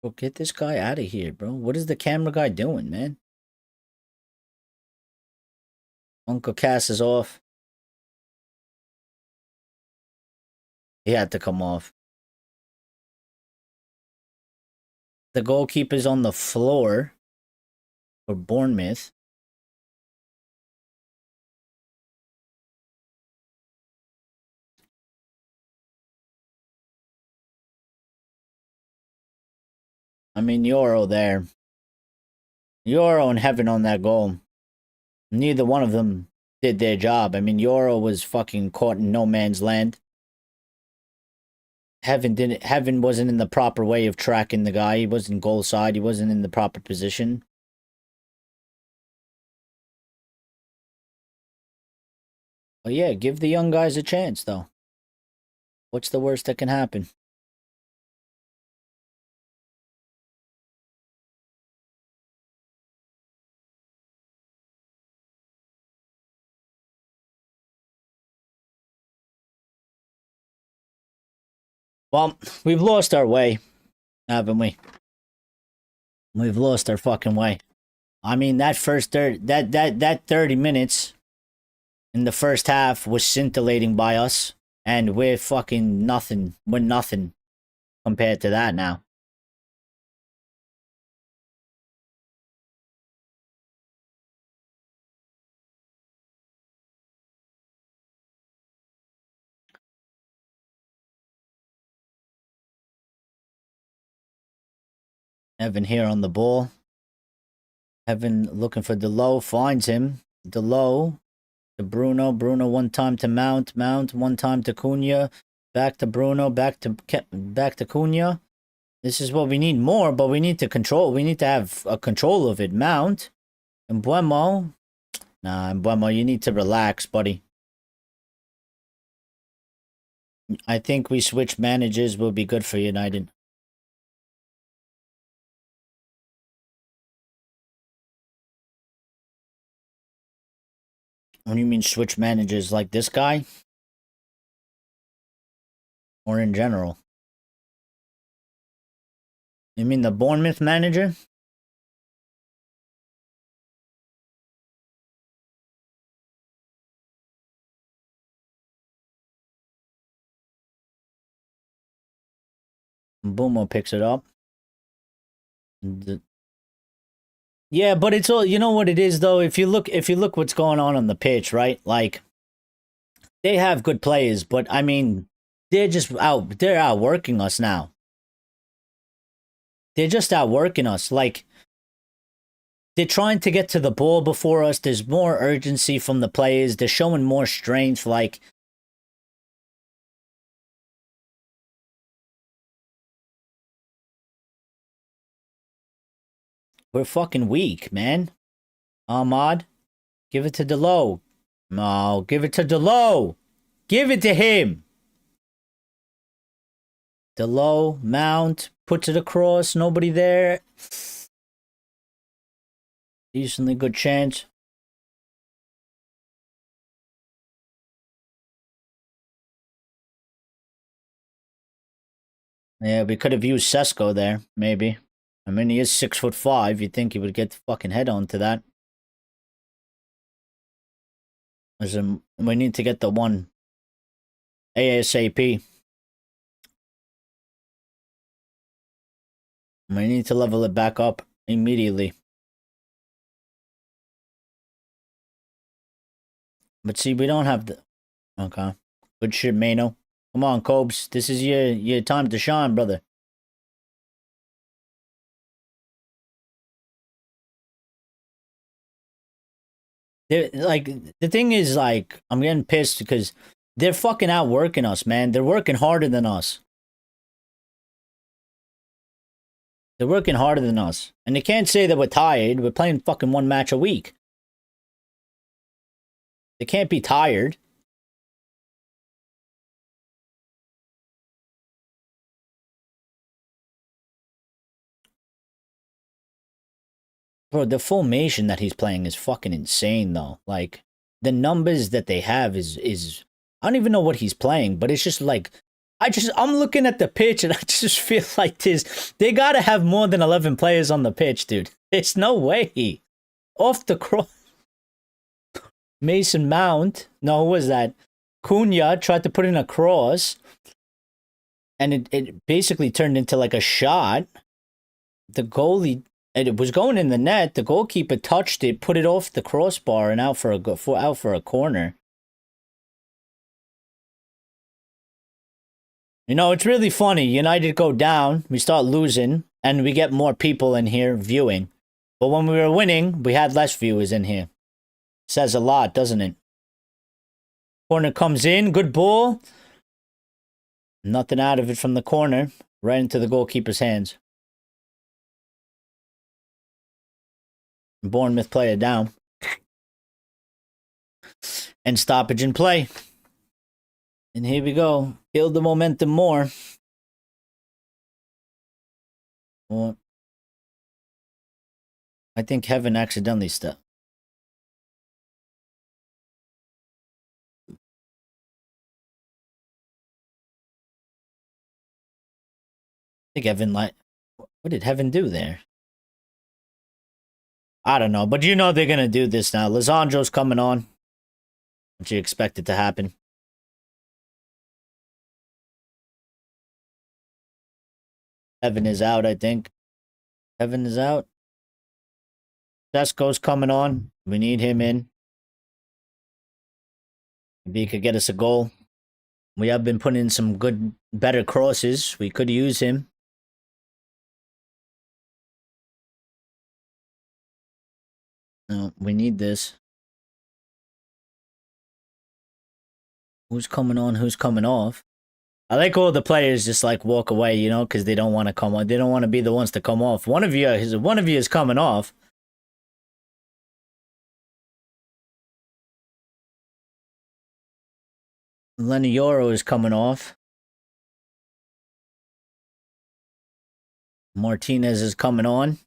Bro, get this guy out of here, bro. What is the camera guy doing, man? Uncle Cass is off. He had to come off. The goalkeeper's on the floor for Bournemouth. I mean, Euro there. Euro and Heaven on that goal. Neither one of them did their job. I mean, Euro was fucking caught in no man's land. Heaven wasn't in the proper way of tracking the guy. He wasn't goal side. He wasn't in the proper position. But yeah, give the young guys a chance, though. What's the worst that can happen? Well, we've lost our way, haven't we? We've lost our fucking way. I mean, that first that 30 minutes in the first half was scintillating by us, and we're fucking nothing. We're nothing compared to that now. Evan here on the ball. Evan looking for Delo, finds him. Delo to Bruno. Bruno one time to Mount. Mount one time to Cunha. Back to Bruno. Back to Cunha. This is what we need more, but we need to control. We need to have a control of it. Mount. Mbeumo. Nah, Mbeumo, you need to relax, buddy. I think we switch managers will be good for United. What do you mean switch managers, like this guy? Or in general? You mean the Bournemouth manager? Mbeumo picks it up. Yeah, but it's all, you know what it is though. If you look what's going on the pitch, right? Like they have good players, but I mean, they're outworking us now. They're just outworking us. Like they're trying to get to the ball before us. There's more urgency from the players. They're showing more strength. Like we're fucking weak, man. Ahmad, give it to Delo. No, give it to Delo. Give it to him. Delo, Mount, puts it across. Nobody there. Decently good chance. Yeah, we could have used Sesko there, maybe. I mean, he is 6'5". You'd think he would get the fucking head onto that. Listen, we need to get the one ASAP. We need to level it back up immediately. But see, we don't have the... Okay. Good shit, Mano. Come on, Cobes. This is your time to shine, brother. Like, the thing is, like, I'm getting pissed because they're fucking outworking us, man. They're working harder than us. They're working harder than us. And they can't say that we're tired. We're playing fucking one match a week. They can't be tired. Bro, the formation that he's playing is fucking insane, though. Like, the numbers that they have is I don't even know what he's playing, but it's just like, I'm looking at the pitch and I just feel like they gotta have more than 11 players on the pitch, dude. There's no way. Off the cross. Mason Mount. No, who was that? Cunha tried to put in a cross. and it basically turned into like a shot. The goalie, it was going in the net. The goalkeeper touched it, put it off the crossbar, and out for a corner. You know, it's really funny. United go down, we start losing, and we get more people in here viewing. But when we were winning, we had less viewers in here. Says a lot, doesn't it? Corner comes in, good ball. Nothing out of it from the corner, right into the goalkeeper's hands. Bournemouth player down. And stoppage in play. And here we go. Build the momentum more. Well, I think Heaven accidentally stepped. I think Heaven, what did Heaven do there? I don't know, but you know they're going to do this now. Lisandro's coming on. What you expect it to happen? Heaven is out, I think. Heaven is out. Sesko's coming on. We need him in. Maybe he could get us a goal. We have been putting in some better crosses. We could use him. No, we need this. Who's coming on? Who's coming off? I like all the players just like walk away, you know, because they don't want to come on. They don't want to be the ones to come off. One of you is coming off. Lenny Yoro is coming off. Martinez is coming on.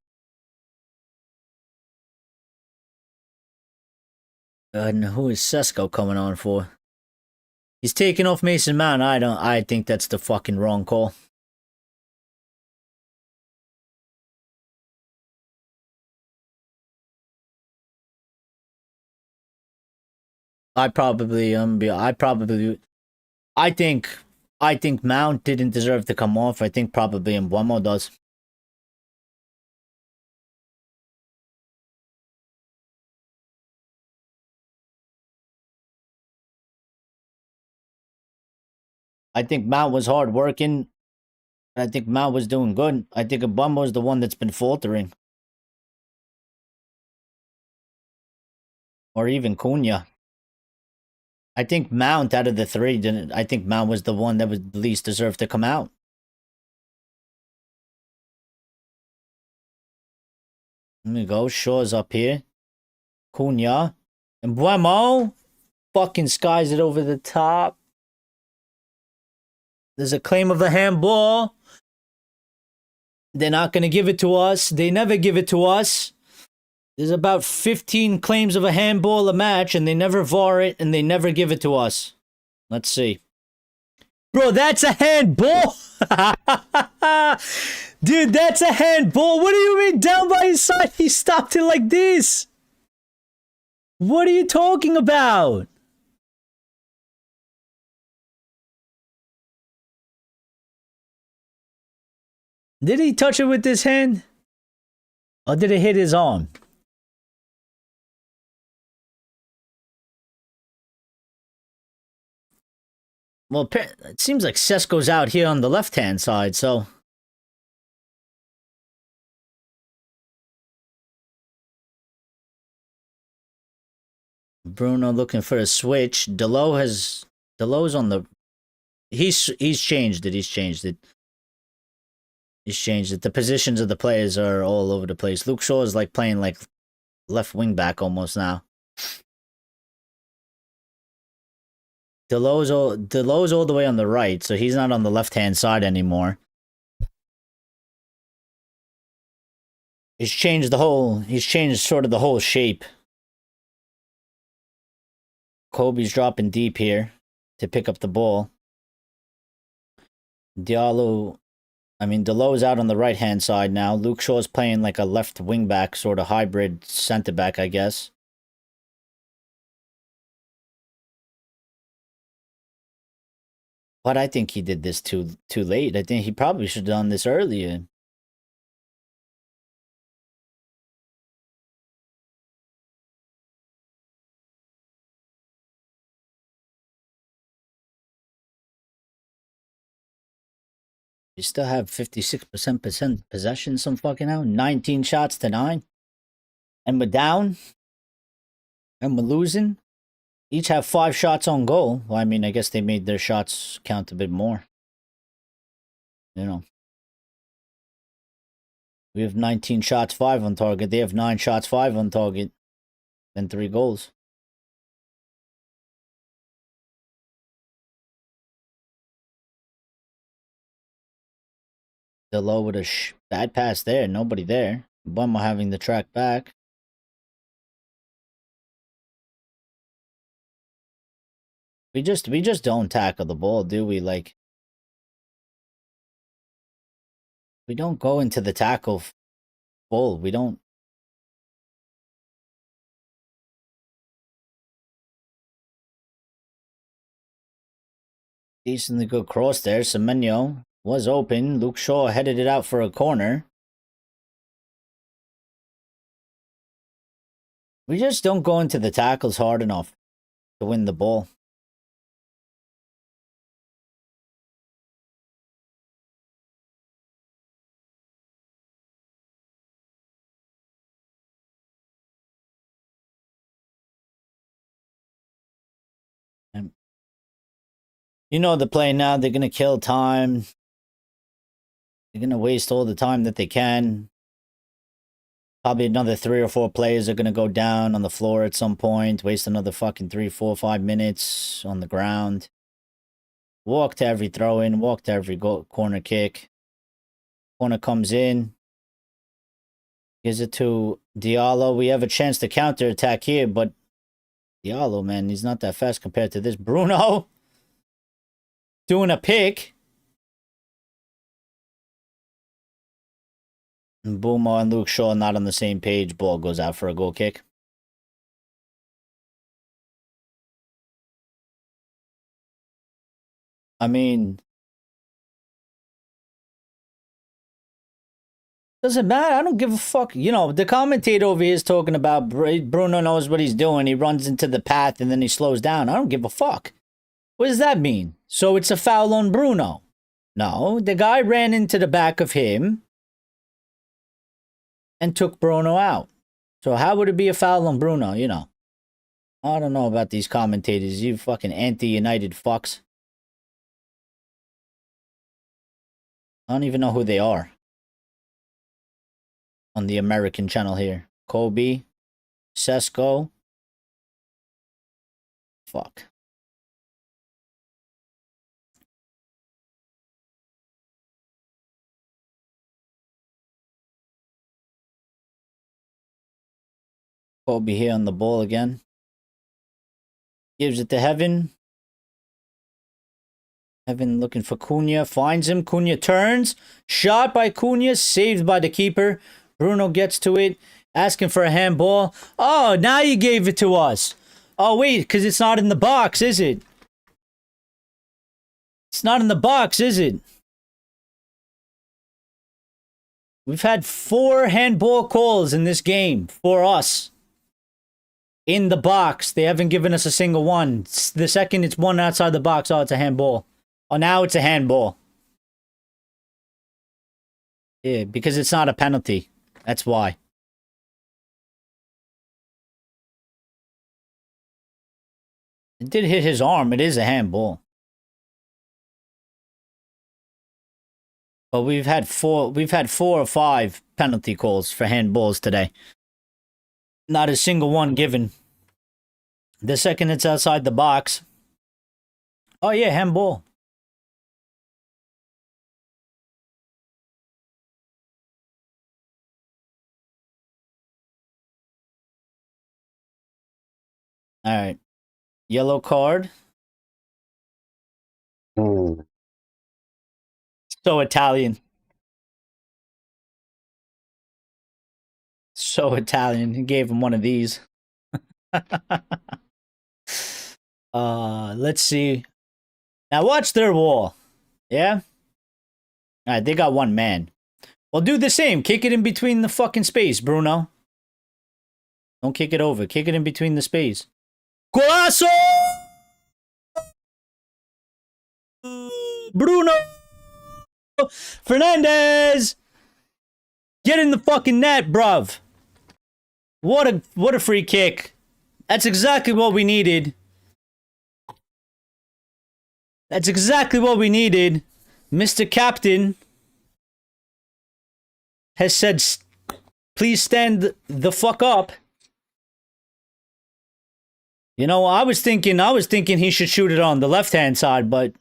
And who is Sesko coming on for? He's taking off Mason Mount. I think that's the fucking wrong call. I think Mount didn't deserve to come off. I think probably Mbeumo does. I think Mount was hard working. I think Mount was doing good. I think Mbeumo is the one that's been faltering. Or even Cunha. I think Mount out of the three didn't. I think Mount was the one that was least deserved to come out. There we go. Shaw's up here. Cunha. And Mbeumo fucking skies it over the top. There's a claim of a handball. They're not going to give it to us. They never give it to us. There's about 15 claims of a handball a match, and they never VAR it, and they never give it to us. Let's see. Bro, that's a handball! Dude, that's a handball! What do you mean down by his side? He stopped it like this! What are you talking about? Did he touch it with his hand? Or did it hit his arm? Well, it seems like Sesko's out here on the left-hand side, so... Bruno looking for a switch. Delo's on the... He's changed it. He's changed it. The positions of the players are all over the place. Luke Shaw is like playing like left wing back almost now. Delo's all the way on the right, so he's not on the left-hand side anymore. He's changed sort of the whole shape. Kobe's dropping deep here to pick up the ball. Delo's out on the right-hand side now. Luke Shaw's playing like a left wing-back, sort of hybrid center-back, I guess. But I think he did this too late. I think he probably should have done this earlier. You still have 56% possession some fucking now. 19 shots to 9. And we're down. And we're losing. Each have 5 shots on goal. Well, I mean, I guess they made their shots count a bit more. You know. We have 19 shots, 5 on target. They have 9 shots, 5 on target. And 3 goals. Delo with a bad pass there. Nobody there. Mbeumo having the track back. We just don't tackle the ball, do we? Like, we don't go into the tackle full. We don't. Decently good cross there. Semenyo was open. Luke Shaw headed it out for a corner. We just don't go into the tackles hard enough to win the ball. And you know the play now. They're going to kill time. They're going to waste all the time that they can. Probably another 3 or 4 players are going to go down on the floor at some point. Waste another fucking 3, 4, 5 minutes on the ground. Walk to every throw in. Walk to every corner kick. Corner comes in. Gives it to Diallo. We have a chance to counter attack here, but Diallo, man, he's not that fast compared to this. Bruno doing a pick. And Mbeumo and Luke Shaw not on the same page. Ball goes out for a goal kick. I mean, doesn't matter. I don't give a fuck. You know, the commentator over here is talking about Bruno knows what he's doing. He runs into the path and then he slows down. I don't give a fuck. What does that mean? So it's a foul on Bruno? No, the guy ran into the back of him and took Bruno out. So how would it be a foul on Bruno? You know, I don't know about these commentators. You fucking anti-United fucks. I don't even know who they are. On the American channel here. Kobe. Sesko. Fuck. Kobe here on the ball again. Gives it to Heaven. Heaven looking for Cunha. Finds him. Cunha turns. Shot by Cunha. Saved by the keeper. Bruno gets to it. Asking for a handball. Oh, now you gave it to us. Oh, wait, because it's not in the box, is it? It's not in the box, is it? We've had 4 handball calls in this game for us. In the box. They haven't given us a single one. The second it's one outside the box, oh, it's a handball. Oh, now it's a handball. Yeah, because it's not a penalty. That's why. It did hit his arm. It is a handball. But we've had 4 or 5 penalty calls for handballs today. Not a single one given. The second it's outside the box. Oh yeah, handball. All right. Yellow card. So Italian. So Italian. He gave him one of these. Let's see. Now watch their wall. Yeah? Alright, they got one man. Well, do the same. Kick it in between the fucking space, Bruno. Don't kick it over. Kick it in between the space. Golazo! Bruno Fernandes! Get in the fucking net, bruv. What a free kick. That's exactly what we needed. That's exactly what we needed. Mr. Captain has said, please stand the fuck up. You know, I was thinking he should shoot it on the left-hand side, but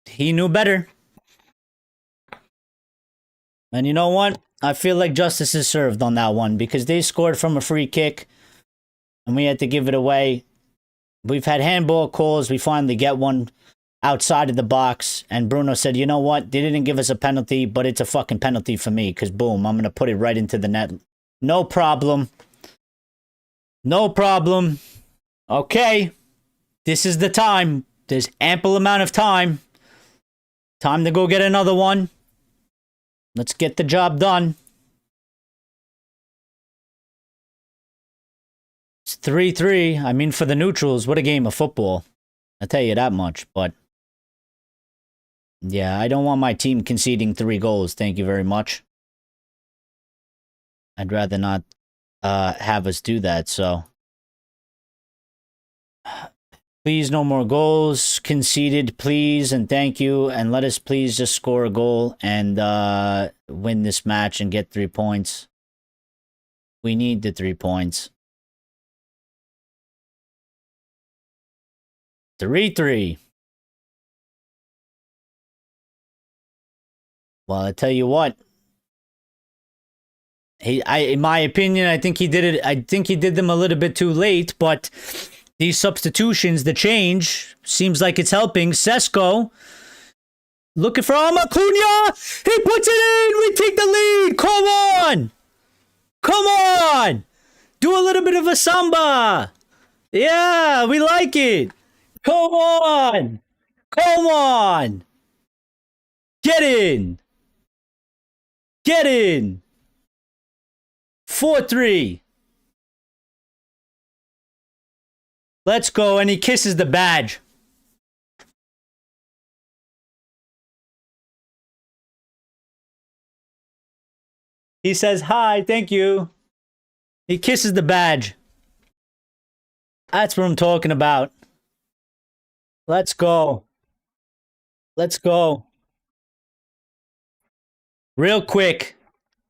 he knew better. And you know what? I feel like justice is served on that one because they scored from a free kick and we had to give it away. We've had handball calls. We finally get one outside of the box. And Bruno said, you know what? They didn't give us a penalty, but it's a fucking penalty for me because, boom, I'm going to put it right into the net. No problem. No problem. Okay. This is the time. There's ample amount of time. Time to go get another one. Let's get the job done. It's 3-3. I mean, for the neutrals, what a game of football. I'll tell you that much, but yeah, I don't want my team conceding 3 goals. Thank you very much. I'd rather not have us do that, so. Please, no more goals conceded, please, and thank you. And let us please just score a goal and win this match and get 3 points. We need the 3 points. 3-3. Well, I tell you what. In my opinion, I think he did it. I think he did them a little bit too late, but these substitutions, the change, seems like it's helping. Sesko, looking for Acuna. He puts it in. We take the lead. Come on. Come on. Do a little bit of a samba. Yeah, we like it. Come on. Come on. Get in. Get in. 4-3. Let's go. And he kisses the badge. He says, hi, thank you. He kisses the badge. That's what I'm talking about. Let's go. Let's go. Real quick.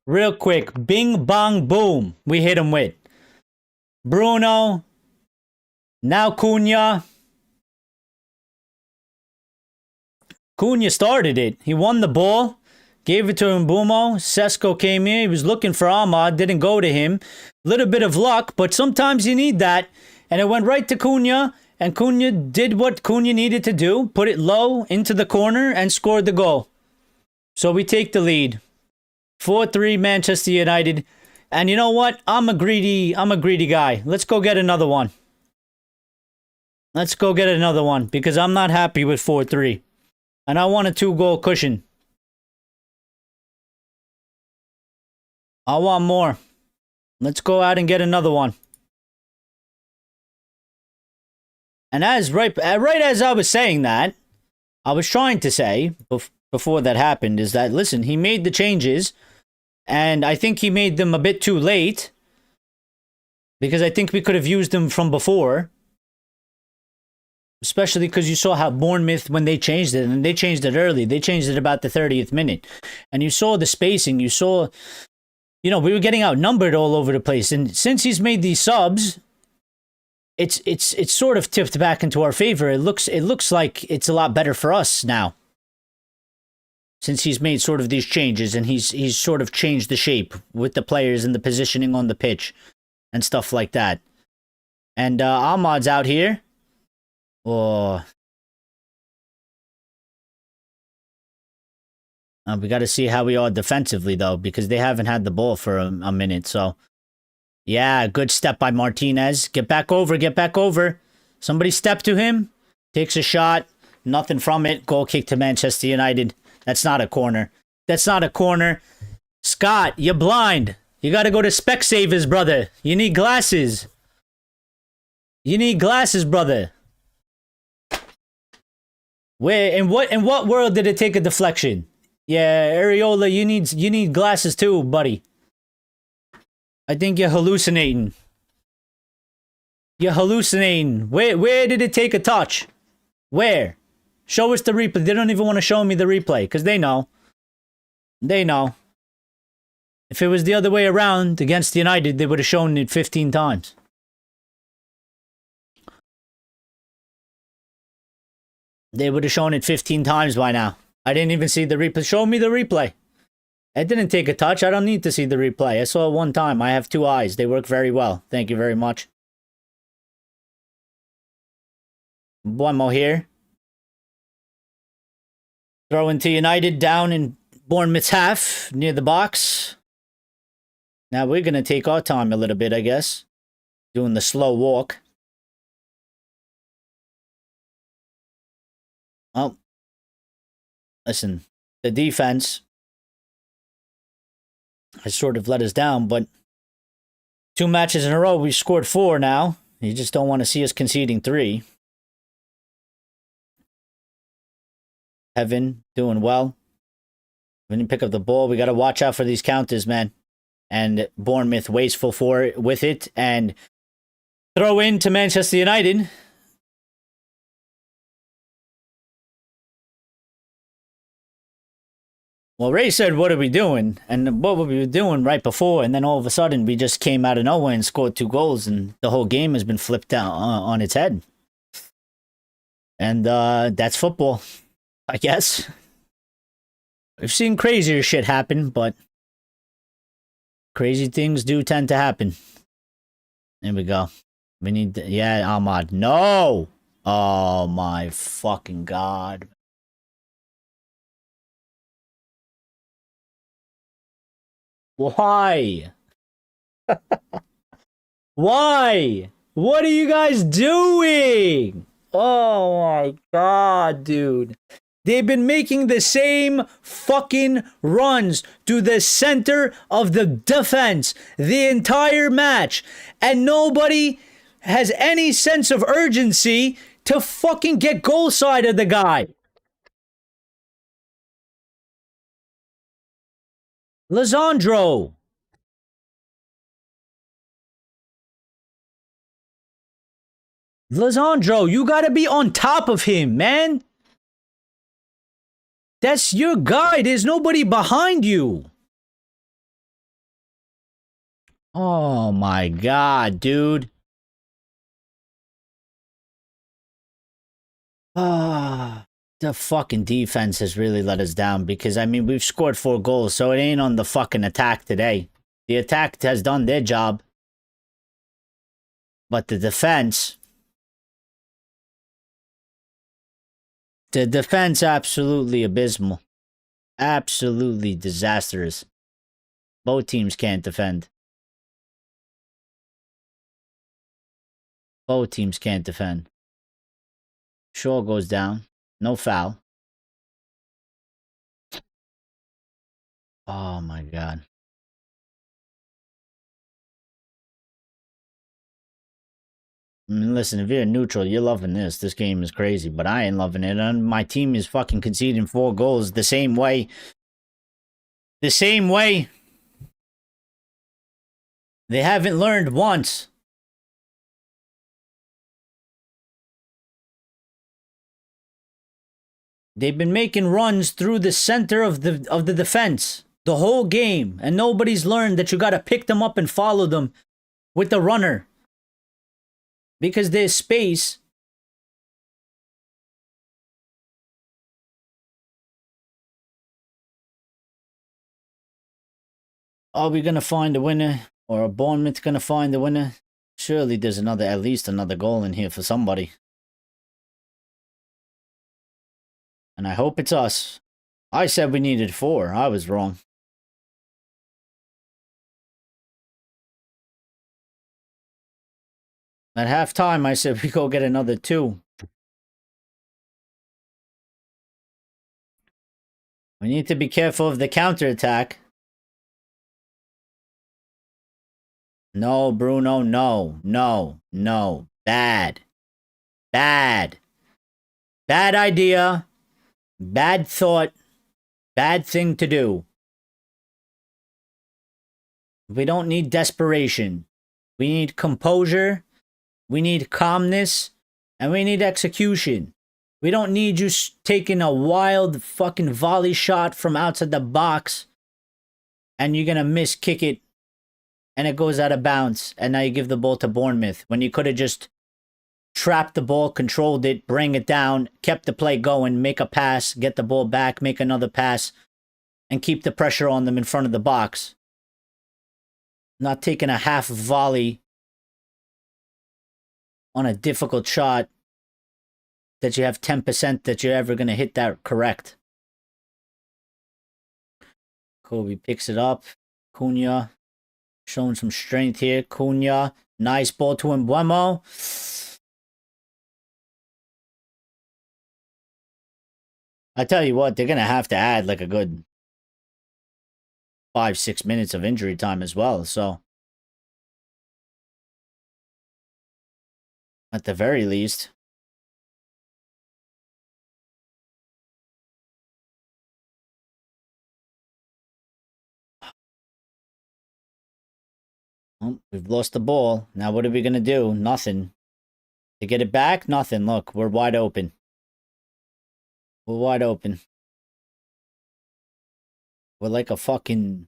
Real quick. Bing, bang, boom. We hit him with Bruno. Now Cunha. Cunha started it. He won the ball. Gave it to Mbeumo. Sesko came in. He was looking for Ahmad. Didn't go to him. Little bit of luck, but sometimes you need that. And it went right to Cunha. And Cunha did what Cunha needed to do. Put it low into the corner and scored the goal. So we take the lead. 4-3 Manchester United. And you know what? I'm a greedy guy. Let's go get another one. Let's go get another one because I'm not happy with 4-3. And I want a 2-goal cushion. I want more. Let's go out and get another one. And right as I was saying that, I was trying to say before that happened is that, listen, he made the changes and I think he made them a bit too late because I think we could have used them from before. Especially because you saw how Bournemouth, when they changed it, and they changed it early, they changed it about the 30th minute. And you saw the spacing, you saw, you know, we were getting outnumbered all over the place. And since he's made these subs, it's sort of tipped back into our favor. It looks like it's a lot better for us now. Since he's made sort of these changes and he's sort of changed the shape with the players and the positioning on the pitch and stuff like that. And Ahmad's out here. Oh. We got to see how we are defensively, though, because they haven't had the ball for a minute. So, yeah, good step by Martinez. Get back over, get back over. Somebody step to him. Takes a shot. Nothing from it. Goal kick to Manchester United. That's not a corner. That's not a corner. Scott, you're blind. You gotta go to Specsavers, brother. You need glasses. You need glasses, brother. Where in what world did it take a deflection? Yeah, Areola, you need glasses too, buddy. I think you're hallucinating. You're hallucinating. Where did it take a touch? Where? Show us the replay. They don't even want to show me the replay because they know. They know. If it was the other way around against United, they would have shown it 15 times. They would have shown it 15 times by now. I didn't even see the replay. Show me the replay. It didn't take a touch. I don't need to see the replay. I saw it one time. I have two eyes. They work very well. Thank you very much. Mbeumo here. Throw into United down in Bournemouth's half near the box. Now we're going to take our time a little bit, I guess. Doing the slow walk. Oh. Listen, the defense has sort of let us down, but 2 matches in a row, we've scored 4 now. You just don't want to see us conceding 3. Heaven doing well. When you pick up the ball, we got to watch out for these counters, man. And Bournemouth wasteful with it. And throw in to Manchester United. Well, Ray said, what are we doing? And what were we doing right before? And then all of a sudden, we just came out of nowhere and scored 2 goals. And the whole game has been flipped down on its head. And that's football, I guess. We've seen crazier shit happen, but crazy things do tend to happen. There we go. We need to, yeah, Ahmad. No! Oh my fucking God. Why? Why? What are you guys doing? Oh my God, dude. They've been making the same fucking runs to the center of the defense the entire match. And nobody has any sense of urgency to fucking get goal side of the guy. Lisandro. Lisandro, you gotta be on top of him, man. That's your guy. There's nobody behind you. Oh my God, dude. The fucking defense has really let us down because, I mean, we've scored 4 goals, so it ain't on the fucking attack today. The attack has done their job. But the defense... The defense, absolutely abysmal. Absolutely disastrous. Both teams can't defend. Both teams can't defend. Shaw goes down. No foul. Oh my God. I mean, listen, if you're neutral, you're loving this. This game is crazy, but I ain't loving it. And my team is fucking conceding 4 goals the same way. The same way. They haven't learned once. They've been making runs through the center of the defense the whole game, and nobody's learned that you got to pick them up and follow them with the runner. Because there's space. Are we going to find a winner? Or are Bournemouth going to find the winner? Surely there's at least another goal in here for somebody. And I hope it's us. I said we needed 4. I was wrong. At halftime, I said we go get another 2. We need to be careful of the counterattack. No, Bruno, no, no, no. Bad. Bad. Bad idea. Bad thought. Bad thing to do. We don't need desperation. We need composure. We need calmness. And we need execution. We don't need you taking a wild fucking volley shot from outside the box. And you're going to miss kick it. And it goes out of bounds. And now you give the ball to Bournemouth. When you could have just trapped the ball, controlled it, bring it down, kept the play going, make a pass, get the ball back, make another pass, and keep the pressure on them in front of the box. Not taking a half volley on a difficult shot that you have 10% that you're ever going to hit that correct. Kobe picks it up. Cunha showing some strength here. Cunha, nice ball to Mbeumo. I tell you what, they're going to have to add like a good 5-6 minutes of injury time as well. So, at the very least. Oh, we've lost the ball. Now what are we going to do? Nothing. To get it back? Nothing. Look, we're wide open. We're wide open. We're like a fucking...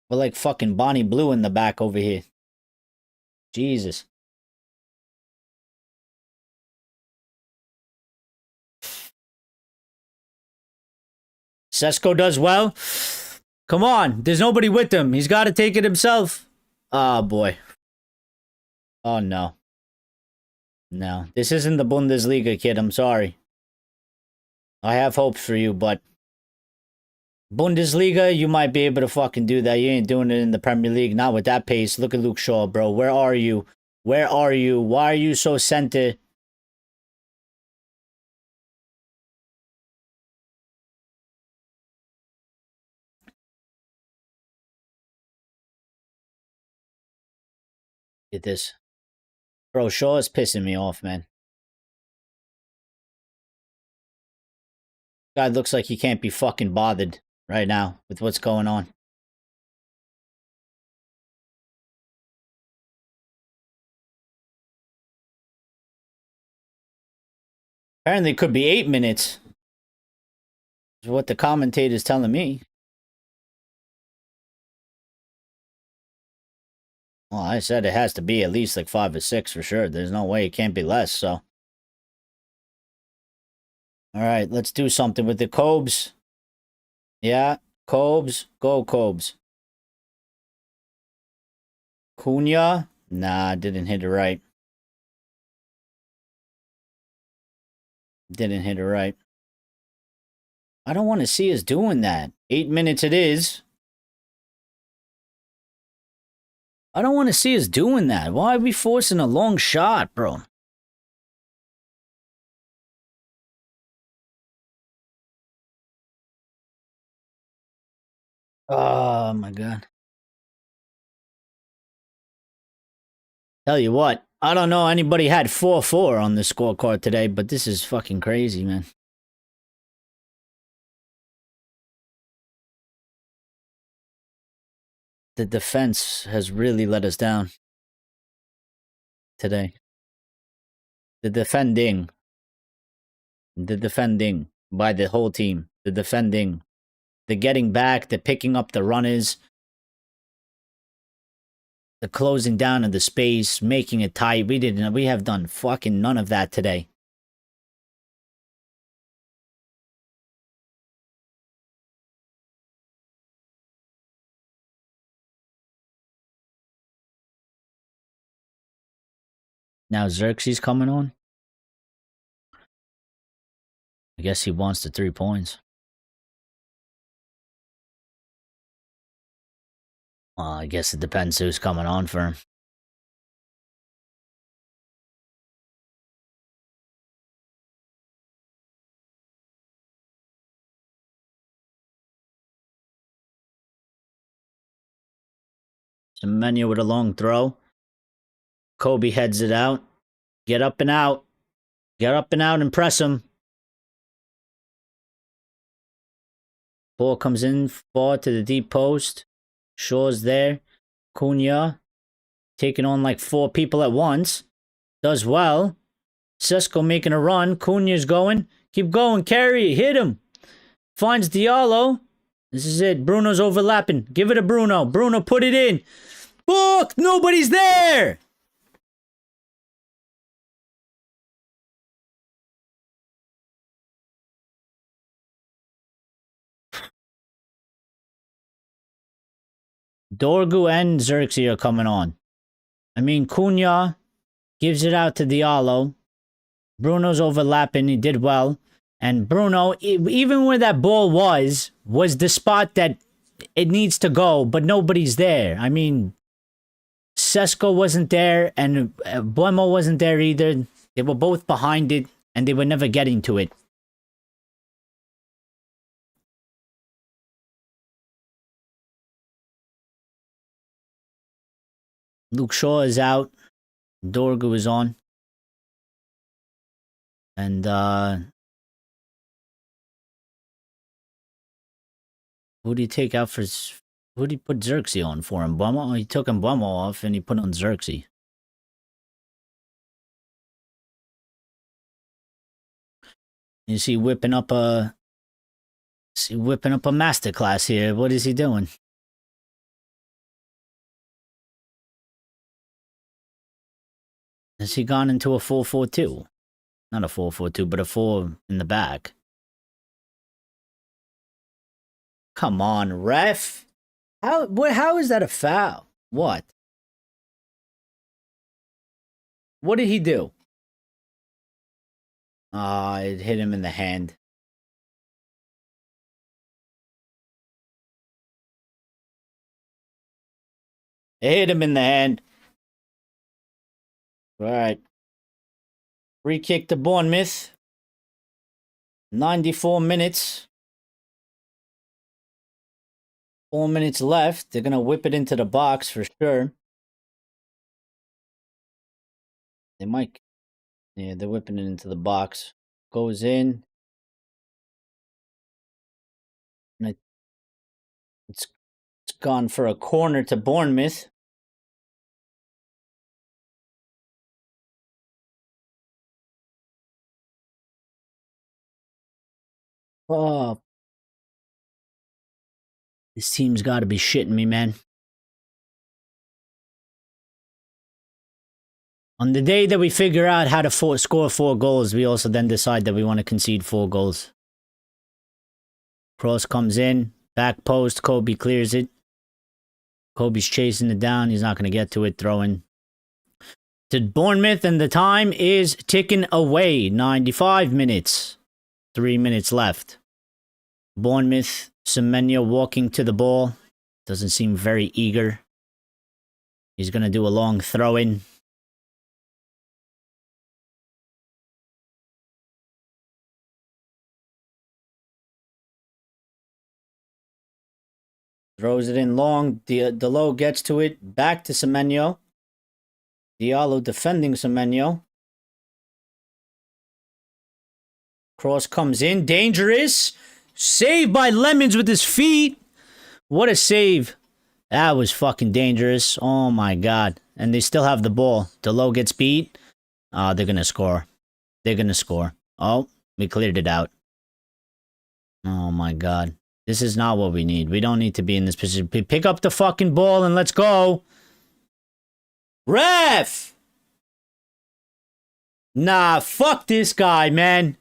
We're like fucking Bonnie Blue in the back over here. Jesus. Sesko does well. Come on. There's nobody with him. He's got to take it himself. Oh, boy. Oh, no. No. This isn't the Bundesliga, kid. I'm sorry. I have hopes for you, but... Bundesliga, you might be able to fucking do that. You ain't doing it in the Premier League. Not with that pace. Look at Luke Shaw, bro. Where are you? Where are you? Why are you so center? Get this. Bro, Shaw is pissing me off, man. Guy looks like he can't be fucking bothered right now with what's going on. Apparently, it could be 8 minutes. Is what the commentator's telling me. Well, I said it has to be at least like 5 or 6 for sure. There's no way it can't be less, so. Alright, let's do something with the Cobes. Yeah, Cobes. Go, Cobes. Cunha? Nah, didn't hit it right. Didn't hit it right. I don't want to see us doing that. 8 minutes it is. I don't want to see us doing that. Why are we forcing a long shot, bro? Oh, my God. Tell you what, I don't know anybody had 4-4 on the scorecard today, but this is fucking crazy, man. The defense has really let us down today. The defending by the whole team. The defending. The getting back, the picking up the runners, the closing down of the space, making it tight. We have done fucking none of that today. Now Xerxes coming on. I guess he wants the 3 points. Well, I guess it depends who's coming on for him. Semenyo with a long throw. Kobe heads it out. Get up and out. Get up and out and press him. Ball comes in far to the deep post. Shaw's there. Cunha taking on like 4 people at once. Does well. Sesko making a run. Cunha's going. Keep going. Carry. Hit him. Finds Diallo. This is it. Bruno's overlapping. Give it to Bruno. Bruno, put it in. Fuck! Nobody's there! Dorgu and Xerxes are coming on. I mean, Cunha gives it out to Diallo. Bruno's overlapping. He did well. And Bruno, even where that ball was the spot that it needs to go, but nobody's there. I mean, Sesko wasn't there, and Mbeumo wasn't there either. They were both behind it, and they were never getting to it. Luke Shaw is out. Dorgu is on. And, who did he take out for... Who did he put Xerxes on for? Mbeumo? He took Mbeumo off and he put on Xerxes. You see whipping up a... masterclass here. What is he doing? Has he gone into a 4-4-2? Not a 4-4-2, but a 4 in the back. Come on, ref. How is that a foul? What? What did he do? It hit him in the hand. It hit him in the hand. All right. Free kick to Bournemouth. 94 minutes. 4 minutes left. They're going to whip it into the box for sure. They might. Yeah, they're whipping it into the box. Goes in. And it's gone for a corner to Bournemouth. Oh. This team's got to be shitting me, man. On the day that we figure out how to score 4 goals, we also then decide that we want to concede 4 goals. Cross comes in. Back post. Kobe clears it. Kobe's chasing it down. He's not going to get to it. Throwing to Bournemouth. And the time is ticking away. 95 minutes. 3 minutes left. Bournemouth. Semenyo walking to the ball. Doesn't seem very eager. He's going to do a long throw-in. Throws it in long. Diallo gets to it. Back to Semenyo. Diallo defending Semenyo. Cross comes in. Dangerous. Saved by Lemons with his feet. What a save. That was fucking dangerous. Oh my god. And they still have the ball. Diallo gets beat. They're going to score. They're going to score. Oh, we cleared it out. Oh my god. This is not what we need. We don't need to be in this position. Pick up the fucking ball and let's go. Ref! Nah, fuck this guy, man.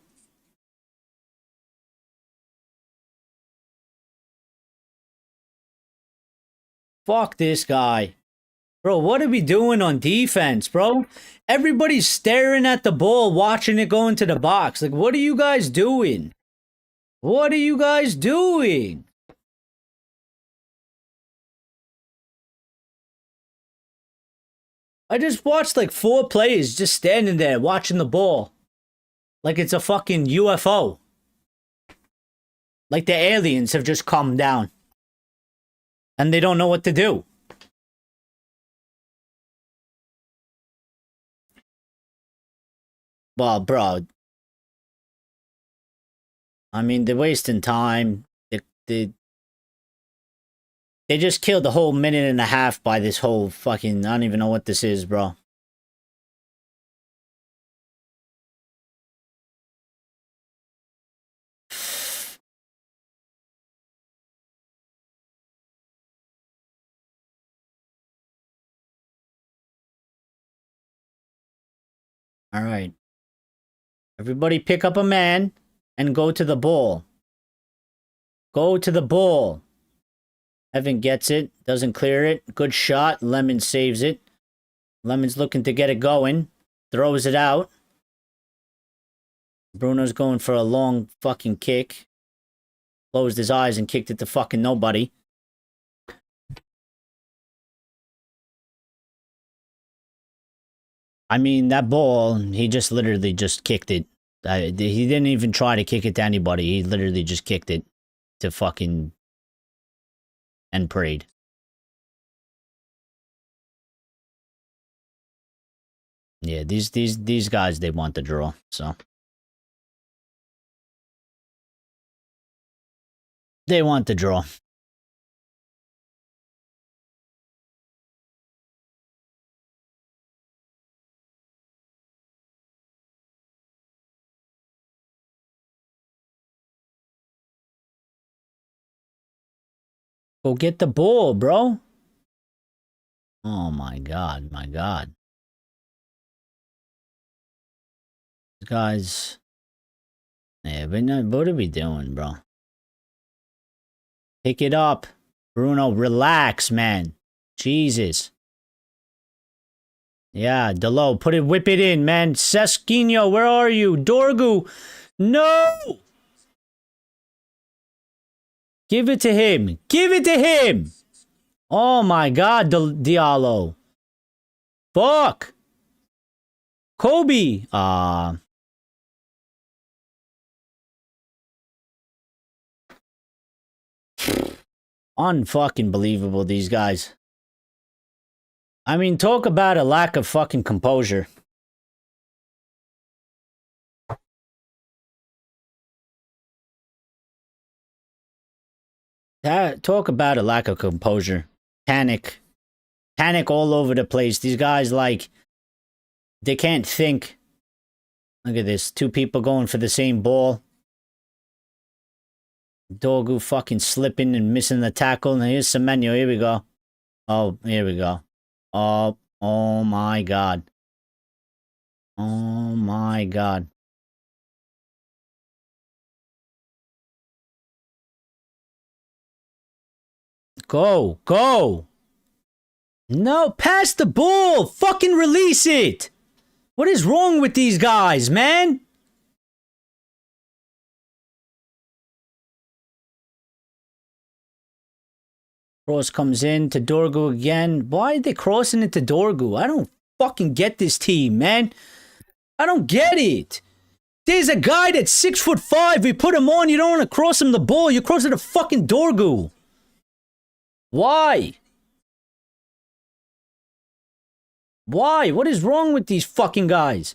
Fuck this guy. Bro, what are we doing on defense, bro? Everybody's staring at the ball, watching it go into the box. Like, what are you guys doing? What are you guys doing? I just watched like 4 players just standing there watching the ball. Like it's a fucking UFO. Like the aliens have just come down. And they don't know what to do. Well, bro, I mean, they're wasting time. They, they just killed the whole minute and a half by this whole fucking... I don't even know what this is, bro. All right. Everybody pick up a man and go to the ball. Go to the ball. Evan gets it. Doesn't clear it. Good shot. Lemon saves it. Lemon's looking to get it going. Throws it out. Bruno's going for a long fucking kick. Closed his eyes and kicked it to fucking nobody. I mean, that ball, he just literally just kicked it. He didn't even try to kick it to anybody. He literally just kicked it to fucking... and prayed. Yeah, these guys, they want the draw, so... they want the draw. Go get the ball, bro. Oh my god, my god. Guys. Yeah, but no, what are we doing, bro? Pick it up. Bruno, relax, man. Jesus. Yeah, Delo, whip it in, man. Sesquinho, where are you? Dorgu. No! Give it to him. Give it to him! Oh my god, Diallo. Fuck! Kobe! Unfucking believable, these guys. I mean, talk about a lack of fucking composure. Talk about a lack of composure. Panic. Panic all over the place. These guys, like, they can't think. Look at this. Two people going for the same ball. Dorgu fucking slipping and missing the tackle. And here's Semenyo. Here we go. Oh, here we go. Oh my god. Oh my god. Go. Go. No, pass the ball. Fucking release it. What is wrong with these guys, man? Cross comes in to Dorgu again. Why are they crossing it to Dorgu? I don't fucking get this team, man. I don't get it. There's a guy that's 6'5". We put him on. You don't want to cross him the ball. You cross it to fucking Dorgu. Why? Why? What is wrong with these fucking guys?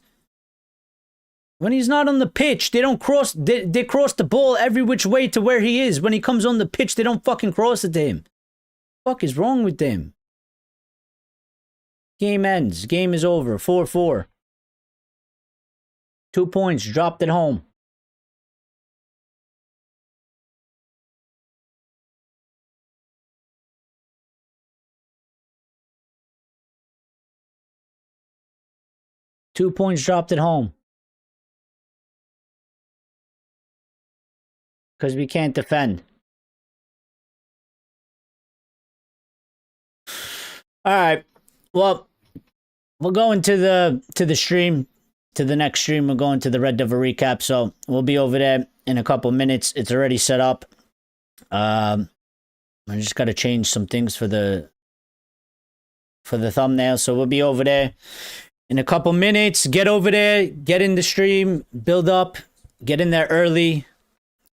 When he's not on the pitch, they don't cross. They cross the ball every which way to where he is. When he comes on the pitch, they don't fucking cross it to him. What the fuck is wrong with them? Game ends. Game is over. 4-4. 2 points. Dropped at home. Two points dropped at home. Because we can't defend. All right. Well, we're going to the stream, to the next stream. We're going to the Red Devil recap, so we'll be over there in a couple minutes. It's already set up. I just got to change some things for the thumbnail, so we'll be over there in a couple minutes. Get over there, get in the stream, build up, get in there early,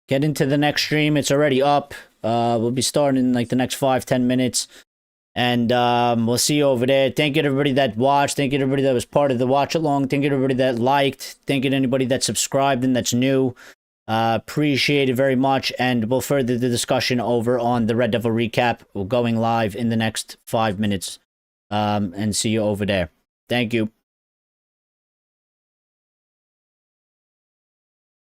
get into the next stream. It's already up. We'll be starting in like the next 5-10 minutes. And we'll see you over there. Thank you to everybody that watched. Thank you to everybody that was part of the watch along. Thank you to everybody that liked. Thank you to anybody that subscribed and that's new. Appreciate it very much. And we'll further the discussion over on the Red Devil recap. We're going live in the next 5 minutes. And see you over there. Thank you.